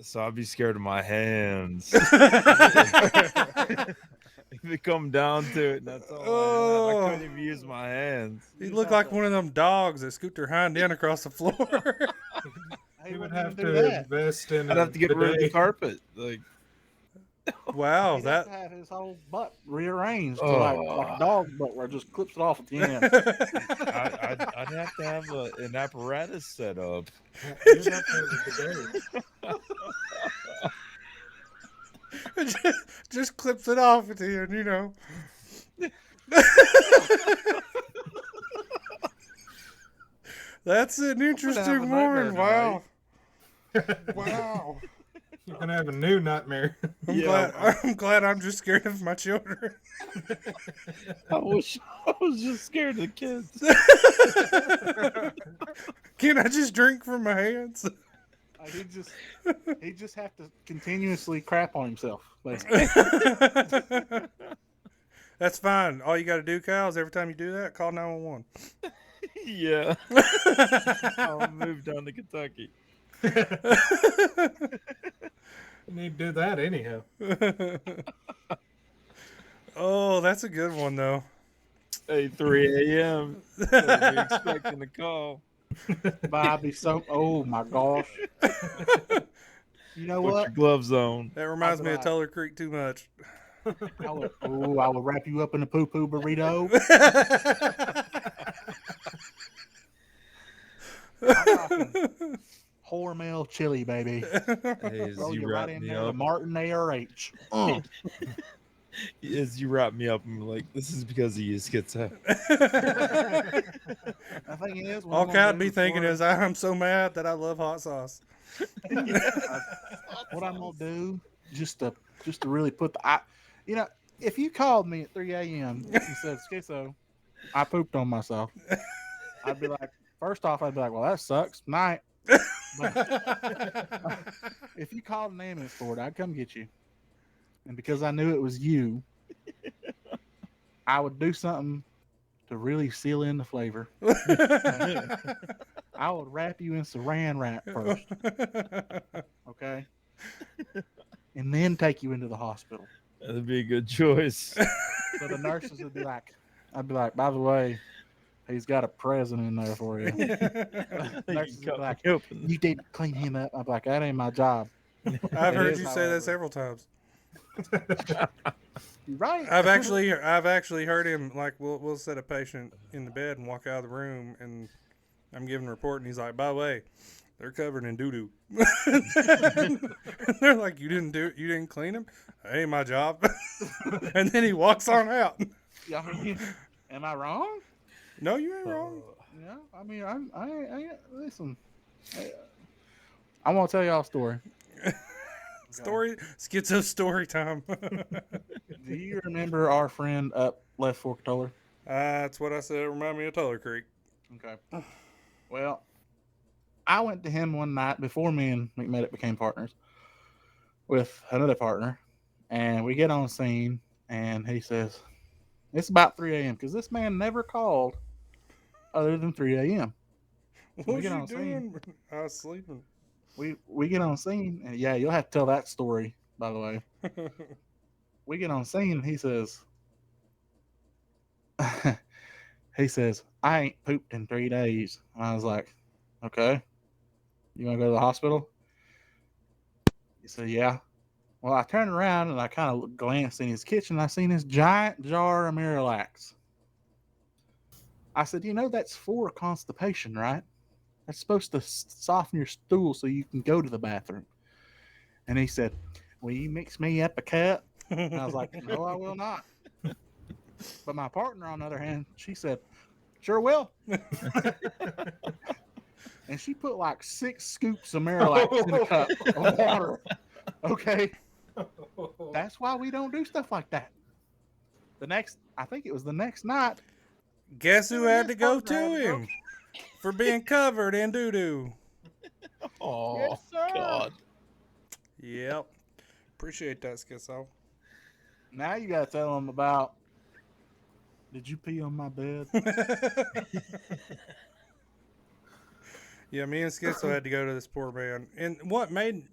So I'd be scared of my hands. If it come down to it, that's all I couldn't even use my hands. You look like one of them dogs that scoot their hind end across the floor. He would have to invest in. I'd have to get rid of the carpet. Like, wow, He'd that have to have his whole butt rearranged to like a dog's butt where it just clips it off at the end. I'd have to have an apparatus set up. You'd have to have a bidet. just clips it off at the end, you know. That's an interesting one. Wow. Wow. You're gonna have a new nightmare. I'm glad I'm just scared of my children. I wish I was just scared of the kids. Can I just drink from my hands? He just have to continuously crap on himself. Basically. That's fine. All you got to do, Kyle, is every time you do that, call 911. Yeah. I'll move down to Kentucky. You need to do that anyhow. Oh, that's a good one, though. Hey, 3 a.m. So be expecting a call. Bobby, oh my gosh. You know Put what? your gloves on. That reminds me of Tulare Creek too much. I will wrap you up in a poo-poo burrito. Hormel chili, baby. Hey, Throw you right in there to Martin ARH. As you wrap me up, I'm like, this is because he is schizo. The thing is, all I'd be thinking is, I'm so mad that I love hot sauce. What I'm gonna do, just to really put the, if you called me at 3 a.m. and said, "Schizo, I pooped on myself," I'd be like, first off, I'd be like, well, that sucks. Night. But if you called an ambulance for it, I'd come get you. And because I knew it was you, I would do something to really seal in the flavor. I would wrap you in saran wrap first. Okay? And then take you into the hospital. That'd be a good choice. So the nurses would be like, I'd be like, by the way, he's got a present in there for you. Nurses would be like, you didn't clean him up. I'm like, that ain't my job. I've heard you say that several times. You're right. I've actually heard him, like, we'll set a patient in the bed and walk out of the room, and I'm giving a report, and he's like, by the way, they're covered in doo-doo. They're like, you didn't clean them? That ain't my job. And then he walks on out. Am I wrong? No, you ain't wrong. Yeah, I mean, I listen. I want to tell y'all a story. Schizo story time. Do you remember our friend up Left Fork Toller? That's what I said. Remind me of Toller Creek. Okay. Well, I went to him one night before me and McMedic became partners with another partner, and we get on scene, and he says, it's about 3 a.m. because this man never called other than 3 a.m. What We was get you on scene. doing? I was sleeping. We get on scene, and yeah, you'll have to tell that story, by the way. We get on scene, and he says, I ain't pooped in 3 days. And I was like, okay, you want to go to the hospital? He said, yeah. Well, I turned around and I kind of glanced in his kitchen. I seen this giant jar of Miralax. I said, that's for constipation, right? That's supposed to soften your stool so you can go to the bathroom. And he said, will you mix me up a cup? And I was like, no, I will not. But my partner, on the other hand, she said, sure will. And she put like 6 scoops of Miralax in a cup of water. Okay. That's why we don't do stuff like that. I think it was the next night. Guess who had to go to him for being covered in doo-doo? Oh, Yes, sir. God. Yep. Appreciate that, Schizo. Now you got to tell them about, did you pee on my bed? Yeah, me and Schizo had to go to this poor man. And what made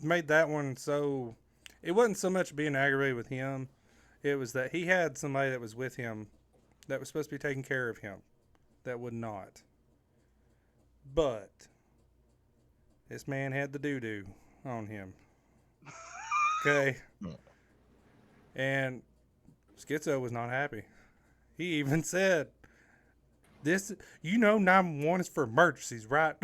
that one so... It wasn't so much being aggravated with him. It was that he had somebody that was with him that was supposed to be taking care of him that would not. But this man had the doo-doo on him. Okay? And Schizo was not happy. He even said, "This, 911 is for emergencies, right?"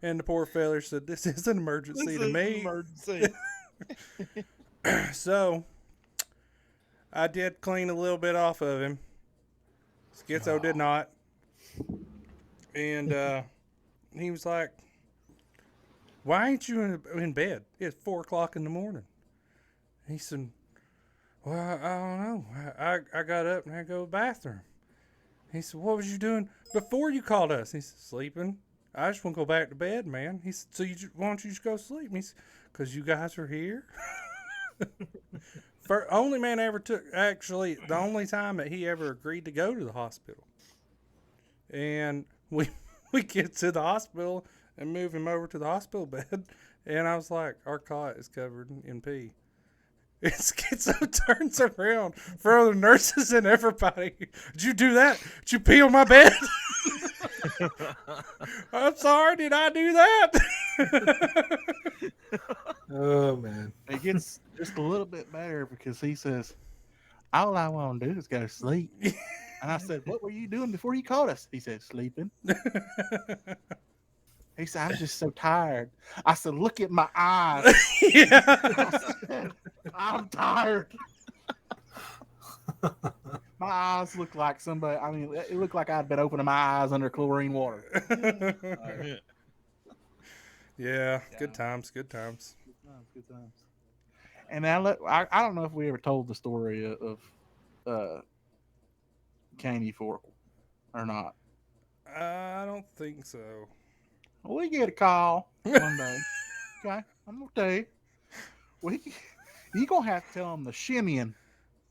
And the poor feller said, "This is an emergency to me." So I did clean a little bit off of him. Schizo did not. And he was like, "Why ain't you in bed? It's 4 o'clock in the morning." He said, "Well, I don't know. I got up and I go to the bathroom." He said, "What was you doing before you called us?" He said, "Sleeping. I just want to go back to bed, man." He said, "So why don't you just go sleep?" He said, "Because you guys are here." The only time that he ever agreed to go to the hospital. And we get to the hospital and move him over to the hospital bed. And I was like, our cot is covered in pee. And Schizo turns around for the nurses and everybody. "Did you do that? Did you pee on my bed?" "I'm sorry, did I do that?" Oh, man. It gets just a little bit better because he says, all I want to do is go to sleep. And I said, what were you doing before you called us? He said, sleeping. He said, I'm just so tired. I said, look at my eyes. Yeah. I said, I'm tired. My eyes look like somebody, it looked like I'd been opening my eyes under chlorine water. Yeah, good times. Good times. And I don't know if we ever told the story of Candy Fork or not. I don't think so. We get a call one day. Okay, I'm gonna tell you. You gonna have to tell them the shimmying,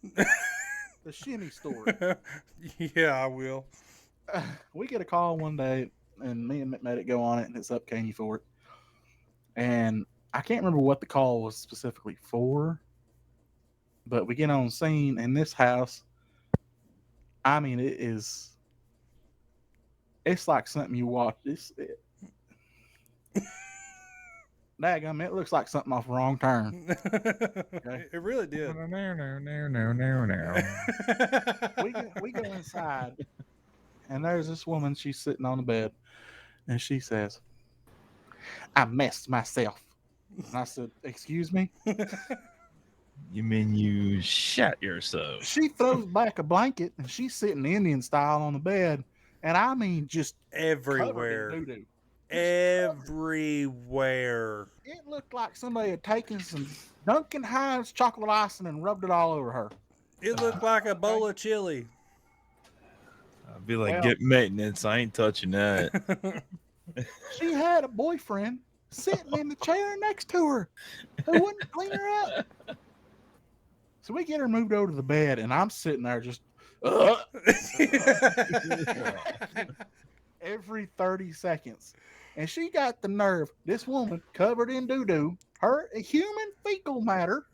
the shimmy story. Yeah, I will. We get a call one day, and me and McMedic go on it, and it's up Candy Fork. And I can't remember what the call was specifically for, but we get on scene in this house. It's like something you watch. Daggum, it looks like something off Wrong Turn. Okay? It really did. We go inside, and there's this woman. She's sitting on the bed, and she says, "I messed myself." And I said, "Excuse me?" You mean you shat yourself? She throws back a blanket, and she's sitting Indian style on the bed, and just Everywhere. covered in doo-doo. everywhere. It looked like somebody had taken some Duncan Hines chocolate icing and rubbed it all over her. It looked like a bowl of chili. I'd be like, Well- get maintenance. I ain't touching that. She had a boyfriend sitting in the chair next to her who wouldn't clean her up. So we get her moved over to the bed, and I'm sitting there just every 30 seconds. And she got the nerve, this woman covered in doo-doo, her human fecal matter,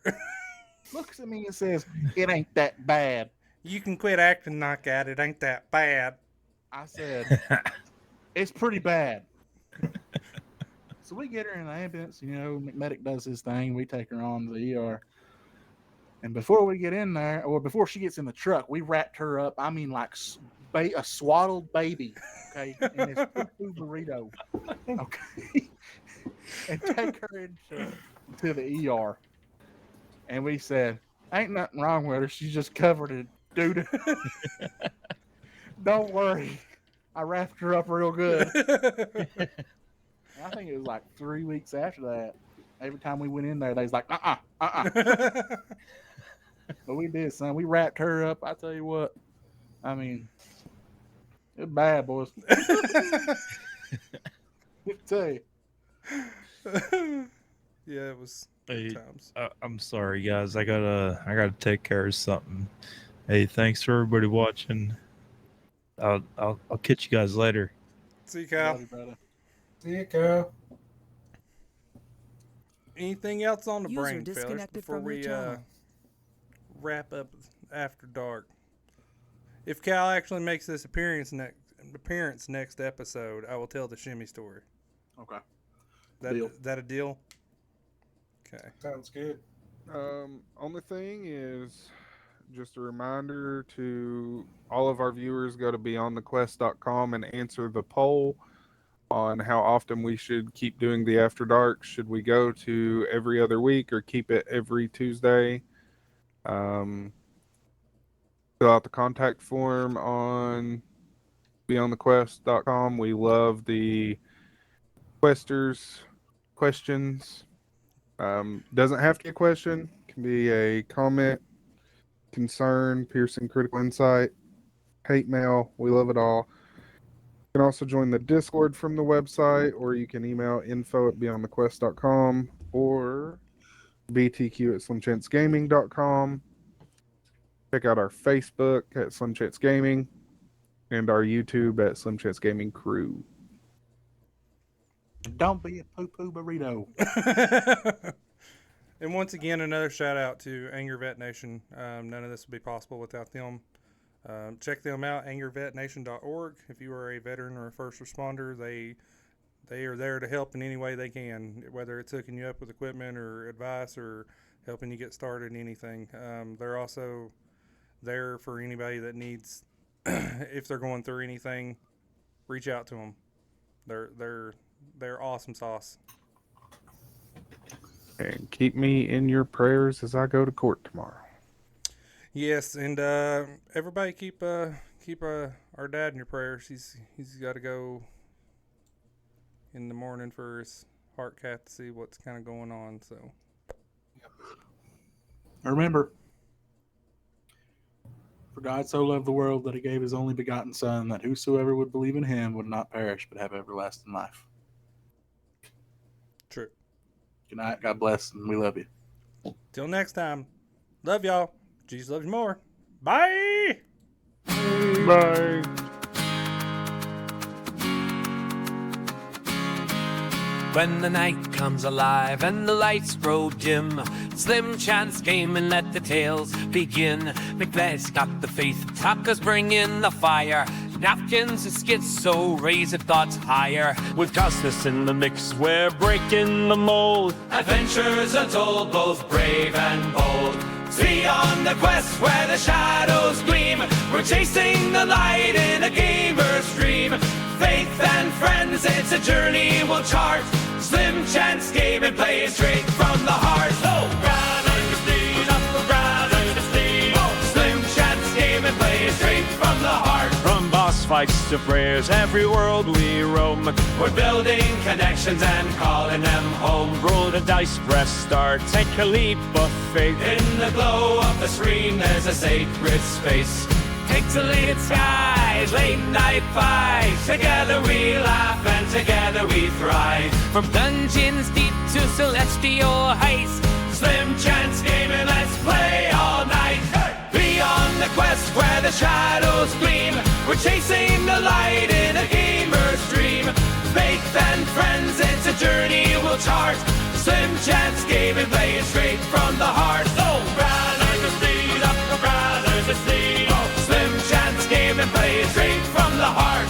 looks at me and says, it ain't that bad. You can quit acting like that. It ain't that bad. I said, it's pretty bad. So we get her in the ambulance, McMedic does his thing. We take her on to the ER. And before we get in there, or before she gets in the truck, we wrapped her up. I mean, like a swaddled baby, okay, in this poo burrito, okay, and take her into to the ER. And we said, ain't nothing wrong with her. She's just covered in doo-doo. Don't worry. I wrapped her up real good. I think it was like 3 weeks after that. Every time we went in there, they was like, But we did, son. We wrapped her up. I tell you what. I mean, it's bad, boys. I tell you. Yeah, it was Hey, times. I'm sorry, guys. I gotta take care of something. Hey, thanks for everybody watching. I'll catch you guys later. See you, Kyle. Love you, brother. See you, Kyle. Anything else on the User brain, fellas, disconnected before from your we channel. wrap up After Dark? If Cal actually makes this appearance next episode, I will tell the shimmy story. Okay. Is that a deal? Okay. Sounds good. Only thing is just a reminder to all of our viewers, go to beyondthequest.com and answer the poll on how often we should keep doing the After Dark. Should we go to every other week or keep it every Tuesday? Fill out the contact form on beyondthequest.com. We love the questers questions. Doesn't have to be a question, can be a comment, concern, piercing critical insight, hate mail. We love it all. You can also join the Discord from the website, or you can email info@beyondthequest.com or btq@slimchancegaming.com. Check out our Facebook at Slim Chance Gaming and our YouTube at Slim Chance Gaming Crew. Don't be a poo burrito. And once again, another shout out to Anger Vet Nation. None of this would be possible without them. Check them out, angervetnation.org. If you are a veteran or a first responder, they are there to help in any way they can, whether it's hooking you up with equipment or advice or helping you get started in anything. They're also there for anybody that needs, if they're going through anything, reach out to them. They're awesome sauce. And keep me in your prayers as I go to court tomorrow. Yes, and everybody keep our dad in your prayers. He's got to go in the morning for his heart cath to see what's kind of going on. So Remember, for God so loved the world that he gave his only begotten Son, that whosoever would believe in him would not perish but have everlasting life. true. Good night. God bless, and we love you. Till next time, love y'all. Jesus loves you more. Bye. Bye. When the night comes alive and the lights grow dim, Slim Chance Gaming, let the tales begin. Macbeth's got the faith, Taka's bringing the fire. Napkins and skits, so raise your thoughts higher. With Costas in the mix, we're breaking the mold. Adventures are told, both brave and bold. Beyond the quest where the shadows gleam, we're chasing the light in a gamer's dream. Faith and friends, it's a journey we'll chart. Slim Chance Gaming, play straight from the heart. Oh, ground under steam, up the ground under steam. Oh, Slim Chance Gaming, play straight from the heart. From boss fight pipes to prayers, every world we roam. We're building connections and calling them home. Roll the dice, press start, take a leap of faith. In the glow of the screen, there's a sacred space. Pixelated skies, late night fights. Together we laugh and together we thrive. From dungeons deep to celestial heights. Slim Chance Gaming, let's play all night. Beyond the quest where the shadows gleam, we're chasing the light in a gamer's dream. Faith and friends, it's a journey we'll chart. Slim Chance Gaming, playing straight from the heart. Oh, brothers are speed up, brothers are speed. Oh, Slim Chance Gaming, playing straight from the heart.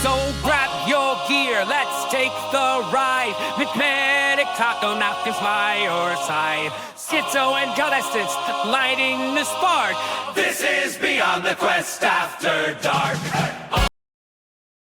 So grab your gear, let's take the ride. Magnetic taco knock is by your side. Schizo and contestants lighting the spark. This is Beyond the Quest After Dark.